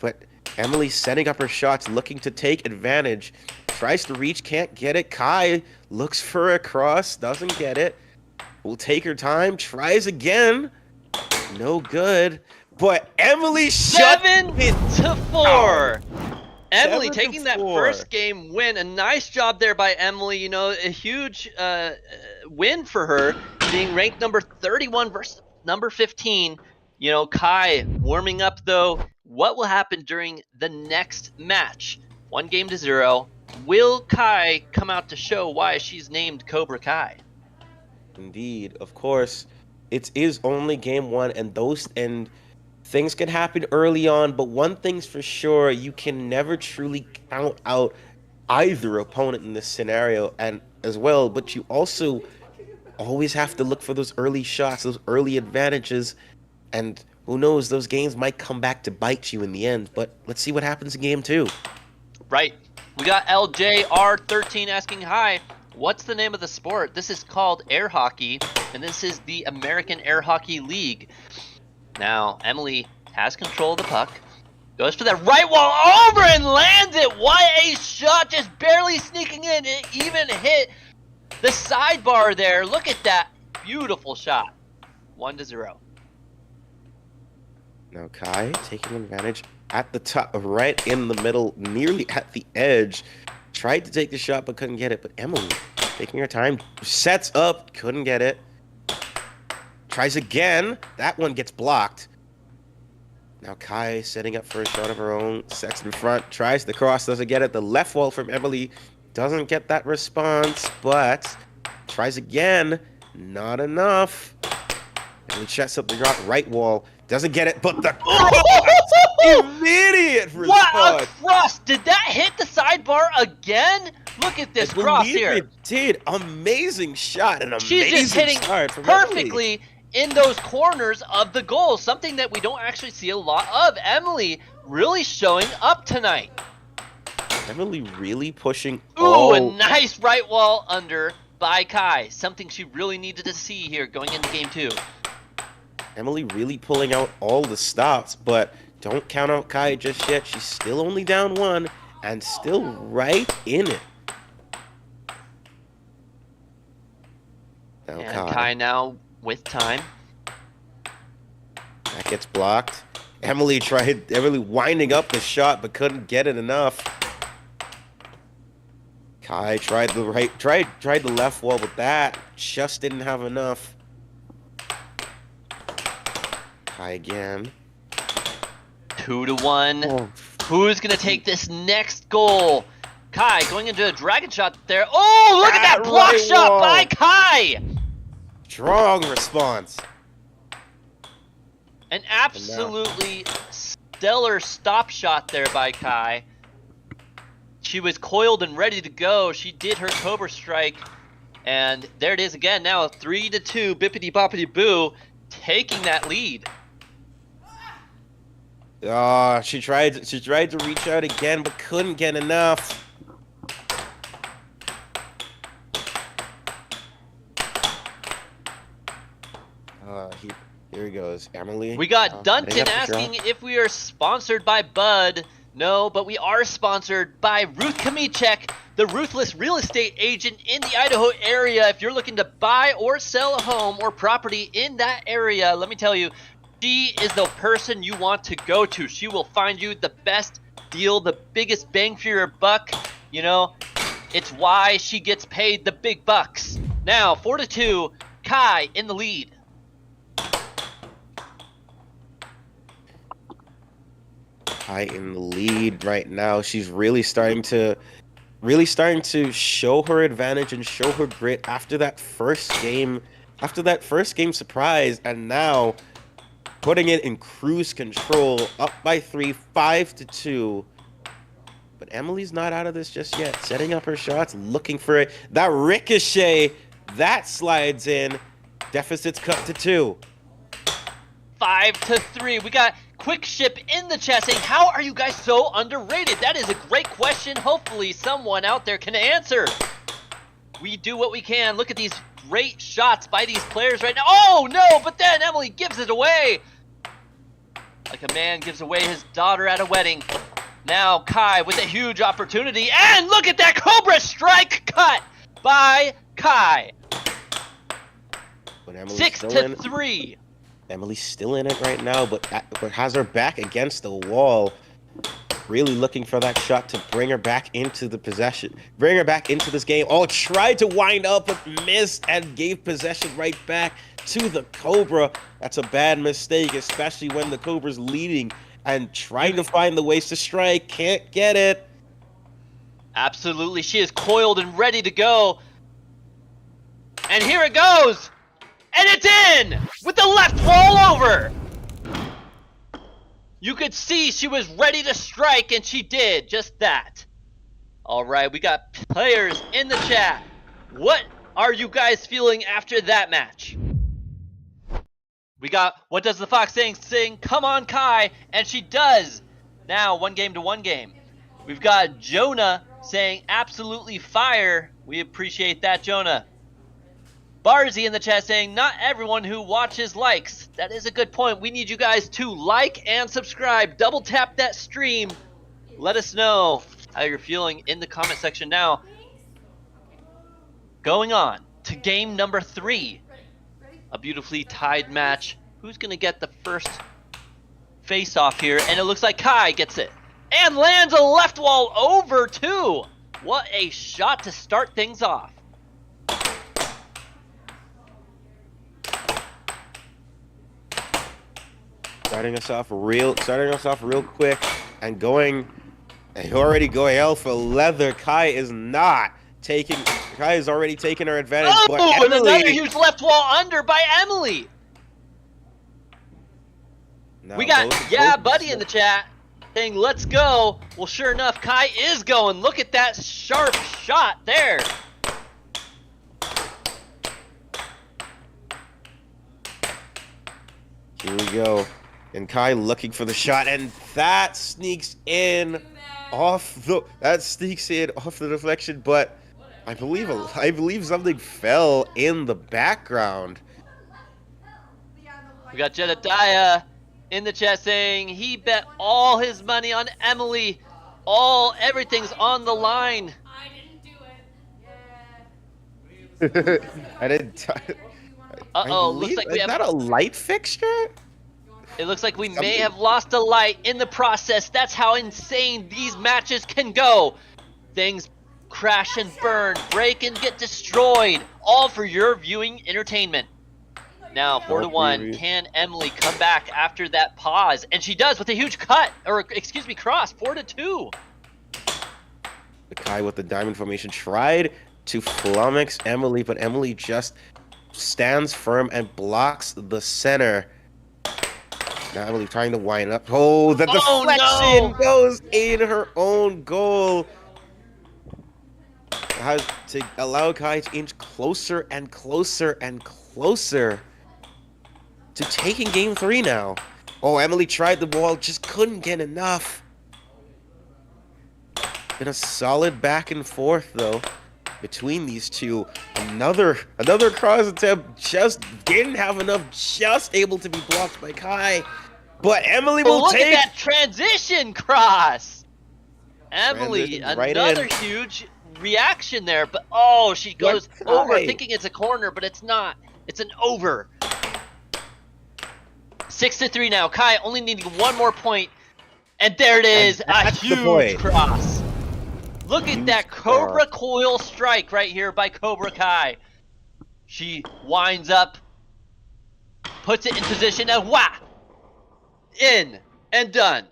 But Emily setting up her shots, looking to take advantage. Tries to reach, can't get it. Kai looks for a cross, doesn't get it. Will take her time, tries again. No good. But Emily shut it. 7-4. Emily 7-4. taking that first game win. A nice job there by Emily. A huge win for her, being ranked number 31 versus number 15. Kai warming up, though. What will happen during the next match? 1-0. Will Kai come out to show why she's named Cobra Kai? Indeed, of course. It is only game 1, and things can happen early on, but one thing's for sure, you can never truly count out either opponent in this scenario and as well, but you also always have to look for those early shots, those early advantages, and who knows, those games might come back to bite you in the end. But let's see what happens in game 2. Right. We got LJR13 asking, hi, what's the name of the sport? This is called air hockey, and this is the American Air Hockey League. Now, Emily has control of the puck. Goes for that right wall over and lands it. What a shot, just barely sneaking in. It even hit the sidebar there. Look at that beautiful shot. 1-0. Now Kai taking advantage at the top, right in the middle, nearly at the edge. Tried to take the shot but couldn't get it. But Emily taking her time, sets up, couldn't get it. Tries again. That one gets blocked. Now Kai setting up for a shot of her own. Sets in front, tries the cross, doesn't get it. The left wall from Emily doesn't get that response, but tries again. Not enough. Emily checks up the right wall, doesn't get it, but the immediate response. What a cross! Did that hit the sidebar again? Look at this cross here. It did. Amazing shot and She's amazing just hitting start from Emily. perfectly in those corners of the goal, something that we don't actually see a lot of. Emily really showing up tonight. Emily really pushing. Ooh, a nice right wall under by Kai. Something she really needed to see here going into game 2. Emily really pulling out all the stops, but don't count out Kai just yet. She's still only down 1 and still right in it. Now And Kai now with time. That gets blocked. Emily winding up the shot but couldn't get it enough. Kai tried the left wall, but that just didn't have enough. Kai again. 2-1. Oh. Who's gonna take this next goal? Kai going into a dragon shot there. Oh, look at that block right shot wall. by Kai! Strong response. An absolutely stellar stop shot there by Kai. She was coiled and ready to go. She did her Cobra strike. And there it is again. Now 3-2, bippity boppity boo, taking that lead. She tried to reach out again, but couldn't get enough. Here he goes, Emily. We got Dunton heading up the asking draw. if we are sponsored by Bud. No, but we are sponsored by Ruth Kamichek, the ruthless real estate agent in the Idaho area. If you're looking to buy or sell a home or property in that area, let me tell you, she is the person you want to go to. She will find you the best deal, the biggest bang for your buck. You know, it's why she gets paid the big bucks. Now, 4-2, Kai in the lead. Kai in the lead right now. She's really starting to show her advantage and show her grit after that first game surprise, and now putting it in cruise control, up by 3, 5-2. But Emily's not out of this just yet. Setting up her shots, looking for it. That ricochet, that slides in. Deficit's cut to 2. 5-3. We got Quick Ship in the chat saying, how are you guys so underrated? That is a great question. Hopefully someone out there can answer. We do what we can. Look at these great shots by these players right now. Oh no, but then Emily gives it away. Like a man gives away his daughter at a wedding. Now Kai with a huge opportunity. And look at that Cobra strike cut by Kai. 6-3. Emily's still in it right now, but has her back against the wall. Really looking for that shot to bring her back into the possession. Bring her back into this game. Oh, tried to wind up, but missed and gave possession right back to the Cobra. That's a bad mistake, especially when the Cobra's leading and trying to find the ways to strike. Can't get it. Absolutely. She is coiled and ready to go. And here it goes. And it's in with the left rollover. You could see she was ready to strike, and she did just that. All right, we got players in the chat. What are you guys feeling after that match? We got What Does the Fox Sing? Come on, Kai, and she does. Now 1 game to 1 game. We've got Jonah saying absolutely fire. We appreciate that, Jonah. Barzy in the chat saying, not everyone who watches likes. That is a good point. We need you guys to like and subscribe. Double tap that stream. Let us know how you're feeling in the comment section now. Going on to game number 3. A beautifully tied match. Who's going to get the first face-off here? And it looks like Kai gets it. And lands a left wall over, too. What a shot to start things off. Starting us off real quick and going. Already going out for leather. Kai is not taking. Kai is already taking her advantage. Oh, but and Emily, another huge left wall under by Emily. now We got both buddy in the chat saying let's go. Well, sure enough, Kai is going. Look at that sharp shot there. Here we go. And Kai looking for the shot, and that sneaks in off the deflection, but I believe something fell in the background. We got Jedediah in the chat saying he bet all his money on Emily. Everything's on the line. I didn't. Uh-oh, looks like we have... Is that a light fixture? It looks like we may have lost a light in the process. That's how insane these matches can go. Things crash and burn, break and get destroyed, all for your viewing entertainment. Now, 4-1, can Emily come back after that pause? And she does with a huge cut, or excuse me, cross, 4-2. The Kai with the diamond formation tried to flummox Emily, but Emily just stands firm and blocks the center. Now Emily trying to wind up. Oh, the deflection goes in her own goal. Has to allow Kai to inch closer and closer and closer to taking game 3 now. Oh, Emily tried the ball, just couldn't get enough. Been a solid back and forth though between these two. Another cross attempt, just didn't have enough, just able to be blocked by Kai. But Emily will look take... at that transition cross. Emily, right another in. huge reaction there, but she goes over thinking it's a corner, but it's not. It's an over. 6-3 now. Kai only needing one more point, and there it is, a huge cross. Look at that Cobra coil strike right here by Cobra Kai. She winds up, puts it in position, and in and done.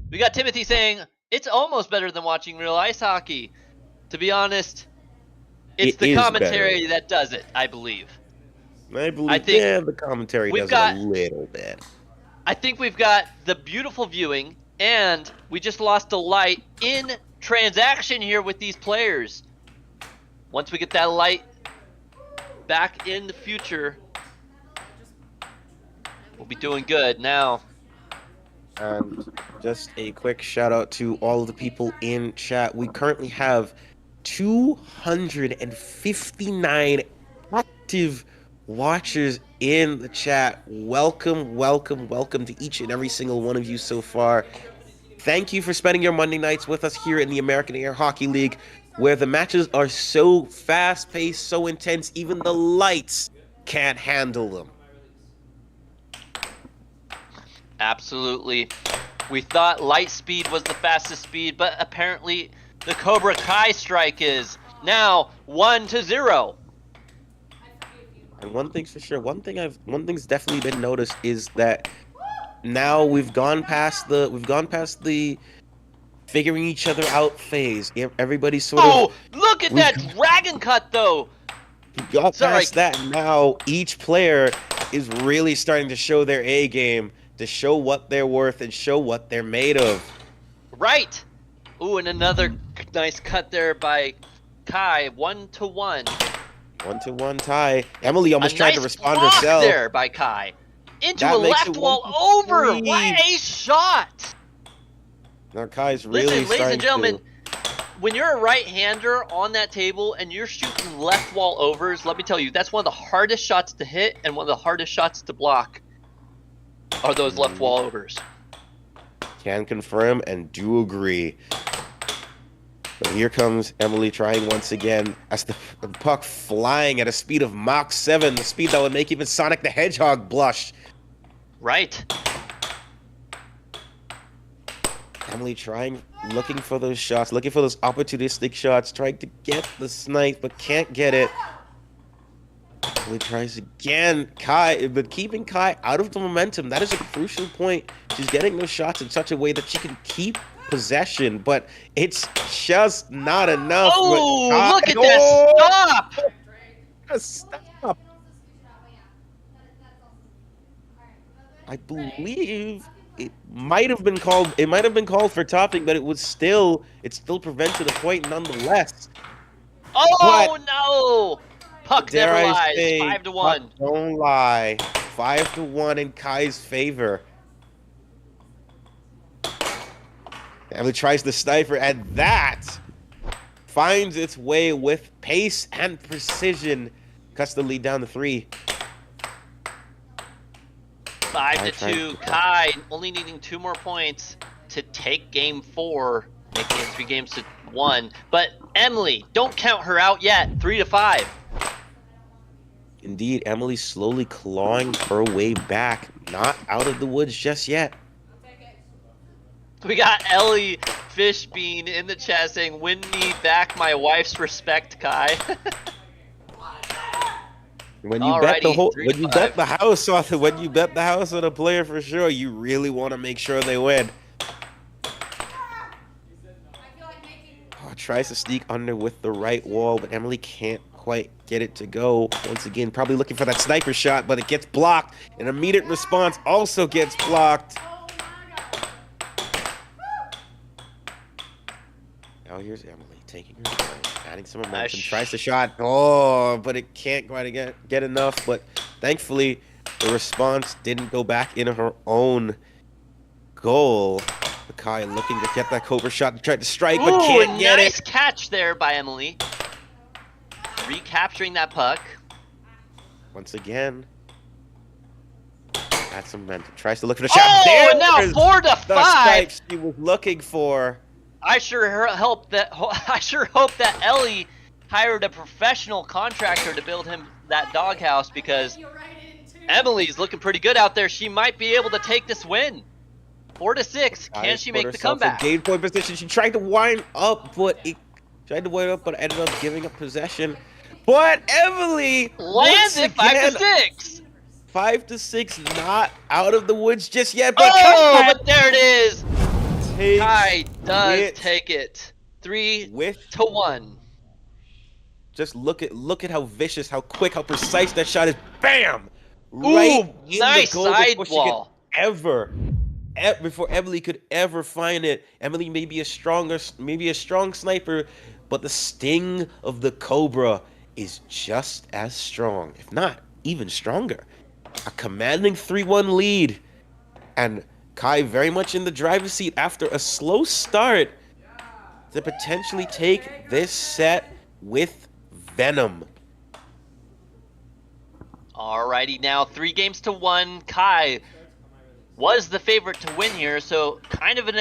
We got Timothy saying it's almost better than watching real ice hockey. To be honest, it's the commentary that does it, I believe. I think the commentary does it a little bit. I think we've got the beautiful viewing, and we just lost a light in transaction here with these players. Once we get that light back in the future, we'll be doing good now. And just a quick shout out to all of the people in chat. We currently have 259 active watchers in the chat. Welcome to each and every single one of you so far. Thank you for spending your Monday nights with us here in the American Air Hockey League, where the matches are so fast-paced, so intense, even the lights can't handle them. Absolutely. We thought light speed was the fastest speed, but apparently the Cobra Kai strike is. Now 1-0. And one thing's for sure, one thing's definitely been noticed is that now we've gone past the figuring each other out phase. Everybody's sort of... look at that dragon cut though. We got past that, and now each player is really starting to show their A game, to show what they're worth and show what they're made of. Right. Ooh, and another nice cut there by Kai. 1-1. 1-1 tie. Emily almost tried to respond herself. There by Kai. Into a left wall over. What a shot. Now Kai's really ladies and gentlemen, when you're a right-hander on that table and you're shooting left wall overs, let me tell you, that's one of the hardest shots to hit and one of the hardest shots to block are those left wall overs. Can confirm and do agree. But here comes Emily trying once again as the puck flying at a speed of Mach 7, the speed that would make even Sonic the Hedgehog blush. Right. Emily looking for those shots, looking for those opportunistic shots, trying to get the snipe, but can't get it. Emily tries again. Kai, but keeping Kai out of the momentum, that is a crucial point. She's getting those shots in such a way that she can keep possession, but it's just not enough. Oh, Kai, look at that stop! Stop. I believe it might have been called. It might have been called for topping, but it still prevented a point nonetheless. Oh no! Puck Dare never I lies. say, 5-1. Puck don't lie. 5-1 in Kai's favor. Emily tries the sniper, and that finds its way with pace and precision. Cuts the lead down to 3. 5-2. Kai only needing 2 more points to take game 4, making it 3 games to 1. But Emily, don't count her out yet. 3-5. Indeed, Emily's slowly clawing her way back. Not out of the woods just yet. We got Ellie Fishbean in the chat saying, "Win me back my wife's respect, Kai." When you bet the Alrighty, when you bet the house on a player for sure, you really want to make sure they win. Oh, tries to sneak under with the right wall, but Emily can't quite get it to go. Once again, probably looking for that sniper shot, but it gets blocked. An immediate response also gets blocked. Now here's Emily taking her time, adding some momentum, tries the shot. Oh, but it can't quite get enough. But thankfully, the response didn't go back into her own goal. Kai looking to get that Cobra shot and try to strike, but can't get nice it. catch there by Emily. Recapturing that puck. Once again, that's some momentum. Tries to look for the shot. Oh, and now There's 4-5. The strike she was looking for. I sure hope that Ellie hired a professional contractor to build him that doghouse, because Emily's looking pretty good out there. She might be able to take this win. 4-6. Can she make the comeback? Game point position. She tried to wind up, but ended up giving up possession. But Emily lands it 5-6. 5-6, not out of the woods just yet. But but there it is. Kai does take it. 3-1. Just look at how vicious, how quick, how precise that shot is. Bam! Right in nice the goal sidewall. Before Emily could ever find it. Emily may be a strong sniper, but the sting of the Cobra is just as strong, if not even stronger. A commanding 3-1 lead, and Kai very much in the driver's seat after a slow start to potentially take this set with venom. Alrighty, now 3 games to 1. Kai was the favorite to win here, so kind of an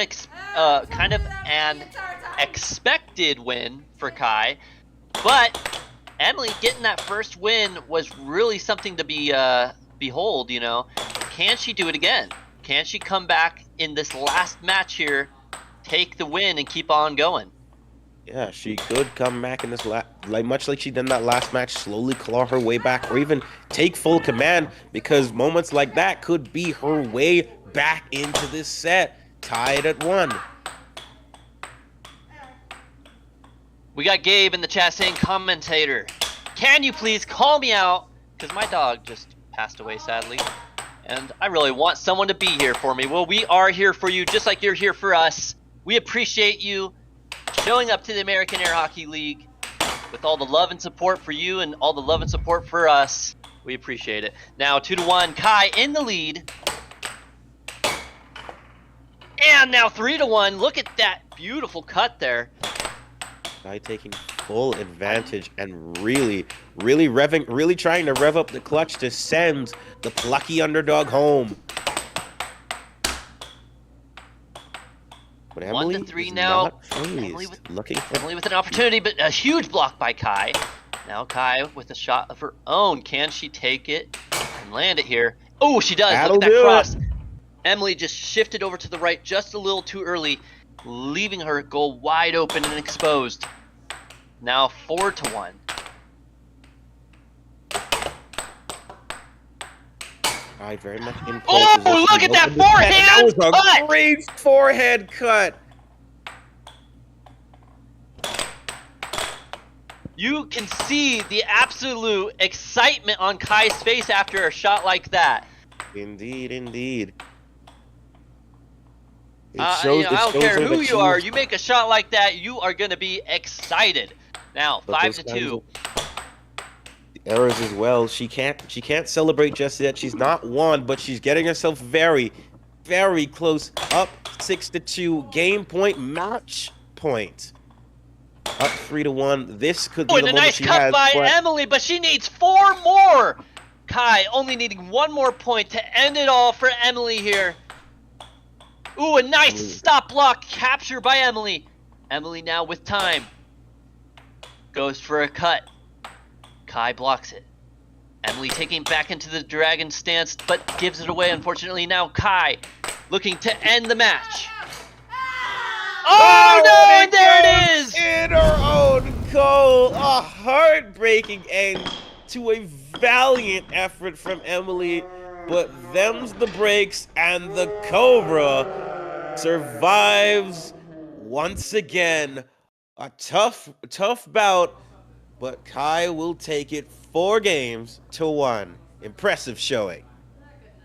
expected win for Kai. But Emily getting that first win was really something to behold. You know, can she do it again? Can she come back in this last match here, take the win, and keep on going? Yeah, she could come back in this much like she did in that last match, slowly claw her way back, or even take full command, because moments like that could be her way back into this set, tied at 1. We got Gabe in the chat saying, "Commentator, can you please call me out? Because my dog just passed away, sadly. And I really want someone to be here for me." Well, we are here for you, just like you're here for us. We appreciate you showing up to the American Air Hockey League with all the love and support for you and all the love and support for us. We appreciate it. Now 2-1, Kai in the lead. And now 3-1. Look at that beautiful cut there. Kai taking full advantage and really trying to rev up the clutch to send the plucky underdog home. But Emily 1-3 is now. not phased. Emily with an opportunity, but a huge block by Kai. Now Kai with a shot of her own. Can she take it and land it here? Oh, she does. Look at that cross. Emily just shifted over to the right just a little too early, leaving her goal wide open and exposed. Now 4-1. Kai very much in pole Oh, position. look at that Opened his head. forehand That was a cut! great forehead cut. You can see the absolute excitement on Kai's face after a shot like that. Indeed, indeed. It I don't care who you are. You make a shot like that, you are going to be excited. Now, 5-2. Errors as well. She can't celebrate just yet. She's not won, but she's getting herself very, very close. Up 6-2. Game point, match point. Up 3-1. This could be Oh, the and a moment nice she cut has. by but- Emily, but she needs 4 more. Kai only needing 1 more point to end it all for Emily here. Ooh, a nice stop block capture by Emily. Emily now with time. Goes for a cut. Kai blocks it. Emily taking back into the dragon stance, but gives it away. Unfortunately, now Kai looking to end the match. Oh no, and there it is! In her own goal. A heartbreaking end to a valiant effort from Emily. But them's the breaks, and the Cobra survives once again. A tough bout, but Kai will take it 4-1. Impressive showing.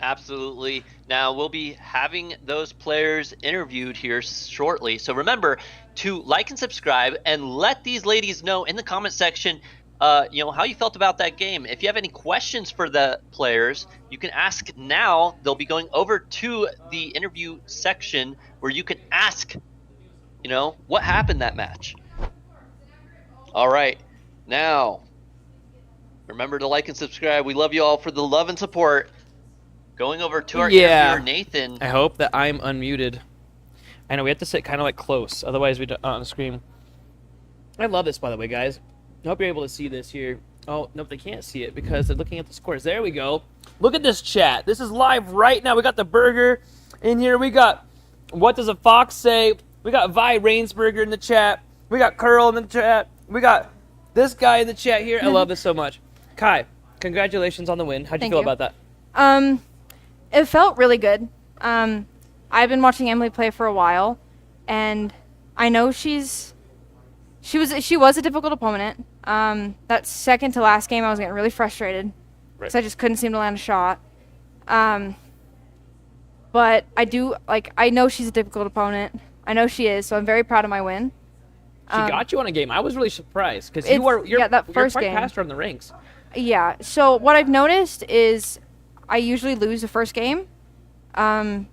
Absolutely. Now, we'll be having those players interviewed here shortly. So remember to like and subscribe and let these ladies know in the comment section how you felt about that game. If you have any questions for the players, you can ask now. They'll be going over to the interview section where you can ask, what happened that match. All right. Now, remember to like and subscribe. We love you all for the love and support. Going over to our interviewer, Nathan. I hope that I'm unmuted. I know we have to sit kind of like close, otherwise we don't on the screen. I love this, by the way, guys. I hope you're able to see this here. Oh, nope, they can't see it because they're looking at the scores. There we go. Look at this chat. This is live right now. We got the burger in here. We got What Does a Fox Say? We got Vi Rainsberger in the chat. We got Curl in the chat. We got this guy in the chat here. I love this so much. Kai, congratulations on the win. How'd you feel about that? It felt really good. I've been watching Emily play for a while, and I know she was a difficult opponent. That second to last game, I was getting really frustrated because I just couldn't seem to land a shot. But I know she's a difficult opponent. I know she is, so I'm very proud of my win. She got you on a game. I was really surprised because you're first quite game. past her on the ranks. Yeah. So what I've noticed is I usually lose the first game,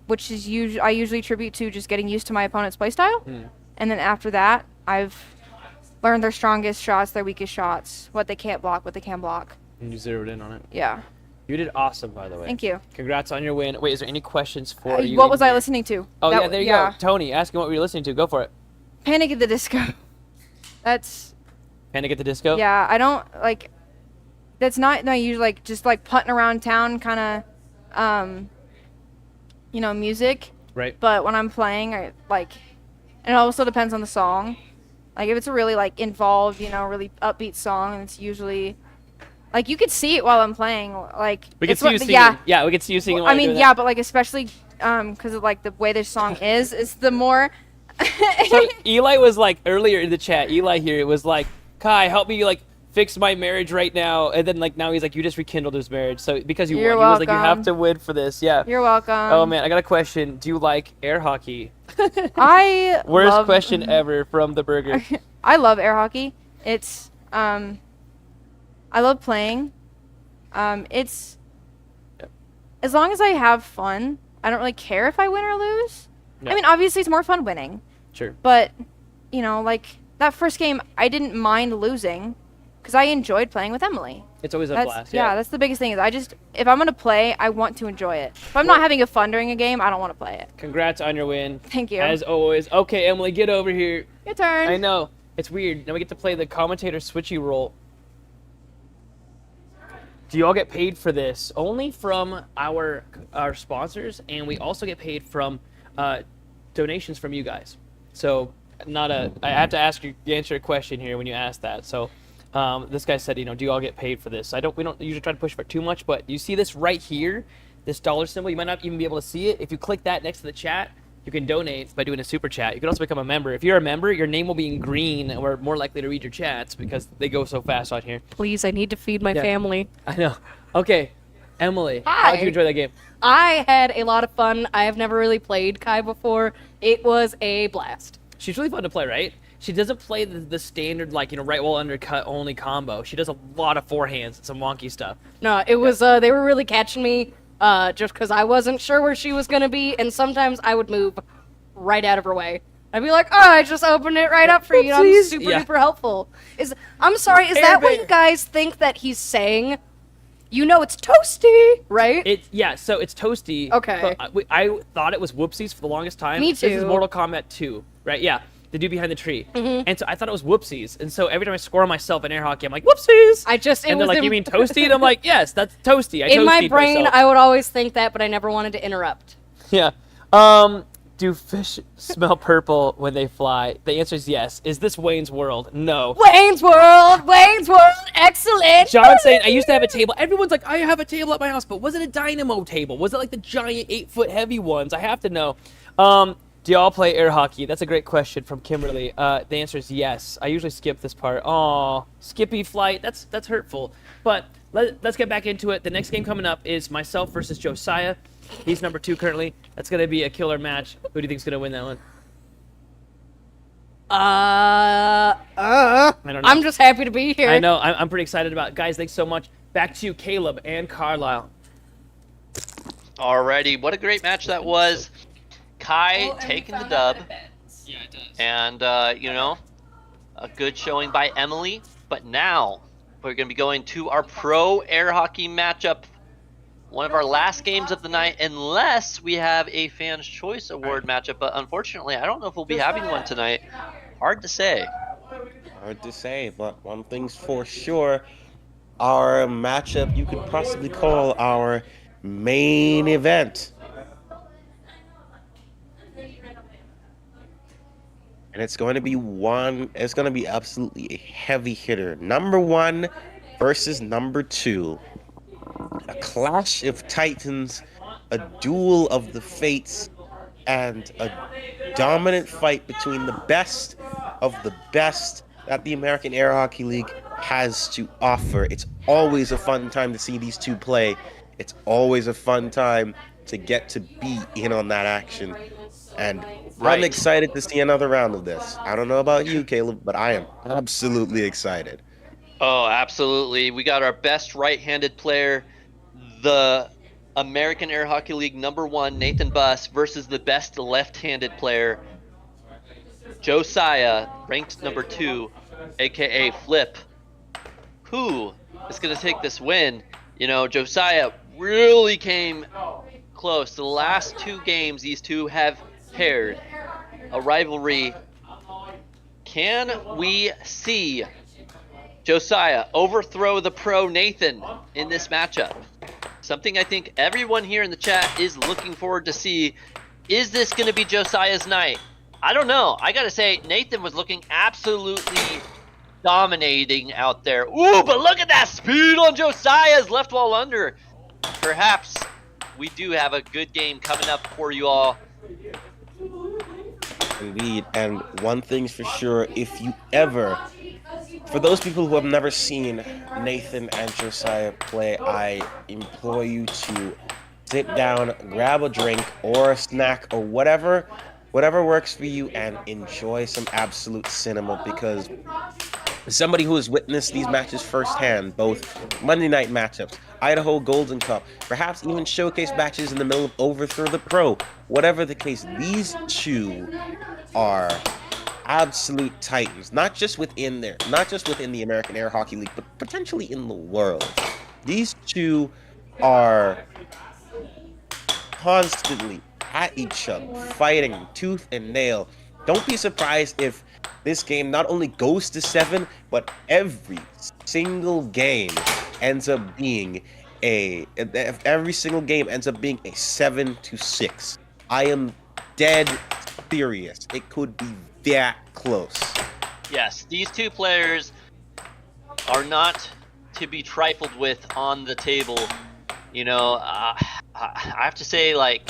which is I usually attribute to just getting used to my opponent's playstyle, and then after that, I've learned their strongest shots, their weakest shots, what they can't block, what they can block. And you zeroed in on it. Yeah. You did awesome, by the way. Thank you. Congrats on your win. Wait, is there any questions for you? What was I listening to? Oh, yeah, there you go. Tony, asking what were you listening to. Go for it. Panic at the Disco. That's... Panic at the Disco? Yeah, I don't, that's not usually, just, putting around town kind of, music. Right. But when I'm playing, and it also depends on the song. If it's a really, involved, really upbeat song, and it's usually... you could see it while I'm playing. We could see you singing. Yeah, we could see you singing while you're doing that. but especially because of the way this song is the more. So Eli was earlier in the chat. Eli here was Kai, help me fix my marriage right now. And then now he's you just rekindled his marriage. So because you won, he was you have to win for this. Yeah. You're welcome. Oh man, I got a question. Do you like air hockey? Worst question ever from the burger. I love air hockey. It's I love playing. It's as long as I have fun, I don't really care if I win or lose. No. I mean, obviously it's more fun winning. Sure. But, that first game, I didn't mind losing because I enjoyed playing with Emily. It's always a blast. Yeah, that's the biggest thing. Is if I'm going to play, I want to enjoy it. If I'm not having a fun during a game, I don't want to play it. Congrats on your win. Thank you. As always. Okay, Emily, get over here. Your turn. I know. It's weird. Now we get to play the commentator switchy role. Do you all get paid for this? Only from our sponsors, and we also get paid from donations from you guys. So I have to answer a question here when you ask that. So this guy said, do you all get paid for this? We don't usually try to push for it too much, but you see this right here. this dollar symbol. You might not even be able to see it. If you click that next to the chat, you can donate by doing a super chat. You can also become a member. If you're a member, your name will be in green, and we're more likely to read your chats because they go so fast on here. Please, I need to feed my family. I know. Okay, Emily, Hi. how did you enjoy that game? I had a lot of fun. I have never really played Kai before. It was a blast. She's really fun to play, right? She doesn't play the standard, like, right wall undercut only combo. She does a lot of forehands and some wonky stuff. No, it was, they were really catching me, just because I wasn't sure where she was going to be, and sometimes I would move right out of her way. I'd be like, oh, I just opened it right up for you. I'm super duper helpful. I'm sorry, is that what you guys think that he's saying? You know it's toasty, right? So it's toasty. Okay. But I thought it was whoopsies for the longest time. Me This is too. Mortal Kombat 2, right? Yeah. The dude behind the tree. Mhm. And so I thought it was whoopsies. And so every time I score on myself in air hockey, I'm like, whoopsies! And they're like, you mean toasty? And I'm like, yes, that's toasty. I in my toasted brain, myself. I would always think that, but I never wanted to interrupt. Yeah. Do fish smell purple when they fly? The answer is yes. Is this Wayne's World? No. Wayne's World! Excellent! John's saying, I used to have a table. Everyone's like, I have a table at my house, but was it a dynamo table? Was it like the giant 8-foot heavy ones? I have to know. Do y'all play air hockey? That's a great question from Kimberly. The answer is yes. I usually skip this part. Aw, Skippy flight. That's hurtful. But let's get back into it. The next game coming up is myself versus Josiah. He's number 2 currently. That's going to be a killer match. Who do you think's going to win that one? I don't know. I'm just happy to be here. I know. I'm pretty excited about it. Guys, thanks so much. Back to you, Caleb and Carlisle. Alrighty, what a great match that was. Kai taking the dub. Yeah, it does. And, a good showing by Emily. But now, we're going to be going to our pro air hockey matchup. One of our last games of the night, unless we have a Fan's Choice Award matchup. But unfortunately, I don't know if we'll be having one tonight. Hard to say. Hard to say, but one thing's for sure. Our matchup you could possibly call our main event. And it's going to be absolutely a heavy hitter. Number 1 versus number 2. A clash of titans, a duel of the fates, and a dominant fight between the best of the best that the American Air Hockey League has to offer. It's always a fun time to see these two play. It's always a fun time to get to be in on that action. And I'm excited to see another round of this. I don't know about you, Caleb, but I am absolutely excited. Oh, absolutely. We got our best right-handed player, the American Air Hockey League number 1, Nathan Buss, versus the best left-handed player, Josiah, ranked number 2, aka Flip. Who is going to take this win? Josiah really came close. The last 2 games these two have paired. A rivalry. Can we see Josiah overthrow the pro Nathan in this matchup? Something I think everyone here in the chat is looking forward to see. Is this going to be Josiah's night? I don't know. I got to say, Nathan was looking absolutely dominating out there. Ooh, but look at that speed on Josiah's left wall under. Perhaps we do have a good game coming up for you all. Indeed, and one thing's for sure, for those people who have never seen Nathan and Josiah play, I implore you to sit down, grab a drink or a snack or whatever works for you, and enjoy some absolute cinema, because as somebody who has witnessed these matches firsthand, both Monday night matchups, Idaho Golden Cup, perhaps even showcase matches in the middle of Overthrow the Pro, whatever the case, these two are absolute titans, not just within the American Air Hockey League, but potentially in the world. These two are constantly at each other, fighting tooth and nail. Don't be surprised if this game not only goes to 7, but every single game ends up being a 7-6. I am dead serious. It could be that close. Yes, these two players are not to be trifled with on the table. I have to say, like,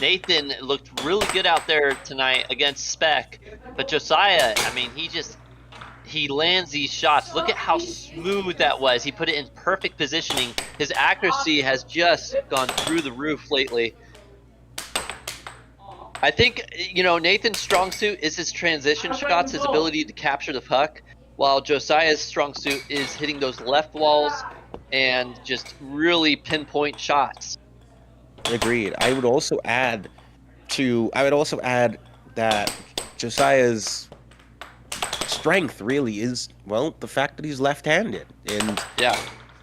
Nathan looked really good out there tonight against Spec, but Josiah, I mean, he lands these shots. Look at how smooth that was. He put it in perfect positioning. His accuracy has just gone through the roof lately. I think, you know, Nathan's strong suit is his transition shots, his ability to capture the puck, while Josiah's strong suit is hitting those left walls and just really pinpoint shots. Agreed. I would also add that Josiah's strength really is, well, the fact that he's left-handed. And yeah,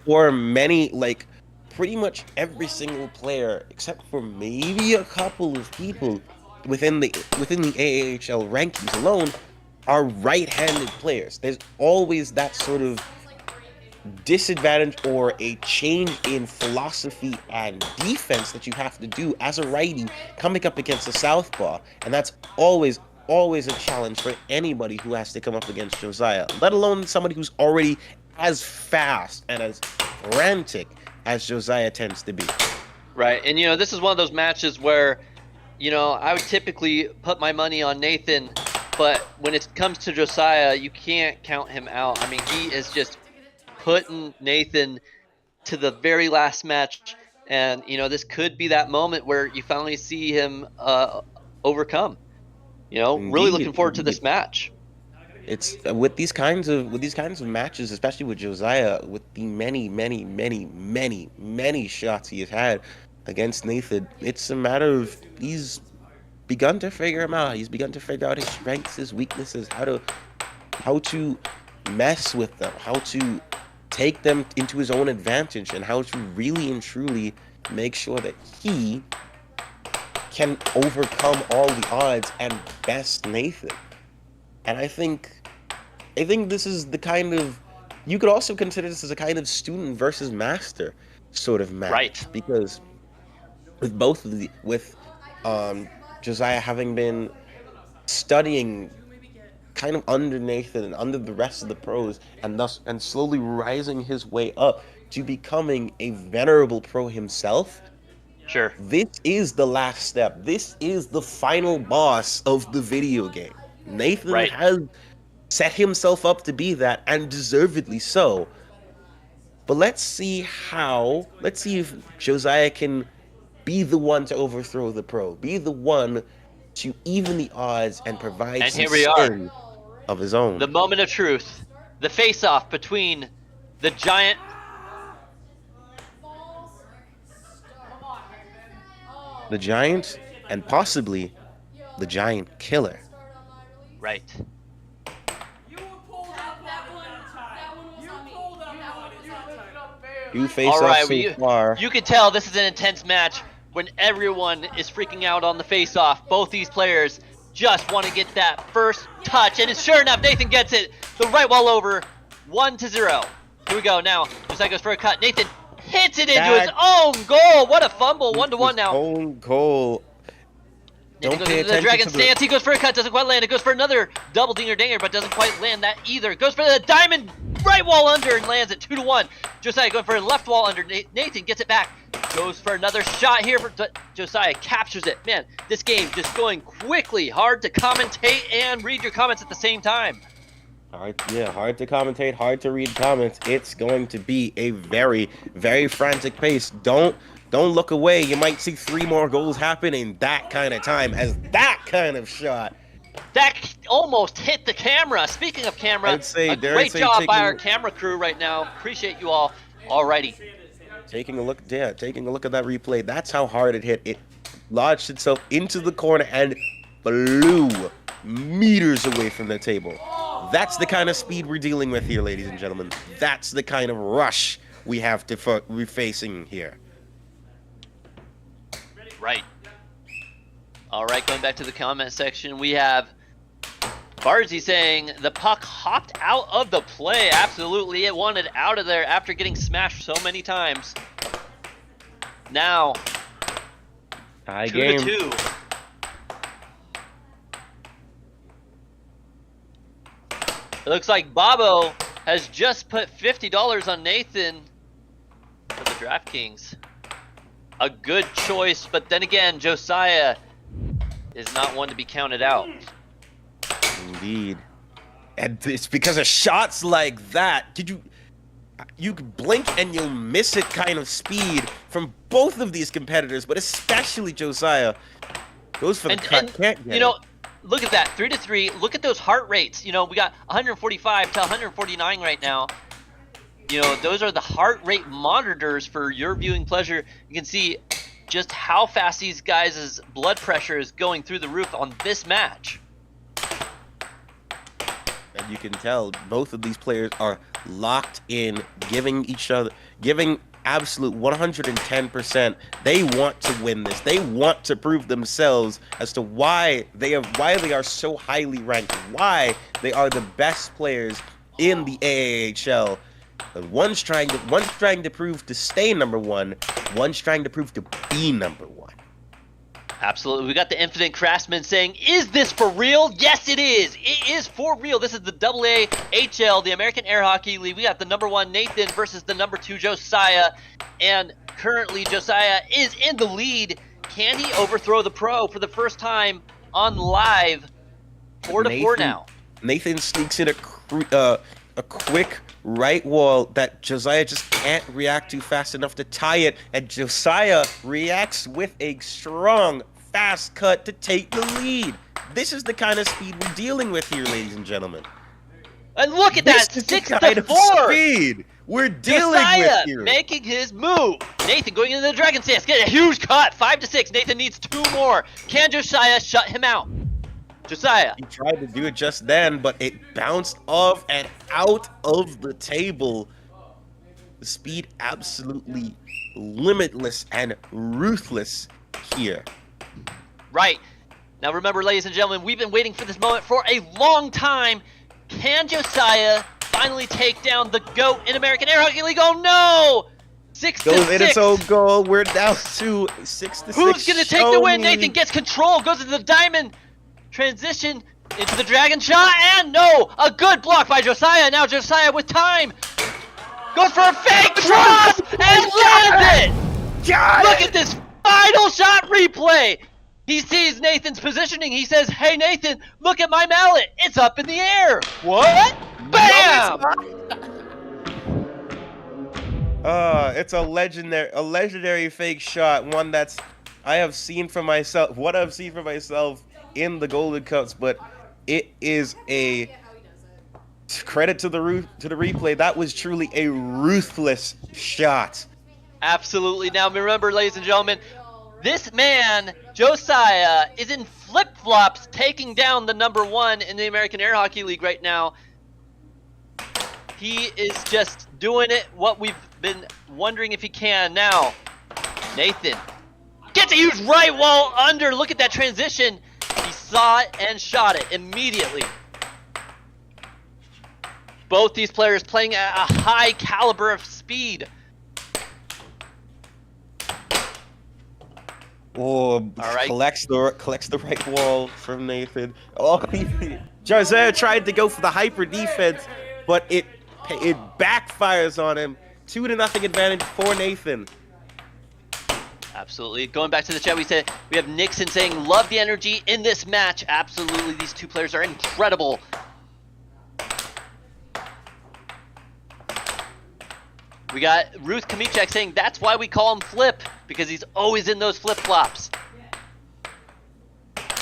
for many, like pretty much every single player, except for maybe a couple of people within the AAHL rankings alone, are right-handed players. There's always that sort of disadvantage or a change in philosophy and defense that you have to do as a righty coming up against a southpaw, and that's always a challenge for anybody who has to come up against Josiah, let alone somebody who's already as fast and as frantic as Josiah tends to be. Right, and you know, this is one of those matches where, you know, I would typically put my money on Nathan, but when it comes to Josiah, you can't count him out. I mean, he is just putting Nathan to the very last match, and you know, this could be that moment where you finally see him overcome. You know, really looking forward to this match. It's with these kinds of matches, especially with Josiah, with the many shots he has had against Nathan, it's a matter of he's begun to figure him out. He's begun to figure out his strengths, his weaknesses, how to mess with them, how to take them into his own advantage, and how to really and truly make sure that he can overcome all the odds and best Nathan. And I think this is the kind of, you could also consider this as a kind of student versus master sort of match, right? Because with both of Josiah having been studying kind of under Nathan and under the rest of the pros, and slowly rising his way up to becoming a venerable pro himself. Sure. This is the last step. This is the final boss of the video game. Nathan has set himself up to be that, and deservedly so. But let's see if Josiah can be the one to overthrow the pro, be the one to even the odds and provide some spin of his own. The moment of truth. The face-off between the giant... The giant, and possibly the giant killer. Right. You face off so far. You can tell this is an intense match when everyone is freaking out on the face-off. Both these players just want to get that first touch, and sure enough, Nathan gets it. The right wall over, 1-0. Here we go now. Josiah goes for a cut. Nathan hits it into his own goal. What a fumble. 1-1 now. Own goal. Don't pay attention the dragon stance. He goes for a cut, doesn't quite land. It goes for another double dinger dinger, but doesn't quite land that either. Goes for the diamond right wall under and lands it 2-1. Josiah going for a left wall under. Nathan gets it back. Goes for another shot here, but Josiah captures it. Man, this game just going quickly. Hard to commentate and read your comments at the same time. Hard to commentate, hard to read comments. It's going to be a very, very frantic pace. Don't look away. You might see 3 more goals happen in that kind of time, as that kind of shot. That almost hit the camera. Speaking of camera, great job by our camera crew right now. Appreciate you all. Alrighty. Taking a look at that replay. That's how hard it hit. It lodged itself into the corner and flew meters away from the table. That's the kind of speed we're dealing with here, ladies and gentlemen. That's the kind of rush we're facing here. Right. All right, going back to the comment section, we have Barzy saying the puck hopped out of the play. Absolutely, it wanted out of there after getting smashed so many times. Now, 2-2. It looks like Bobo has just put $50 on Nathan for the DraftKings. a good choice, but then again, Josiah is not one to be counted out. Indeed. And it's because of shots like that. You could blink and you'll miss it kind of speed from both of these competitors, but especially Josiah. Goes for the cut, can't get you know, it. Look at that, 3-3. Look at those heart rates. You know, we got 145 to 149 right now. You know, those are the heart rate monitors for your viewing pleasure. You can see just how fast these guys' blood pressure is going through the roof on this match. And you can tell both of these players are locked in, giving absolute 110%. They want to win this. They want to prove themselves as to why they are so highly ranked, why they are the best players in the AAHL. One's trying to prove to stay number one. One's trying to prove to be number one. Absolutely. We got the Infinite Craftsman saying, is this for real? Yes, it is. It is for real. This is the AAHL, the American Air Hockey League. We got the number 1 Nathan versus the number 2 Josiah. And currently Josiah is in the lead. Can he overthrow the pro for the first time on live? 4-4 now. Nathan sneaks in a quick right wall that Josiah just can't react to fast enough to tie it, and Josiah reacts with a strong, fast cut to take the lead. This is the kind of speed we're dealing with here, ladies and gentlemen. And look at that, 6-4 speed we're dealing Josiah with here. Making his move. Nathan going into the Dragon Stance, getting a huge cut, 5-6. Nathan needs 2 more. Can Josiah shut him out? Josiah. He tried to do it just then, but it bounced off and out of the table. The speed absolutely limitless and ruthless here. Right. Now remember, ladies and gentlemen, we've been waiting for this moment for a long time. Can Josiah finally take down the GOAT in American Air Hockey League? Oh no! 6-6. Goes in its own goal. We're down to 6-6. Who's gonna take the win? Nathan gets control, goes into the diamond. Transition into the dragon shot, and no! A good block by Josiah. Now Josiah with time. Goes for a fake cross and lands it! Look at this final shot replay! He sees Nathan's positioning. He says, hey Nathan, look at my mallet. It's up in the air. What? Bam! It's a legendary fake shot. One that's what I've seen for myself in the Golden Cups, but it is a credit to the replay. That was truly a ruthless shot. Absolutely. Now remember, ladies and gentlemen, this man, Josiah, is in flip-flops taking down the number 1 in the American Air Hockey League right now. He is just doing it what we've been wondering if he can. Now, Nathan gets a huge right wall under. Look at that transition. He saw it and shot it immediately. Both these players playing at a high caliber of speed. Oh, right. collects the right wall from Nathan. Oh, Josiah tried to go for the hyper defense, but it backfires on him. 2-0 advantage for Nathan. Absolutely. Going back to the chat, we have Nixon saying, love the energy in this match. Absolutely. These two players are incredible. We got Ruth Kamichak saying, that's why we call him Flip, because he's always in those flip-flops.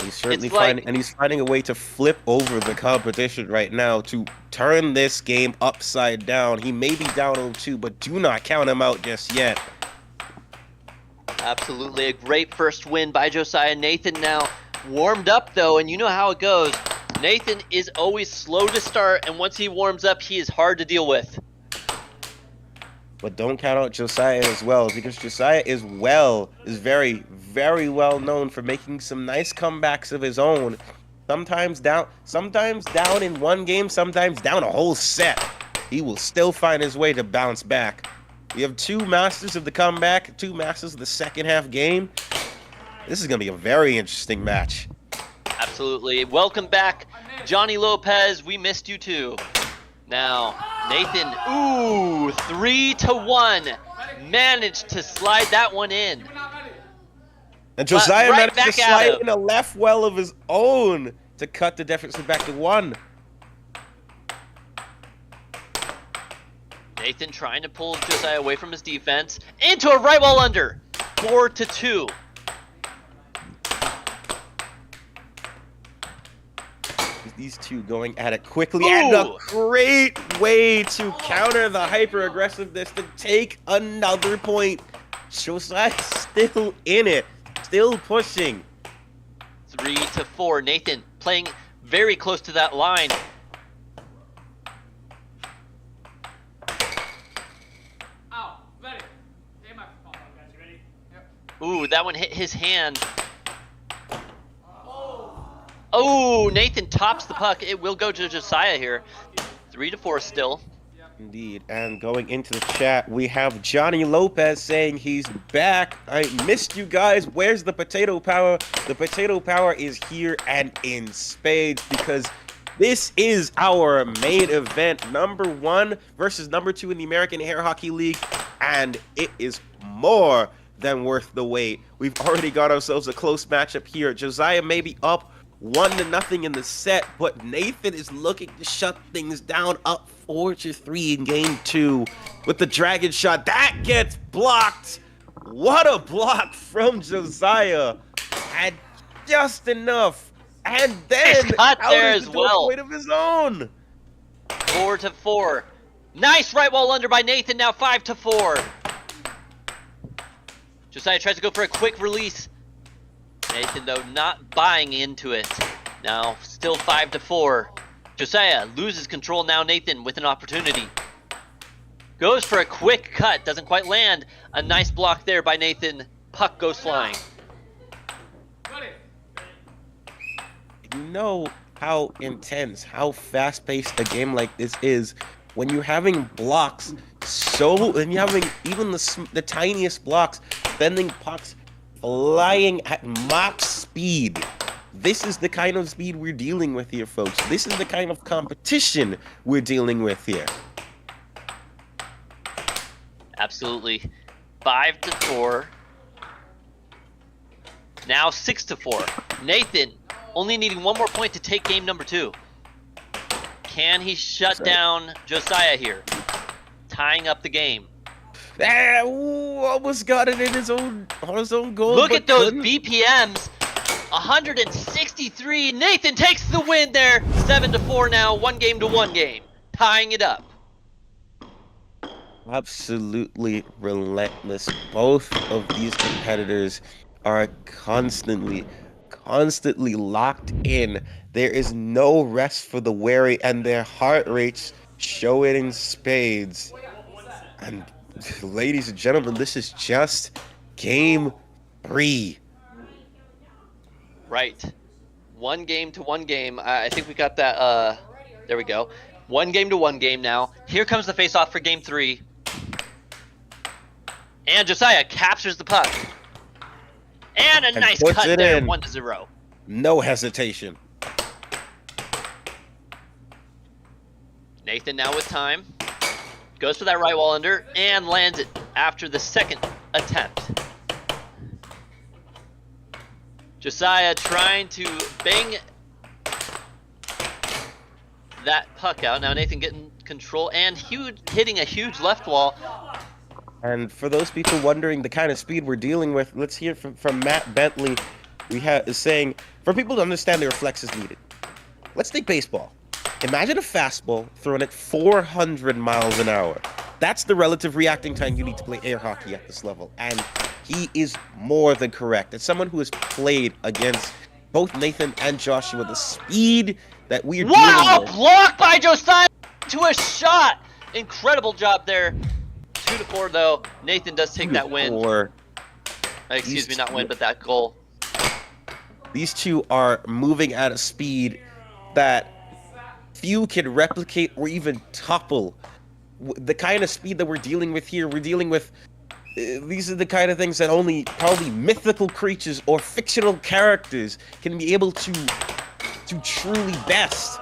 He's certainly finding a way to flip over the competition right now to turn this game upside down. He may be down 0-2, but do not count him out just yet. Absolutely. A great first win by Josiah. Nathan now warmed up, though, and you know how it goes. Nathan is always slow to start, and once he warms up, he is hard to deal with. But don't count out Josiah as well, because Josiah is very, very well known for making some nice comebacks of his own. Sometimes down in one game, sometimes down a whole set. He will still find his way to bounce back. We have 2 masters of the comeback, 2 masters of the second half game. This is going to be a very interesting match. Absolutely. Welcome back, Johnny Lopez. We missed you too. Now, Nathan, 3-1. Managed to slide that one in. And Josiah right managed to back at slide him. in a left well of his own to cut the deficit back to 1. Nathan trying to pull Josiah away from his defense into a right wall under. 4-2. These two going at it quickly, and a great way to counter the hyper-aggressiveness to take another point. Josiah still in it, still pushing. 3-4. Nathan playing very close to that line. Ooh, that one hit his hand. Oh, Nathan tops the puck. It will go to Josiah here. 3-4 still. Indeed, and going into the chat, we have Johnny Lopez saying he's back. I missed you guys. Where's the potato power? The potato power is here and in spades, because this is our main event, #1 versus #2 in the American Air Hockey League, and it is more than worth the wait. We've already got ourselves a close matchup here. Josiah may be up 1-0 in the set, but Nathan is looking to shut things down, up 4-3 in game 2 with the dragon shot. That gets blocked. What a block from Josiah. And just enough. And then Nice cut there counters as into a well. point of his own. 4-4. Nice right wall under by Nathan, now 5-4. Josiah tries to go for a quick release. Nathan, though, not buying into it. Now, still 5-4. Josiah loses control now. Nathan with an opportunity. Goes for a quick cut. Doesn't quite land. A nice block there by Nathan. Puck goes flying. You know how intense, how fast-paced a game like this is when you're having blocks and you're having even the tiniest blocks, sending pucks flying at Mach speed. This is the kind of speed we're dealing with here, folks. This is the kind of competition we're dealing with here. Absolutely. 5-4. Now 6-4. Nathan only needing one more point to take game #2. Can he shut down Josiah here? Tying up the game. Almost got it in on his own goal. Look at those couldn't. BPMs. 163. Nathan takes the win there. 7-4 now. 1 game. Tying it up. Absolutely relentless. Both of these competitors are constantly locked in. There is no rest for the weary, and their heart rates show it in spades. And ladies and gentlemen, this is just game 3. Right. 1 game. I think we got that. There we go. 1 game now. Here comes the face-off for game 3. And Josiah captures the puck. And a nice puts cut it there. in. 1-0. No hesitation. Nathan now with time. Goes for that right wall under and lands it after the second attempt. Josiah trying to bang that puck out. Now Nathan getting control and hitting a huge left wall. And for those people wondering the kind of speed we're dealing with, let's hear from Matt Bentley. Is saying, for people to understand the reflexes needed. Let's take baseball. Imagine a fastball thrown at 400 miles an hour. That's the relative reacting time you need to play air hockey at this level. And he is more than correct. As someone who has played against both Nathan and Joshua, the speed that we're dealing with. Blocked by Josiah to a shot. Incredible job there. 2-4 though. Nathan does take that win. Excuse me, not win, but that goal. These two are moving at a speed that few can replicate or even topple. The kind of speed that we're dealing with here, these are the kind of things that only probably mythical creatures or fictional characters can be able to truly best.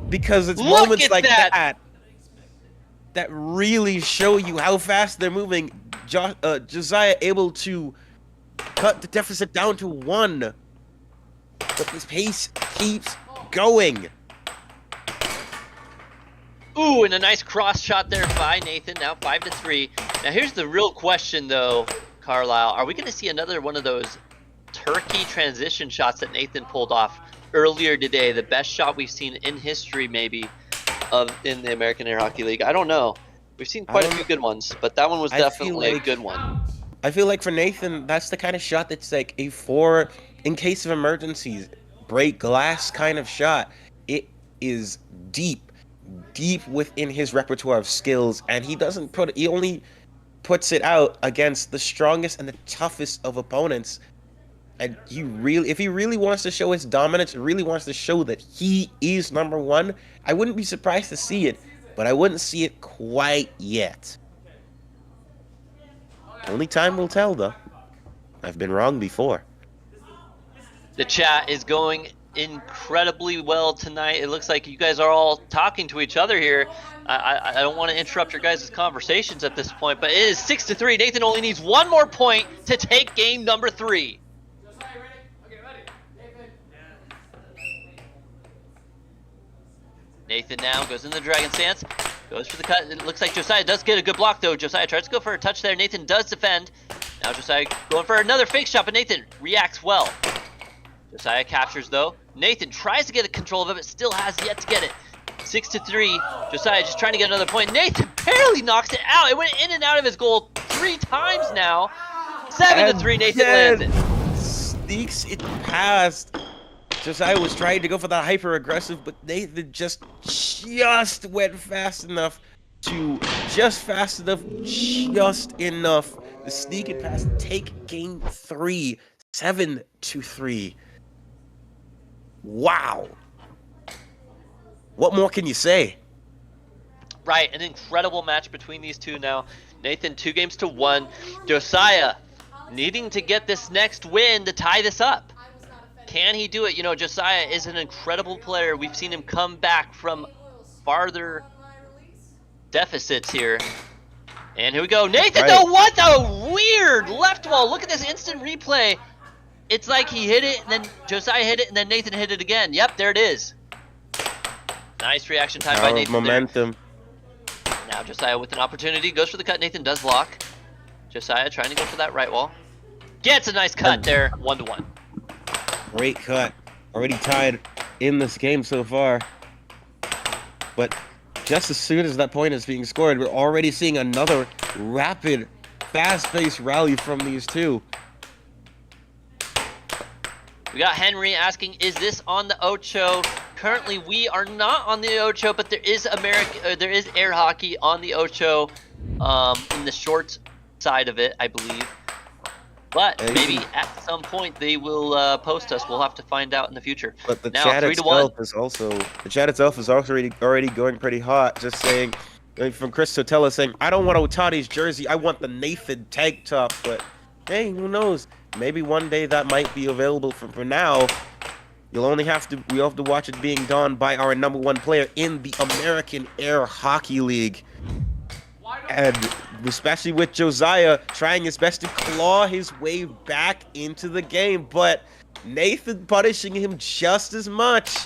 Because it's moments like that really show you how fast they're moving. Josiah able to cut the deficit down to 1. But this pace keeps going. Ooh, and a nice cross shot there by Nathan. Now 5-3. Now here's the real question, though, Carlisle. Are we going to see another one of those turkey transition shots that Nathan pulled off earlier today? The best shot we've seen in history, maybe, in the American Air Hockey League. I don't know. We've seen quite a few good ones, but that one was definitely a good one. I feel like for Nathan, that's the kind of shot that's like a for in case of emergencies, break glass kind of shot. It is deep within his repertoire of skills, and he only puts it out against the strongest and the toughest of opponents. And if he really wants to show his dominance, really wants to show that he is number 1, I wouldn't be surprised to see it, but I wouldn't see it quite yet. Only time will tell, though. I've been wrong before. The chat is going incredibly well tonight. It looks like you guys are all talking to each other here. I don't want to interrupt your guys' conversations at this point, but it is 6-3. Nathan only needs 1 more point to take game number 3. Nathan now goes in the dragon stance, goes for the cut. It looks like Josiah does get a good block, though. Josiah tries to go for a touch there. Nathan does defend. Now Josiah going for another fake shot, but Nathan reacts well. Josiah captures, though. Nathan tries to get a control of it, but still has yet to get it. 6-3. Josiah just trying to get another point. Nathan barely knocks it out. It went in and out of his goal 3 times now. 7-3. Nathan lands it. Sneaks it past. Josiah was trying to go for the hyper aggressive, but Nathan just went fast enough to sneak it past, take game 3, 7-3. Wow. What more can you say? Right, an incredible match between these two now. Nathan 2-1. Josiah needing to get this next win to tie this up. Can he do it? You know, Josiah is an incredible player. We've seen him come back from farther deficits here. And here we go. Nathan, though, what a weird left wall. Look at this instant replay. It's like he hit it, and then Josiah hit it, and then Nathan hit it again. Yep, there it is. Nice reaction time by Nathan. Momentum. Now Josiah with an opportunity. Goes for the cut. Nathan does block. Josiah trying to go for that right wall. Gets a nice cut there. 1-1. Great cut. Already tied in this game so far. But just as soon as that point is being scored, we're already seeing another rapid, fast-paced rally from these two. We got Henry asking, is this on the Ocho? Currently, we are not on the Ocho, but there is there is air hockey on the Ocho in the short side of it, I believe. But maybe at some point they will post us. We'll have to find out in the future. But the now, chat 3-1. itself is already going pretty hot. Just saying, from Chris Sotella saying, I don't want Otani's jersey. I want the Nathan tank top. But hey, who knows? Maybe one day that might be available. For now, we'll have to watch it being done by our #1 player in the American Air Hockey League. And especially with Josiah trying his best to claw his way back into the game, but Nathan punishing him just as much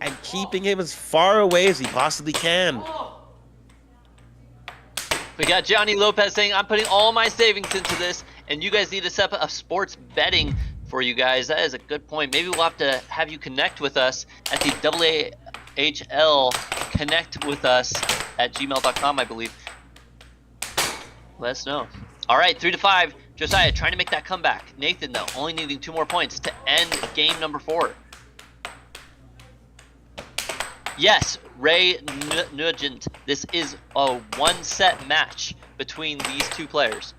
and keeping him as far away as he possibly can. We got Johnny Lopez saying, I'm putting all my savings into this, and you guys need to set up a sports betting for you guys. That is a good point. Maybe we'll have to have you connect with us at the AAHL connect with us at gmail.com, I believe. Let us know. All right, 3-5. Josiah trying to make that comeback. Nathan, though, only needing 2 more points to end game number 4. Yes, Ray Nugent. This is a 1-set match between these two players.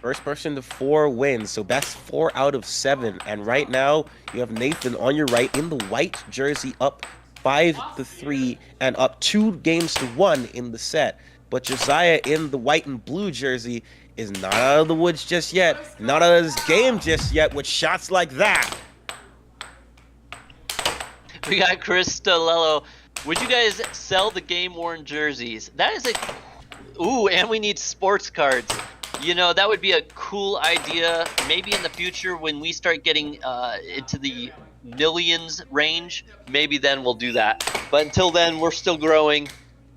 First person to 4 wins, so that's 4 out of 7. And right now, you have Nathan on your right in the white jersey, up 5-3 and up 2-1 in the set. But Josiah in the white and blue jersey is not out of the woods just yet. Not out of this game just yet with shots like that. We got Chris Stalello. Would you guys sell the game-worn jerseys? That is a... Ooh, and we need sports cards. You know, that would be a cool idea. Maybe in the future when we start getting into the millions range, maybe then we'll do that. But until then, we're still growing.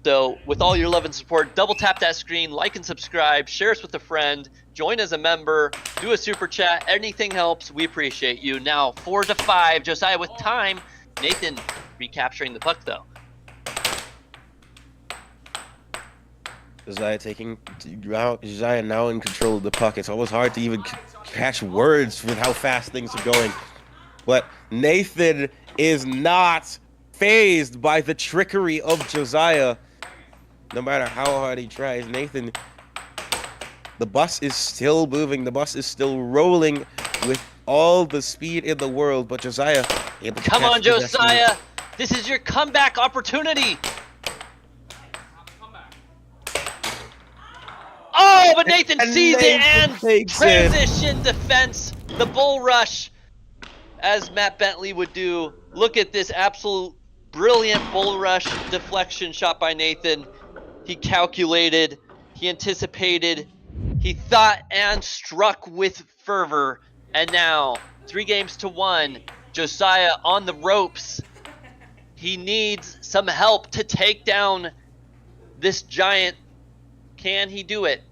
So with all your love and support, double tap that screen, like and subscribe, share us with a friend, join as a member, do a super chat. Anything helps. We appreciate you. Now 4-5, Josiah with time. Nathan recapturing the puck though. Josiah now in control of the puck. It's almost hard to even catch words with how fast things are going. But Nathan is not fazed by the trickery of Josiah. No matter how hard he tries, Nathan, the bus is still moving. The bus is still rolling with all the speed in the world. But Josiah, able to Come catch on, possession. Josiah. This is your comeback opportunity. Oh, but Nathan sees it and transition defense, the bull rush, as Matt Bentley would do. Look at this absolute brilliant bull rush deflection shot by Nathan. He calculated, he anticipated, he thought and struck with fervor. And now, 3-1, Josiah on the ropes. He needs some help to take down this giant. Can he do it?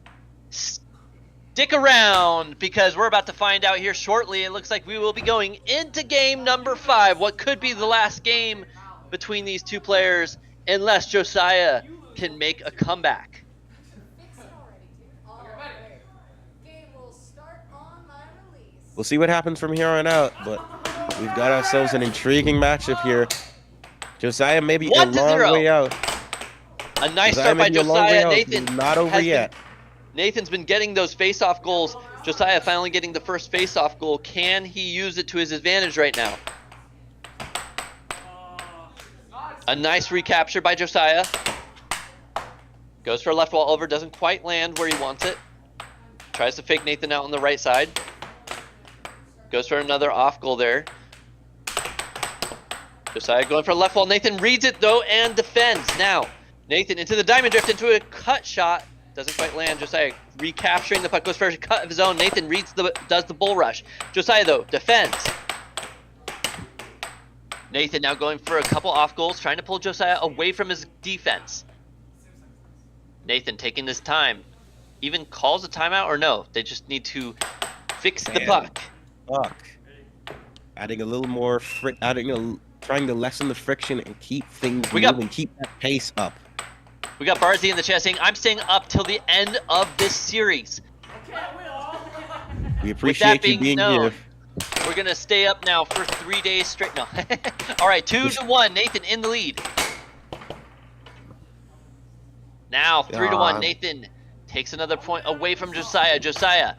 Stick around, because we're about to find out here shortly. It looks like we will be going into game number 5, what could be the last game between these two players, unless Josiah can make a comeback. We'll see what happens from here on out, but we've got ourselves an intriguing matchup here. Josiah maybe a long way out. A nice start by Josiah. Nathan not over yet. Nathan's been getting those face-off goals. Josiah finally getting the first face-off goal. Can he use it to his advantage right now? A nice recapture by Josiah. Goes for a left wall over, doesn't quite land where he wants it. Tries to fake Nathan out on the right side. Goes for another off goal there. Josiah going for a left wall. Nathan reads it though and defends. Now, Nathan into the diamond drift, into a cut shot. Doesn't quite land. Josiah recapturing the puck, goes for a cut of his own. Nathan does the bull rush. Josiah though defends. Nathan now going for a couple off goals, trying to pull Josiah away from his defense. Nathan taking his time. Even calls a timeout, or no? They just need to fix the puck. Adding a little more trying to lessen the friction and keep things moving, keep that pace up. We got Barzy in the chat saying, I'm staying up till the end of this series. We appreciate you being here. We're going to stay up now for 3 days straight. No. All right, 2-1. Nathan in the lead. Now, 3-1. Nathan takes another point away from Josiah. Josiah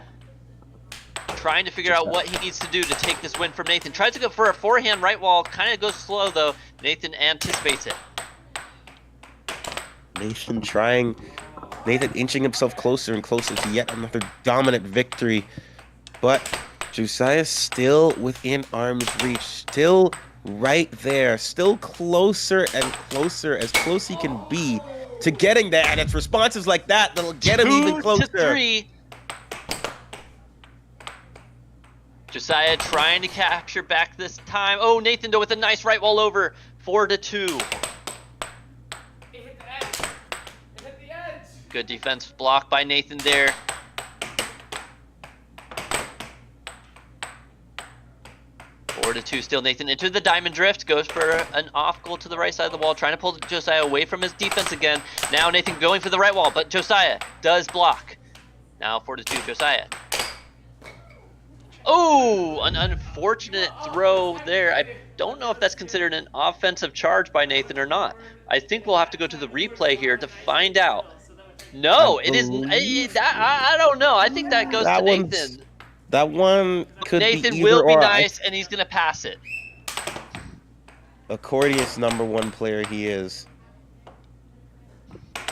trying to figure out what he needs to do to take this win from Nathan. Tries to go for a forehand right wall. Kind of goes slow, though. Nathan anticipates it. Nathan inching himself closer and closer to yet another dominant victory. But Josiah still within arm's reach, still right there, still closer and closer, as close he can be to getting there. And it's responses like that that'll get him even closer. 2-3. Josiah trying to capture back this time. Oh, Nathan though with a nice right wall over. 4-2. Good defense block by Nathan there. Four to 2 still. Nathan into the diamond drift. Goes for an off goal to the right side of the wall. Trying to pull Josiah away from his defense again. Now Nathan going for the right wall, but Josiah does block. Now 4-2 Josiah. Oh, an unfortunate throw there. I don't know if that's considered an offensive charge by Nathan or not. I think we'll have to go to the replay here to find out. No, it isn't. I don't know. I think that goes to Nathan. That one could Nathan be either will be or. nice, and he's going to pass it. Accordius #1 player he is.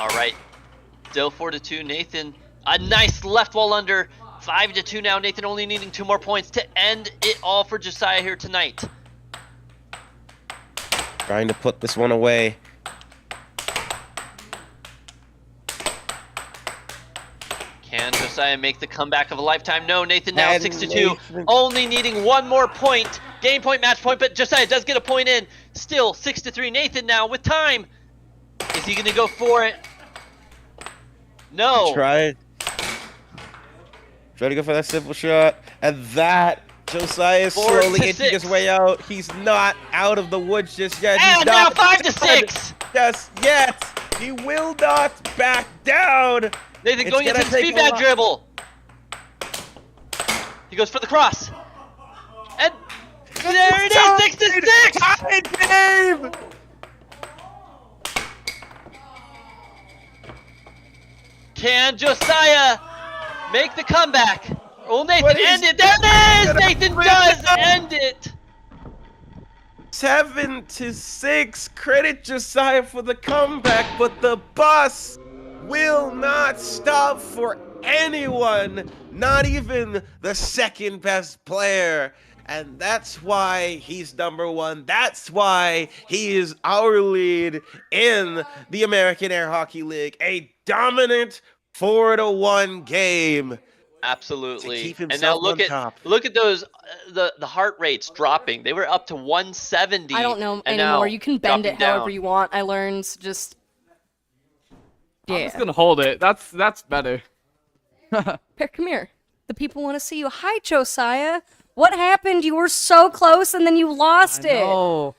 All right. Still 4-2. Nathan, a nice left wall under. 5-2 now. Nathan only needing 2 more points to end it all for Josiah here tonight. Trying to put this one away. Can Josiah make the comeback of a lifetime? No, Nathan now And 6-2, Nathan- only needing one more point. Game point, match point, but Josiah does get a point in. Still 6-3. Nathan now with time. Is he gonna go for it? No. Try to go for that simple shot, and that Josiah is 4 slowly to inching his 6. way out. He's not out of the woods just yet. He's And now not 5 to 6. just yet. He will not back down. Nathan It's going into gonna the take speed a bag lot. dribble. He goes for the cross. And there it is, 6 to 6. Tied game. Can Josiah make the comeback? Oh, Nathan, What is- end it. There it is. Nathan does end it. 7 to 6. Credit Josiah for the comeback, but the bus will not stop for anyone, not even the second best player. And that's why he's number one. That's why he is our lead in the American Air Hockey League. A dominant 4-1 game. Absolutely. To keep And now himself look on at top. those the heart rates dropping. They were up to 170. I don't know and now anymore. You can bend it dropping down. however you want. I learned just. I'm Yeah. just gonna hold it. That's better. Here, come here. The people want to see you. Hi, Josiah. What happened? You were so close and then you lost it. Oh,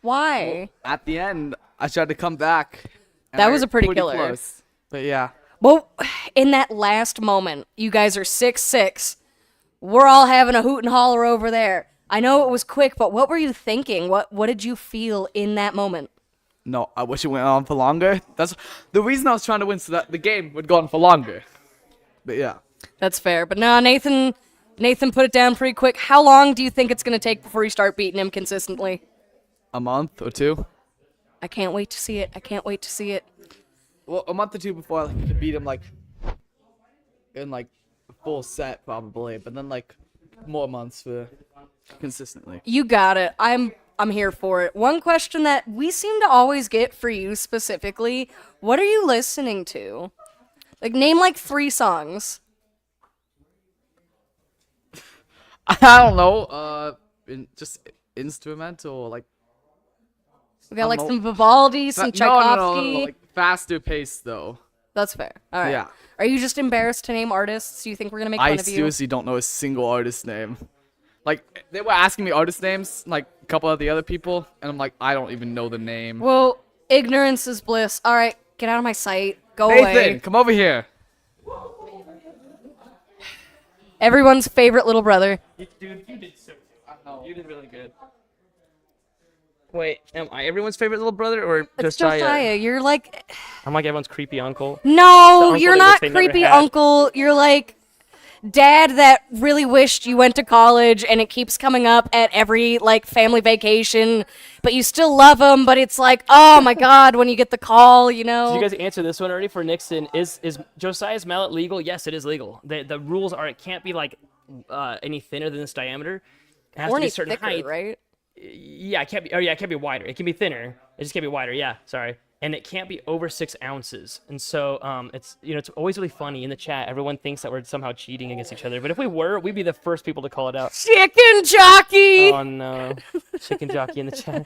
Why? at the end, I tried to come back. and That I was a got pretty killer. close. But yeah. Well, in that last moment, you guys are 6-6. We're all having a hoot and holler over there. I know it was quick, but what were you thinking? What did you feel in that moment? No, I wish it went on for longer. That's the reason I was trying to win, so that the game would go on for longer. But yeah. That's fair. But no, Nathan put it down pretty quick. How long do you think it's going to take before you start beating him consistently? A month or two. I can't wait to see it. I can't wait to see it. Well, a month or two before I could beat him, like, in, like, a full set, probably. But then, like, more months for consistently. You got it. I'm here for it. One question that we seem to always get for you specifically, what are you listening to? Like, name like 3 songs. I don't know. Just instrumental, like. We got I like don't some know. Vivaldi, some Tchaikovsky. No, like faster pace though. That's fair. All right. Yeah. Are you just embarrassed to name artists? Do you think we're gonna make fun I of you? seriously don't know a single artist name. Like, they were asking me artist names, like a couple of the other people, and I'm like, I don't even know the name. Well, ignorance is bliss. All right, get out of my sight. Go Nathan, away. come over here. Everyone's favorite little brother. Dude, you did so good. You did really good. Wait, am I everyone's favorite little brother or It's Josiah? Josiah. You're like, I'm like everyone's creepy uncle. The no, uncle you're they not wish they never creepy had. uncle. You're like dad that really wished you went to college, and it keeps coming up at every like family vacation. But you still love him. But it's like, oh my god, when you get the call, you know. Did you guys answer this one already for Nixon? Is Josiah's mallet legal? Yes, it is legal. The rules are it can't be like any thinner than this diameter. It has or to be any a certain thicker, height. right? Yeah, it can't be. Oh yeah, it can't be wider. It can be thinner. It just can't be wider. Yeah, sorry. And it can't be over 6 ounces. And so it's it's always really funny in the chat. Everyone thinks that we're somehow cheating against each other. But if we were, we'd be the first people to call it out. Chicken jockey. Oh no, chicken jockey in the chat.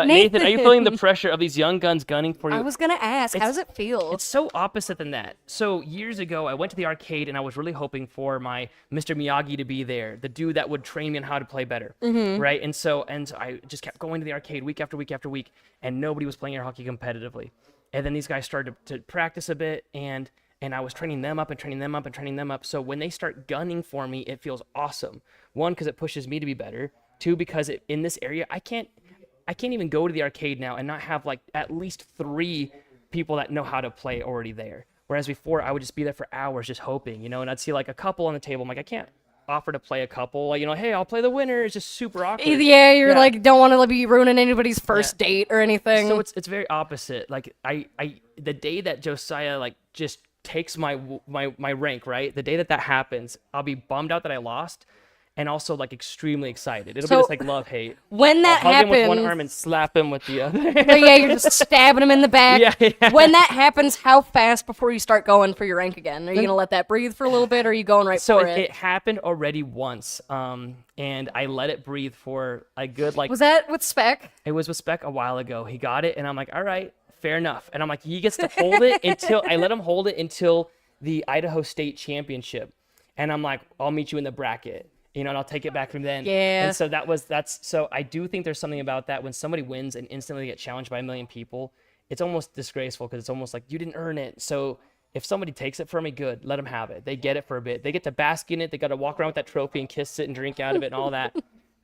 Nathan, are you feeling the pressure of these young guns gunning for you? I was gonna ask, how does it feel? It's so opposite than that. So years ago, I went to the arcade and I was really hoping for my Mr. Miyagi to be there, the dude that would train me on how to play better, right? And so I just kept going to the arcade week after week after week, and nobody was playing air hockey competitively. And then these guys started to practice a bit, and I was training them up and training them up and training them up. So when they start gunning for me, it feels awesome. 1, because it pushes me to be better. 2, because in this area, I can't even go to the arcade now and not have like at least 3 people that know how to play already there. Whereas before, I would just be there for hours just hoping, and I'd see like a couple on the table. I'm like, I can't offer to play a couple. Like, hey, I'll play the winner. It's just super awkward. Yeah, you're like don't want to be ruining anybody's first date or anything. So it's very opposite. Like I the day that Josiah like just takes my rank, right? The day that happens, I'll be bummed out that I lost. and also like extremely excited. It'll So, be just like love hate. when that I'll hug him with one happens- arm and slap him with the other. So yeah, you're just stabbing him in the back. Yeah. When that happens, how fast before you start going for your rank again? Are you gonna let that breathe for a little bit, or are you going right So for it happened already once, and I let it breathe for a good like. Was that with Spec? It was with Spec a while ago. He got it, and I'm like, all right, fair enough. And I'm like, he gets to hold it until I let him hold it until the Idaho State Championship, and I'm like, I'll meet you in the bracket. And I'll take it back from then. Yeah. And so so I do think there's something about that when somebody wins and instantly get challenged by a million people, it's almost disgraceful because it's almost like you didn't earn it. So if somebody takes it from me, good, let them have it. They get it for a bit. They get to bask in it. They got to walk around with that trophy and kiss it and drink out of it and all that.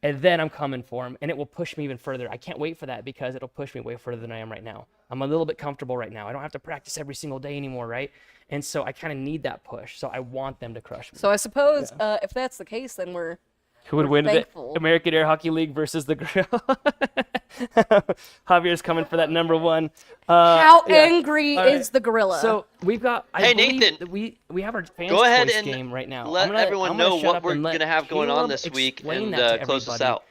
And then I'm coming for them, and it will push me even further. I can't wait for that because it'll push me way further than I am right now. I'm a little bit comfortable right now. I don't have to practice every single day anymore, right? And so I kind of need that push. So I want them to crush me. So I suppose if that's the case, then we're Who would win thankful. the American Air Hockey League versus the Grill? Javier's coming for that number one. How Yeah. angry All right. is the gorilla? So we've got. Hey, believe Nathan, that we have our fans Go ahead choice and game right now. let everyone I'm gonna know shut what up we're and let gonna have going on Caleb this week explain and that to close us everybody. out.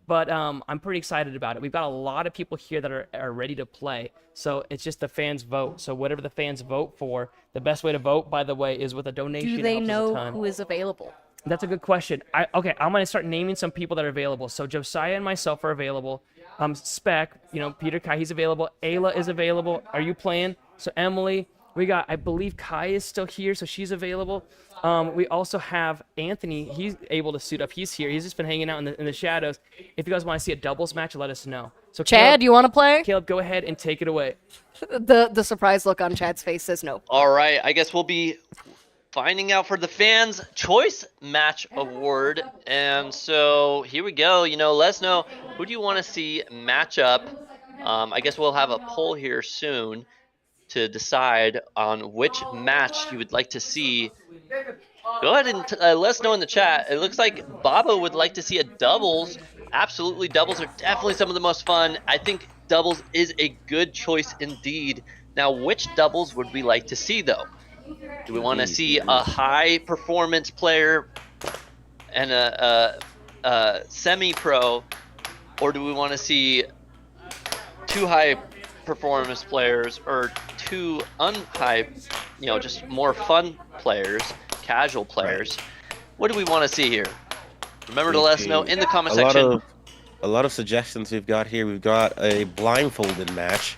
But I'm pretty excited about it. We've got a lot of people here that are ready to play. So it's just the fans vote. So whatever the fans vote for, the best way to vote, by the way, is with a donation. do It they helps us a know ton. who is available? That's a good question. I'm going to start naming some people that are available. So Josiah and myself are available. Spec, Peter Kai, he's available. Ayla is available. Are you playing? So Emily, I believe Kai is still here, so she's available. We also have Anthony. He's able to suit up. He's here. He's just been hanging out in the shadows. If you guys want to see a doubles match, let us know. So Chad, you want to play? Caleb, go ahead and take it away. The surprised look on Chad's face says no. All right, I guess we'll be finding out for the Fans Choice Match Award. And so here we go. Let us know, who do you want to see match up? I guess we'll have a poll here soon to decide on which match you would like to see. Go ahead and let us know in the chat. It looks like Babo would like to see a doubles. Absolutely, doubles are definitely some of the most fun. I think doubles is a good choice indeed. Now, which doubles would we like to see, though? Do we want to see a high performance player and a semi-pro, or do we want to see two high performance players or two unhigh, just more fun players, casual players? What do we want to see here? Remember to let us know in the comment section. A lot of suggestions we've got here. We've got a blindfolded match.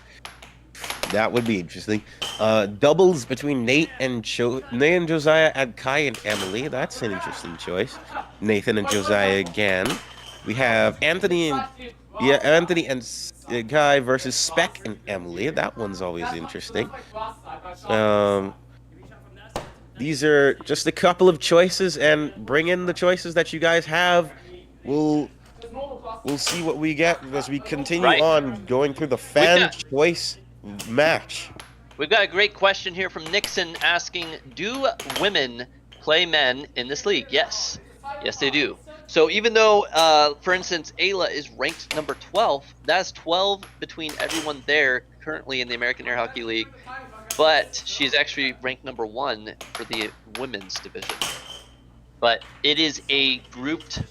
That would be interesting. Doubles between Nate and Josiah, and Kai and Emily. That's an interesting choice. Nathan and Josiah again. We have Anthony and Kai versus Spec and Emily. That one's always interesting. These are just a couple of choices, and bring in the choices that you guys have. We'll see what we get as we continue on going through the fan choice match. We've got a great question here from Nixon asking, do women play men in this league? Yes, they do. So even though, for instance, Ayla is ranked number 12, that's 12 between everyone there currently in the American Air Hockey League, but she's actually ranked number 1 for the women's division. But it is a grouped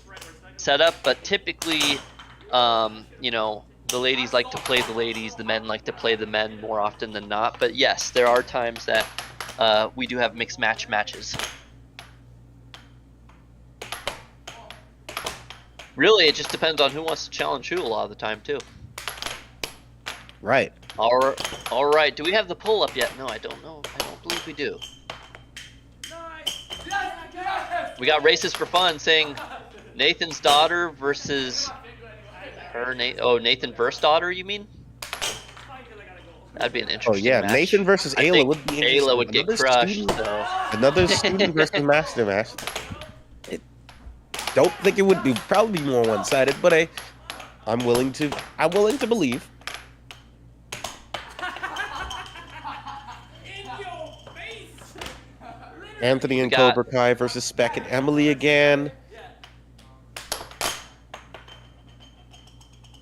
setup, but typically, the ladies like to play the ladies, the men like to play the men more often than not. But yes, there are times that we do have mixed matches. Really, it just depends on who wants to challenge who a lot of the time, too. Right. All right. Do we have the poll up yet? No, I don't know. I don't believe we do. We got Racist for Fun saying Nathan's daughter versus her. Nathan versus daughter, you mean? That'd be an interesting match. Nathan versus Ayla would be interesting. Ayla would get crushed, though. Another student versus master match. Don't think it would be probably more one-sided, but I'm willing to believe. Anthony and Cobra Kai versus Spec and Emily again.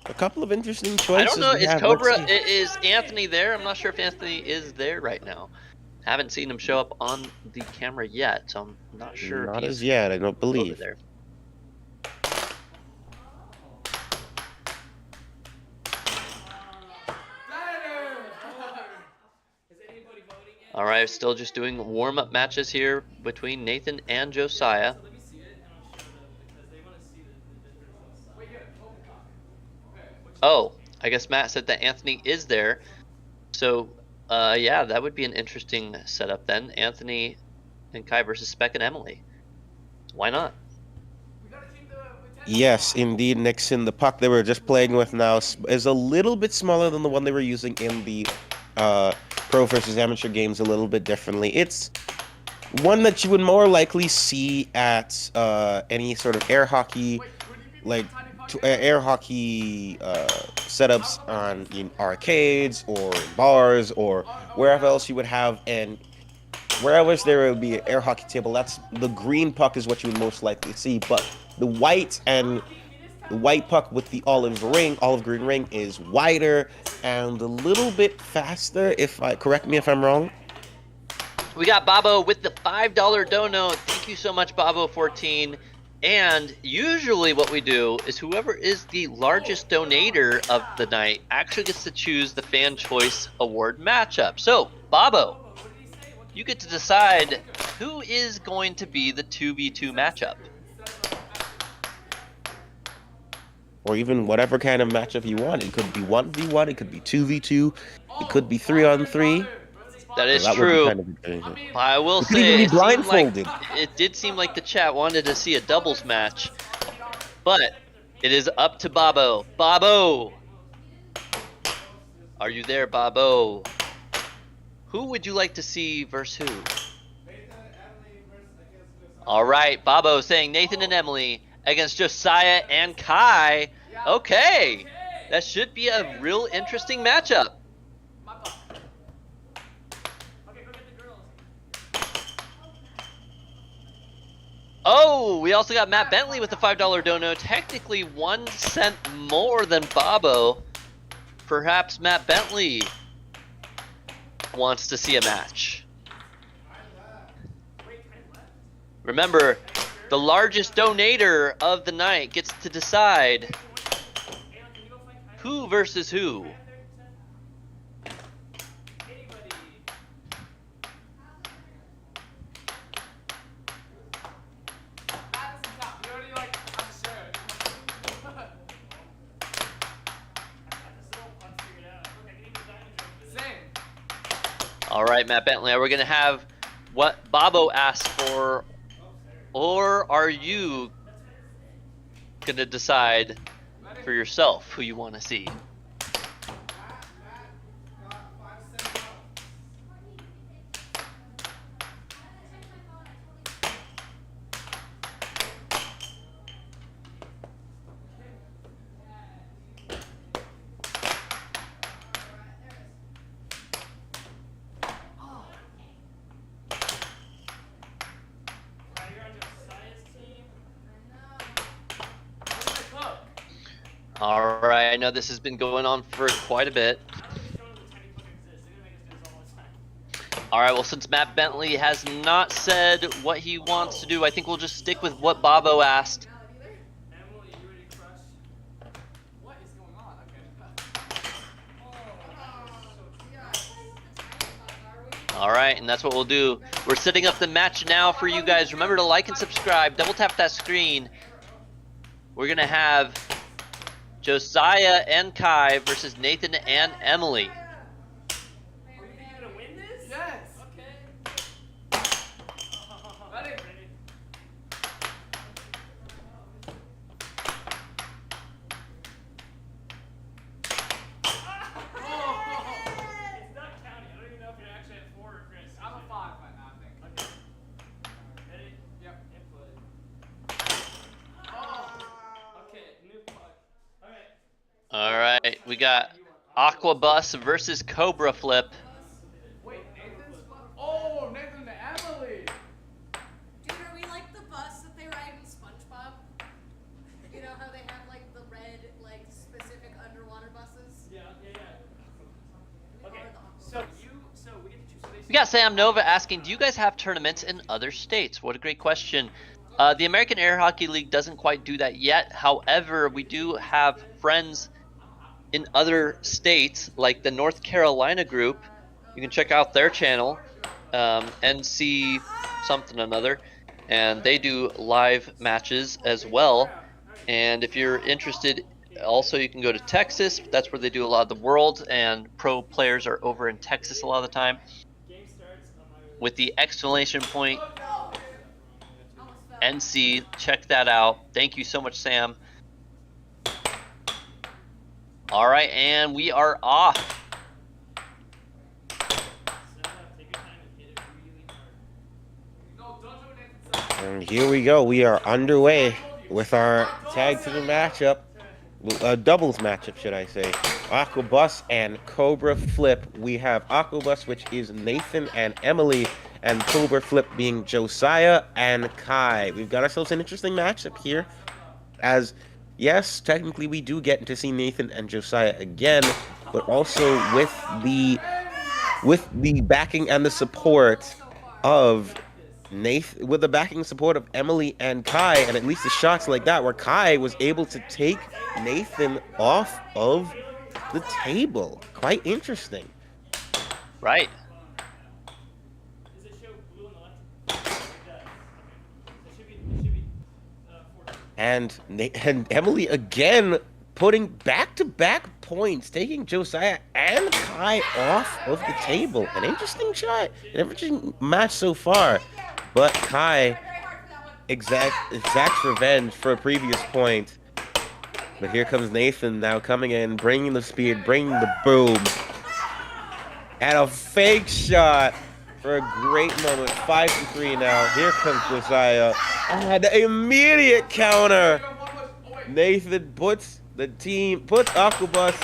A couple of interesting choices. I don't know. Is Anthony there? I'm not sure if Anthony is there right now. Haven't seen him show up on the camera yet, so I'm not sure. Not as yet, I don't believe. There. All right, still just doing warm-up matches here between Nathan and Josiah. Oh, I guess Matt said that Anthony is there. So, yeah, that would be an interesting setup then. Anthony and Kai versus Spec and Emily. Why not? Yes, indeed, Nixon. The puck they were just playing with now is a little bit smaller than the one they were using in the pro versus amateur games, a little bit differently. It's one that you would more likely see at any sort of air hockey, like air hockey setups on in arcades or in bars or wherever else you would have. And wherever there would be an air hockey table, that's the green puck is what you would most likely see. But the white puck with the olive green ring is wider and a little bit faster. Correct me if I'm wrong. We got Babo with the $5 dono. Thank you so much, Babo14. And usually what we do is whoever is the largest donator of the night actually gets to choose the Fan Choice Award matchup. So, Babo, you get to decide who is going to be the 2v2 matchup. Or even whatever kind of matchup you want. It could be 1v1, it could be 2v2, it could be 3-on-3. That is true. I will say it did seem like the chat wanted to see a doubles match, but it is up to Babo. Babo, are you there, Babo? Who would you like to see versus who? All right, Babo saying Nathan and Emily against Josiah and Kai. Okay, that should be a real interesting matchup. Oh, we also got Matt Bentley with the $5 dono. Technically 1 cent more than Babo. Perhaps Matt Bentley wants to see a match. Remember, the largest donator of the night gets to decide who versus who. All right, Matt Bentley, are we going to have what Babo asked for, or are you going to decide for yourself who you want to see? All right, I know this has been going on for quite a bit. All right, well, since Matt Bentley has not said what he wants to do, I think we'll just stick with what Babo asked. All right, and that's what we'll do. We're setting up the match now for you guys. Remember to like and subscribe. Double tap that screen. We're going to have Josiah and Kai versus Nathan and Emily. All right, we got Aqua Bus versus Cobra Flip. Wait, Nathan's oh, Nathan and Emily. Dude, are we like the bus that they ride in SpongeBob? You know how they have like the red, like specific underwater buses? Yeah. Okay, so we get to choose. We got Sam Nova asking, do you guys have tournaments in other states? What a great question. The American Air Hockey League doesn't quite do that yet. However, we do have friends in other states, like the North Carolina group. You can check out their channel. NC something another, and they do live matches as well. And if you're interested, also you can go to Texas. That's where they do a lot of the world, and pro players are over in Texas a lot of the time. With the exclamation point NC, check that out. Thank you so much, Sam. All right, and we are off. And here we go. We are underway with our tag team matchup. Doubles matchup, should I say. Aquabus and Cobra Flip. We have Aquabus, which is Nathan and Emily, and Cobra Flip being Josiah and Kai. We've got ourselves an interesting matchup here, as yes, technically we do get to see Nathan and Josiah again, but also with the backing and the support of Nathan, with the backing and support of Emily and Kai, and at least the shots like that where Kai was able to take Nathan off of the table. Quite interesting. Right. And Emily again putting back-to-back points, taking Josiah and Kai off of the table. An interesting shot, an interesting match so far. But Kai exacts revenge for a previous point. But here comes Nathan now coming in, bringing the speed, bringing the boom. And a fake shot for a great moment. 5-3 now. Here comes Josiah. And an immediate counter. Nathan puts Aquabus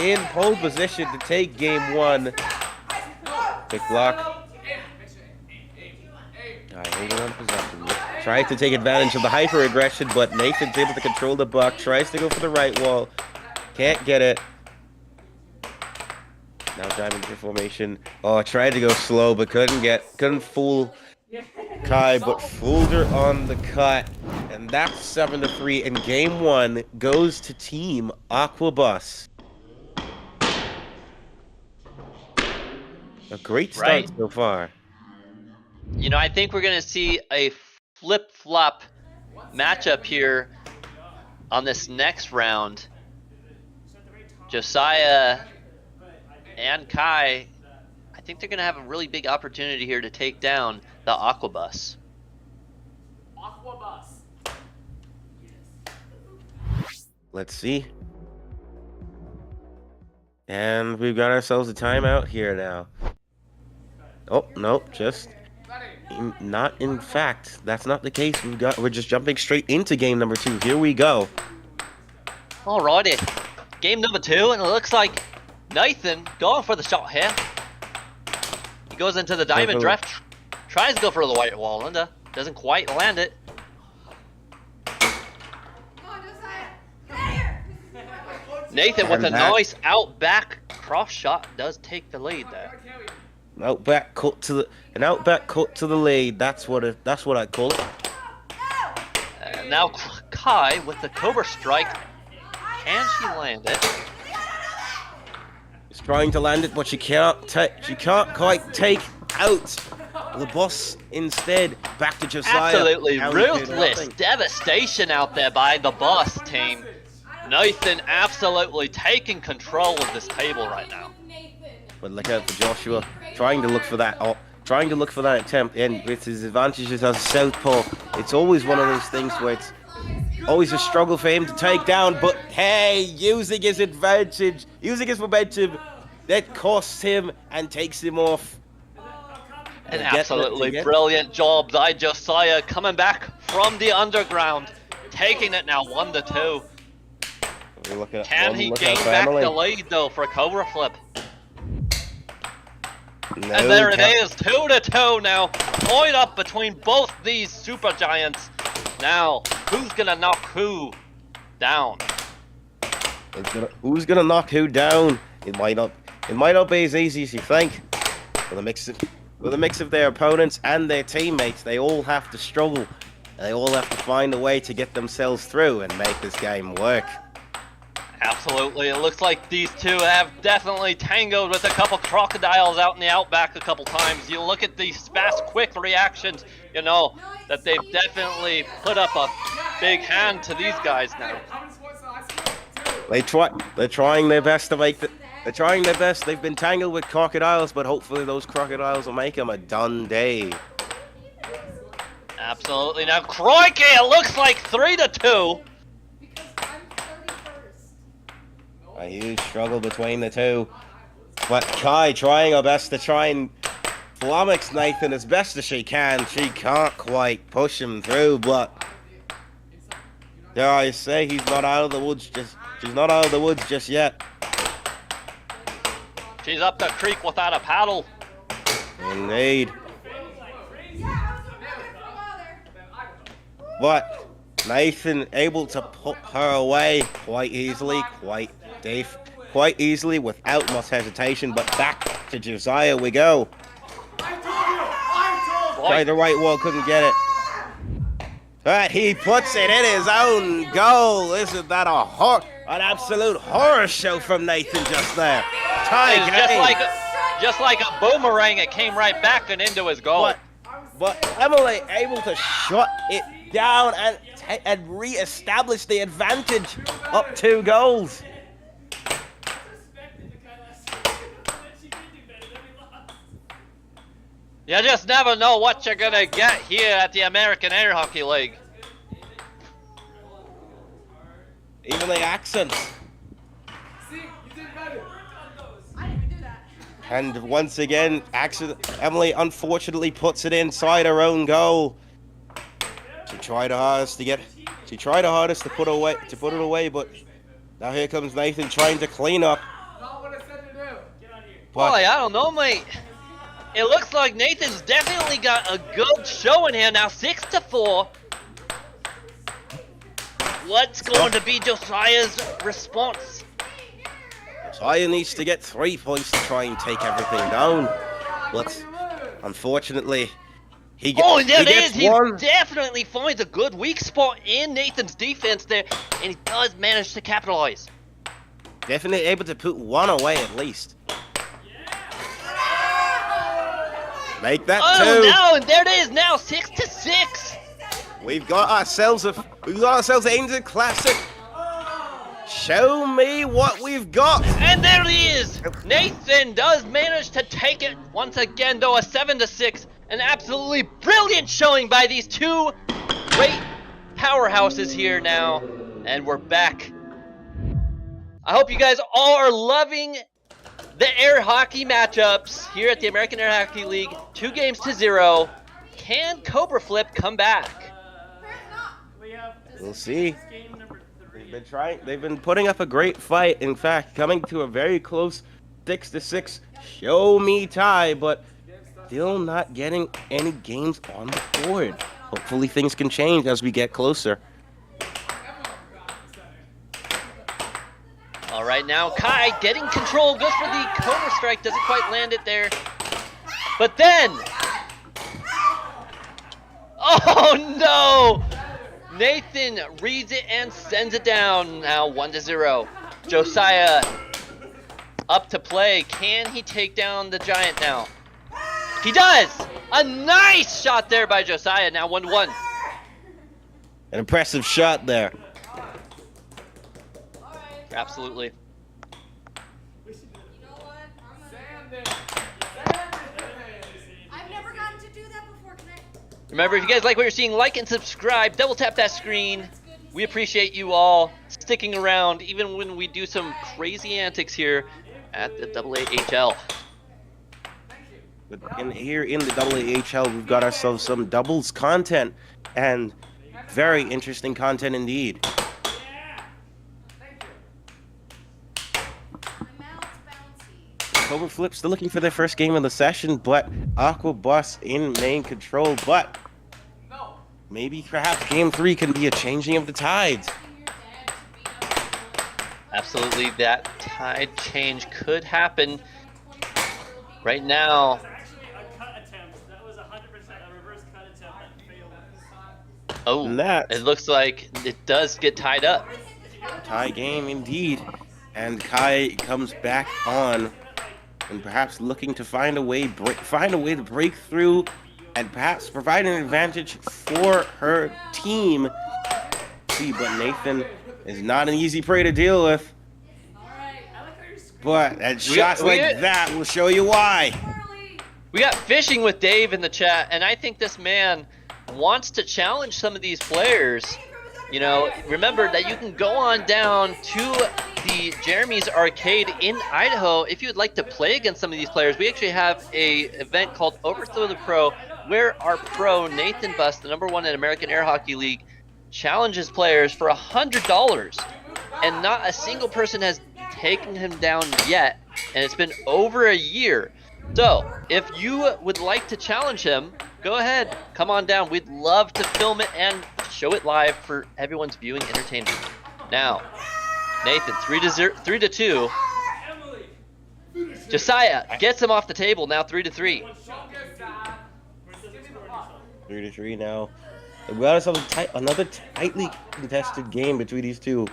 in pole position to take game one. Big block. Holding on possession. Tries to take advantage of the hyper aggression, but Nathan's able to control the buck. Tries to go for the right wall. Can't get it. Now diving into formation. Oh, tried to go slow, but couldn't fool Kai, but fooled her on the cut. And that's 7-3, and game one goes to Team Aquabus. A great start so far. You know, I think we're going to see a flip-flop matchup here on this next round. Josiah and Kai, I think they're going to have a really big opportunity here to take down the Aquabus. Let's see. And we've got ourselves a timeout here now. Oh, no, not in fact. That's not the case. We're just jumping straight into game number 2. Here we go. Alrighty. Game number 2, and it looks like Nathan going for the shot here. He goes into the diamond draft, tries to go for the white wall, and doesn't quite land it. Nathan with a nice out back cross shot does take the lead there. An outback cut to the lead. That's what I call it. And now Kai with the Cobra strike. Can she land it? She's trying to land it, but she can't quite take out the boss. Instead, back to Josiah. Absolutely ruthless devastation out there by the boss team. Nathan absolutely taking control of this table right now. But look out for Joshua, trying to look for that attempt, and with his advantages as a southpaw, it's always one of those things where it's always a struggle for him to take down, but hey, using his momentum, that costs him and takes him off. An absolutely brilliant job by Josiah coming back from the underground, taking it now 1-2. Can he gain back the lead though for a Cobra Flip? No, and there it is, 2-2 now. Point up between both these super giants. Now, who's gonna knock who down? Who's gonna knock who down? It might not be as easy as you think. With a mix of their opponents and their teammates, they all have to struggle. They all have to find a way to get themselves through and make this game work. Absolutely. It looks like these two have definitely tangled with a couple crocodiles out in the outback a couple times. You look at these fast, quick reactions, you know that they've definitely put up a big hand to these guys now. They're trying their best to make the. They're trying their best. They've been tangled with crocodiles, but hopefully those crocodiles will make them a done day. Absolutely. Now, crikey, it looks like 3-2. A huge struggle between the two. But Kai trying her best to try and flummox Nathan as best as she can. She can't quite push him through, but dare I say he's not out of the woods she's not out of the woods just yet. She's up the creek without a paddle. Indeed. But Nathan able to put her away quite easily, quite easily without much hesitation. But back to Josiah we go. Tried the right wall, couldn't get it. But he puts it in his own goal. Isn't that an absolute horror show from Nathan just there? Tie game. Just like a boomerang, it came right back and into his goal. But Emily able to shut it down and re-establish the advantage up 2 goals. You just never know what you're gonna get here at the American Air Hockey League. Even the accents. And once again, Emily unfortunately puts it inside her own goal. She tried her hardest to put it away, but now here comes Nathan trying to clean up. Boy, I don't know, mate. It looks like Nathan's definitely got a good showing here now, 6-4. What's going to be Josiah's response? Josiah needs to get 3 points to try and take everything down. But unfortunately, he definitely finds a good weak spot in Nathan's defense there, and he does manage to capitalize. Definitely able to put one away at least. Make that 2. Oh no, and there it is now, 6-6. We've got ourselves an Angel Classic. Show me what we've got. And there he is. Nathan does manage to take it once again, though, a 7-6. An absolutely brilliant showing by these two great powerhouses here now. And we're back. I hope you guys all are loving the air hockey matchups here at the American Air Hockey League. 2-0. Can Cobra Flip come back? We'll see. They've been putting up a great fight. In fact, coming to a very close 6-6 show me tie, but still not getting any games on the board. Hopefully things can change as we get closer. All right, now Kai getting control, goes for the Cobra Strike, doesn't quite land it there. But then, oh no! Nathan reads it and sends it down. Now 1-0. Josiah up to play. Can he take down the Giant now? He does! A nice shot there by Josiah. Now 1-1. An impressive shot there. Absolutely. Remember, if you guys like what you're seeing, like and subscribe. Double tap that screen. We appreciate you all sticking around, even when we do some crazy antics here at the AAHL. And here in the AAHL, we've got ourselves some doubles content, and very interesting content indeed. Cobra Flip still looking for their first game of the session, but Aqua Bus in main control. But maybe perhaps game 3 can be a changing of the tides. Absolutely, that tide change could happen. Right now, oh, it looks like it does get tied up. Tie game indeed. And Kai comes back on and perhaps looking to find a way to break through and perhaps provide an advantage for her team. See, but Nathan is not an easy prey to deal with. But shots like that will show you why. We got Fishing with Dave in the chat, and I think this man wants to challenge some of these players. You know, remember that you can go on down to the Jeremy's Arcade in Idaho if you would like to play against some of these players. We actually have a event called Overthrow the Pro, where our pro, Nathan Buss, the #1 in American Air Hockey League, challenges players for $100. And not a single person has taken him down yet, and it's been over a year. So, if you would like to challenge him, go ahead, come on down. We'd love to film it and show it live for everyone's viewing entertainment. Now, Nathan, 3-2. Josiah gets him off the table, now 3-3. 3-3 now. We got ourselves another tightly contested game between these two.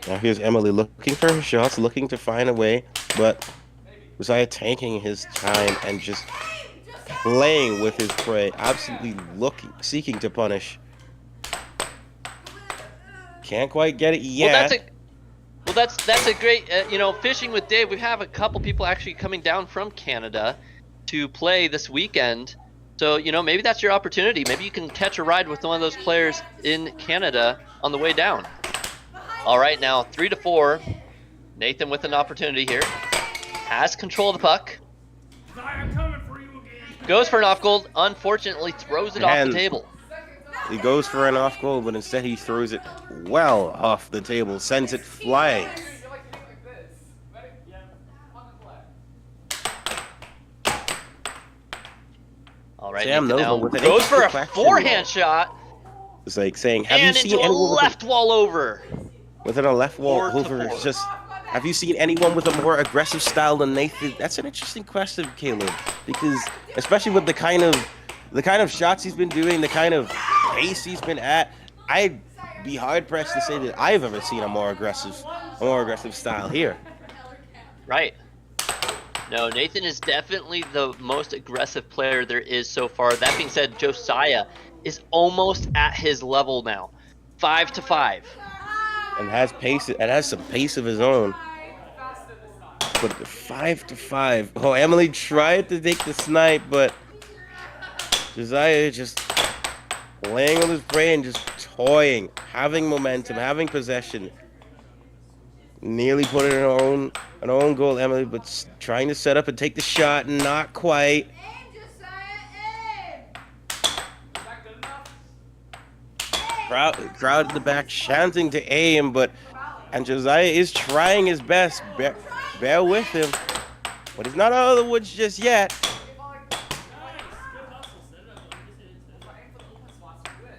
Now here's Emily looking for her shots, looking to find a way, but Josiah tanking his time and just playing with his prey, absolutely seeking to punish. Can't quite get it yet. Well, that's a great, you know, Fishing with Dave. We have a couple people actually coming down from Canada to play this weekend. So, you know, maybe that's your opportunity. Maybe you can catch a ride with one of those players in Canada on the way down. All right, now 3-4. Nathan with an opportunity here. Has control of the puck. Goes for an off goal. Unfortunately, throws it off the table. He goes for an off goal, but instead he throws it well off the table, sends it flying. All right, Sam Nathan now with an goes for a question. forehand shot. It's like saying, have And you into seen a anyone left wall over. within a left wall 4-4. over? Just have you seen anyone with a more aggressive style than Nathan? That's an interesting question, Caleb, because especially with the kind of shots he's been doing, the kind of pace he's been at, I'd be hard pressed to say that I've ever seen a more aggressive style here. Right. No, Nathan is definitely the most aggressive player there is so far. That being said, Josiah is almost at his level now. 5-5. And has pace. It has some pace of his own. But 5-5. Oh, Emily tried to take the snipe, but Josiah just playing with his brain, just toying, having momentum, having possession. Nearly put it in an own goal, Emily, but trying to set up and take the shot, not quite. Crowd in the back chanting to aim, and Josiah is trying his best. Bear with him, but he's not out of the woods just yet.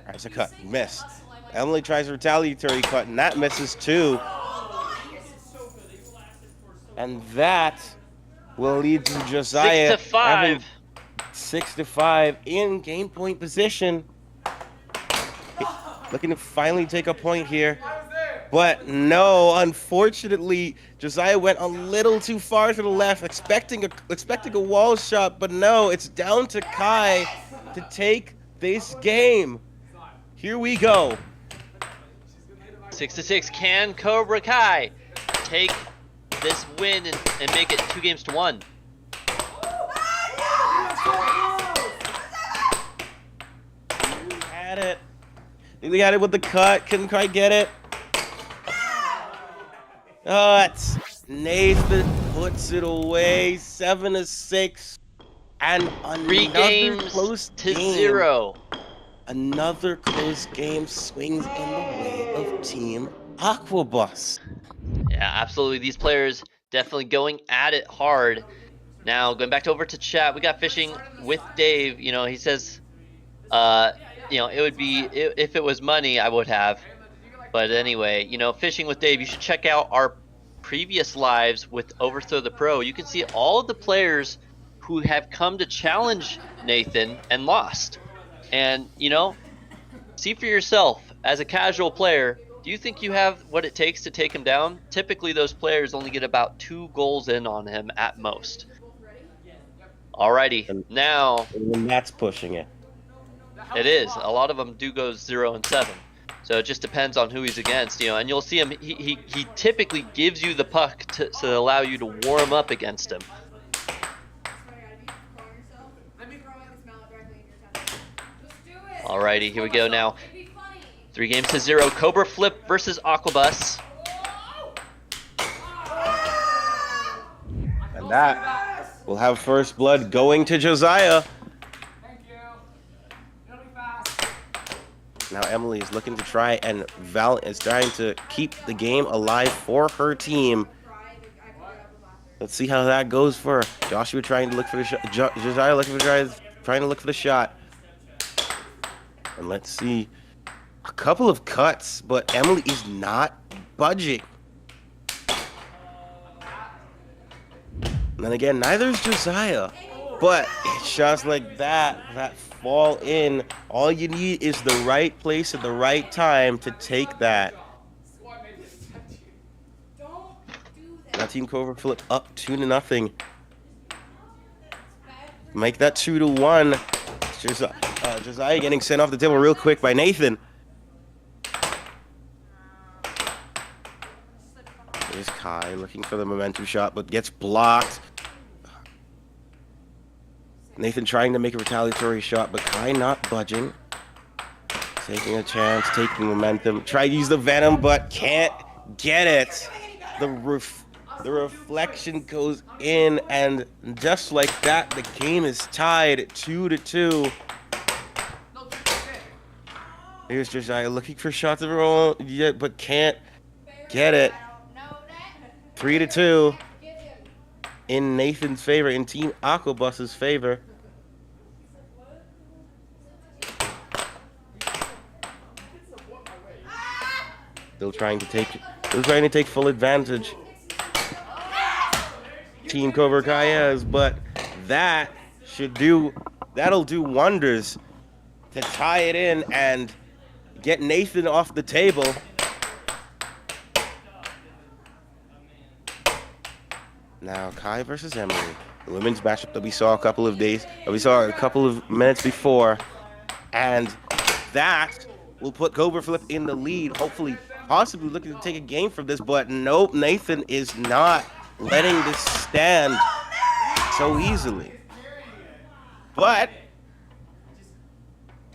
Tries a cut, missed. Emily tries a retaliatory cut, and that misses too. And that will lead to Josiah 6-5. 6-5 in game point position. Looking to finally take a point here. But no, unfortunately, Josiah went a little too far to the left, expecting a wall shot, but no, it's down to Kai to take this game. Here we go. 6-6. Can Cobra Kai take this win and make it 2-1? Had it. He had it with the cut. Couldn't quite get it. It's Nathan puts it away. 7-6. And 3 games close to game. 0. Another close game swings in the way of Team Aquabus. Yeah, absolutely. These players definitely going at it hard. Now, going back over to chat, we got Fishing with Dave. You know, he says, you know, it would be, if it was money, I would have. But anyway, you know, Fishing with Dave, you should check out our previous lives with Overthrow the Pro. You can see all of the players who have come to challenge Nathan and lost. And, you know, see for yourself, as a casual player, Do you think you have what it takes to take him down? Typically, those players only get about 2 goals in on him at most. Alrighty, now... And that's pushing it. It is. A lot of them do go 0 and 7. So it just depends on who he's against, you know. And you'll see him. He typically gives you the puck to allow you to warm up against him. Alrighty, here we go now. 3 games to 0. Cobra Flip versus Aquabus. And that will have first blood going to Josiah. Now Emily is looking to try and is trying to keep the game alive for her team. Let's see how that goes for her. Joshua trying to look for the shot. Josiah trying to look for the shot. And let's see. A couple of cuts, but Emily is not budging. And then again, neither is Josiah. But it's shots like that fall in. All you need is the right place at the right time to take that. Now Team Cobra Flip up 2-0. Make that 2-1. Josiah getting sent off the table real quick by Nathan. There's Kai looking for the momentum shot, but gets blocked. Nathan trying to make a retaliatory shot, but Kai not budging. Taking a chance, taking momentum. Try to use the Venom, but can't get it. The reflection goes in, and just like that, the game is tied 2-2. Here's Josiah looking for shots of her own, but can't get it. 3-2 in Nathan's favor, in Team Aquabus's favor. Still trying to take full advantage. Team Cobra Kai is, but that'll do wonders to tie it in and get Nathan off the table. Now Kai versus Emily, the women's matchup that we saw a couple of minutes before, and that will put Cobra Flip in the lead, hopefully, possibly looking to take a game from this, but nope, Nathan is not letting this stand so easily. But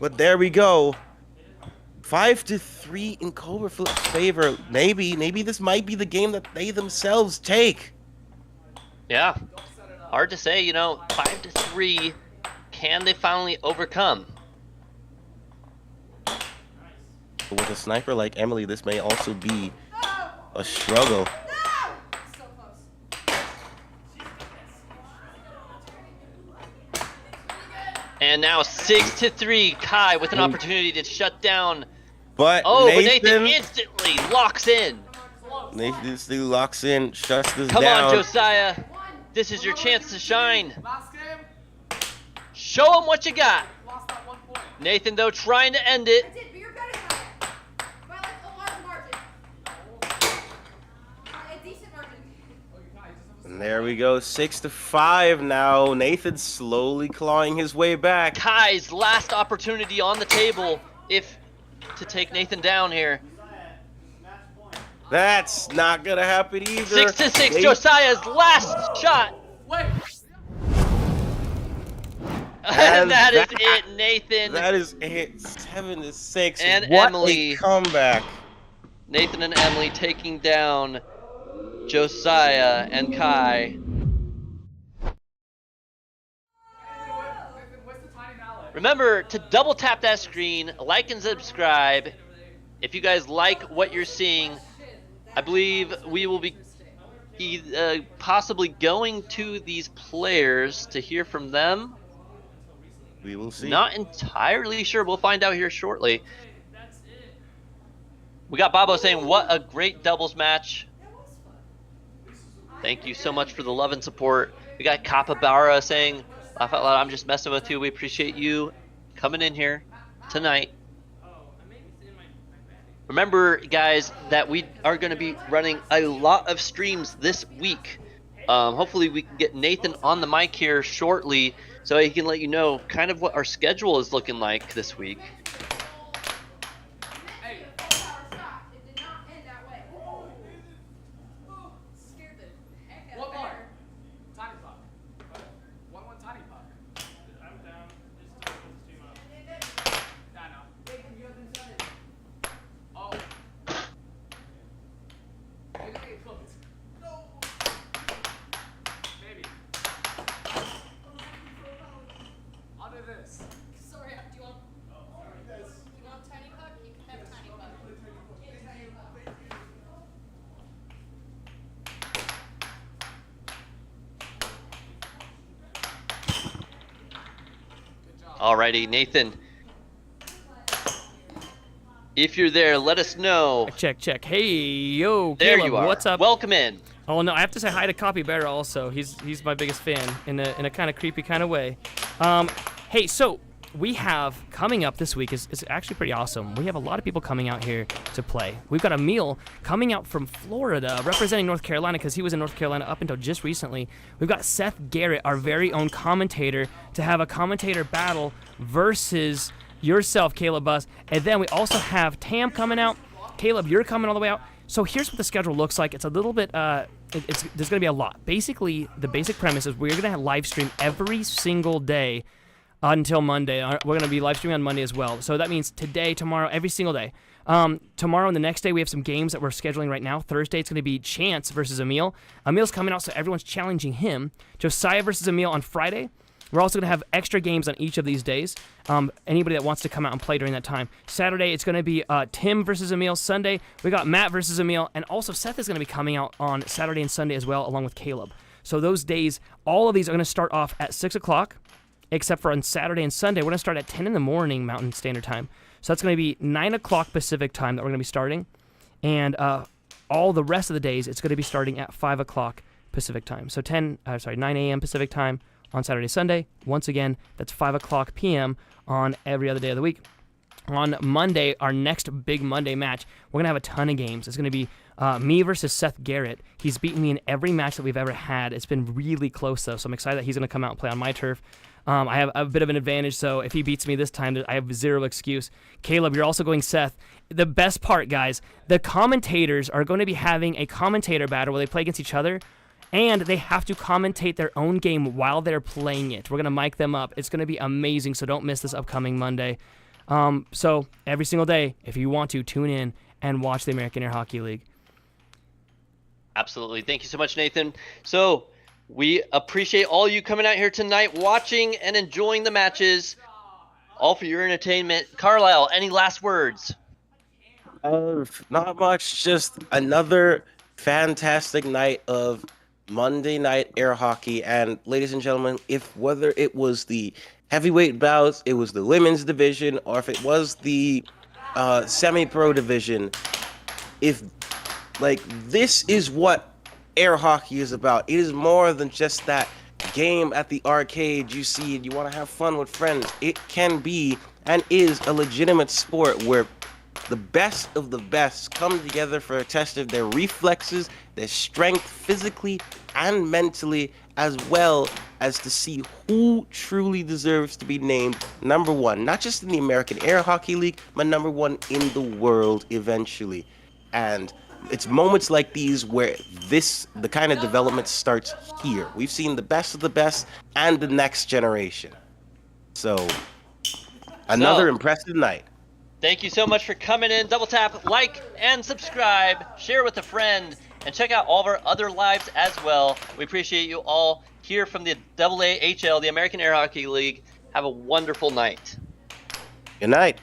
there we go. 5-3 in Cobra Flip's favor. Maybe this might be the game that they themselves take. Yeah, hard to say, you know. 5-3. Can they finally overcome? But with a sniper like Emily, this may also be a struggle. And now 6-3. Kai with an opportunity to shut down. But Nathan instantly locks in. Nathan still locks in, shuts this down. Come on, Josiah. This is your chance to shine. Show him what you got. Nathan, though, trying to end it. And there we go, 6-5 now. Nathan slowly clawing his way back. Kai's last opportunity on the table to take Nathan down here. That's not gonna happen either. 6-6, Josiah's last shot. And that is it, Nathan. That is it, 7-6. And what Emily. A comeback. Nathan and Emily taking down Josiah and Kai. Remember to double tap that screen, like and subscribe. If you guys like what you're seeing, I believe we will be possibly going to these players to hear from them. We will see. Not entirely sure. We'll find out here shortly. We got Babo saying, what a great doubles match. Thank you so much for the love and support. We got Capybara saying, laugh out loud, I'm just messing with you. We appreciate you coming in here tonight. Remember, guys, that we are going to be running a lot of streams this week. Hopefully we can get Nathan on the mic here shortly so he can let you know kind of what our schedule is looking like this week. Alrighty, Nathan. If you're there, let us know. Check. Hey, yo, There Caleb, you are. what's up? Welcome in. Oh no, I have to say hi to Copy Bear also. He's my biggest fan in a kind of creepy kind of way. Hey, so we have coming up this week is actually pretty awesome. We have a lot of people coming out here to play. We've got Emil coming out from Florida, representing North Carolina because he was in North Carolina up until just recently. We've got Seth Garrett, our very own commentator, to have a commentator battle versus yourself, Caleb Bus. And then we also have Tam coming out. Caleb, you're coming all the way out. So here's what the schedule looks like. It's a little bit, there's going to be a lot. Basically, the basic premise is we're going to have live stream every single day until Monday. We're going to be live streaming on Monday as well. So that means today, tomorrow, every single day. Tomorrow and the next day, we have some games that we're scheduling right now. Thursday, it's going to be Chance versus Emil. Emil's coming out, so everyone's challenging him. Josiah versus Emil on Friday. We're also going to have extra games on each of these days. Anybody that wants to come out and play during that time. Saturday, it's going to be Tim versus Emil. Sunday, we got Matt versus Emil. And also, Seth is going to be coming out on Saturday and Sunday as well, along with Caleb. So those days, all of these are going to start off at 6 o'clock, except for on Saturday and Sunday. We're going to start at 10 in the morning Mountain Standard Time. So that's going to be 9 o'clock Pacific Time that we're going to be starting. And all the rest of the days, it's going to be starting at 5 o'clock Pacific Time. So 9 a.m. Pacific Time on Saturday, Sunday. Once again, that's 5 o'clock p.m. on every other day of the week. On Monday, our next big Monday match, we're going to have a ton of games. It's going to be me versus Seth Garrett. He's beaten me in every match that we've ever had. It's been really close, though, so I'm excited that he's going to come out and play on my turf. I have a bit of an advantage, so if he beats me this time, I have zero excuse. Caleb, you're also going Seth. The best part, guys, the commentators are going to be having a commentator battle where they play against each other, and they have to commentate their own game while they're playing it. We're going to mic them up. It's going to be amazing, so don't miss this upcoming Monday. So every single day, if you want to, tune in and watch the American Air Hockey League. Absolutely. Thank you so much, Nathan. So we appreciate all you coming out here tonight, watching and enjoying the matches, all for your entertainment. Carlisle, any last words? Not much. Just another fantastic night of Monday night air hockey. And ladies and gentlemen, whether it was the heavyweight bouts, it was the women's division, or if it was the semi-pro division, this is what air hockey is about. It is more than just that game at the arcade you see and you want to have fun with friends. It can be and is a legitimate sport where the best of the best come together for a test of their reflexes, their strength physically and mentally, as well as to see who truly deserves to be named number one, not just in the American Air Hockey League, but number one in the world eventually. And it's moments like these where the kind of development starts here. We've seen the best of the best and the next generation. So, another impressive night. Thank you so much for coming in. Double tap, like, and subscribe. Share with a friend. And check out all of our other lives as well. We appreciate you all here from the AAHL, the American Air Hockey League. Have a wonderful night. Good night.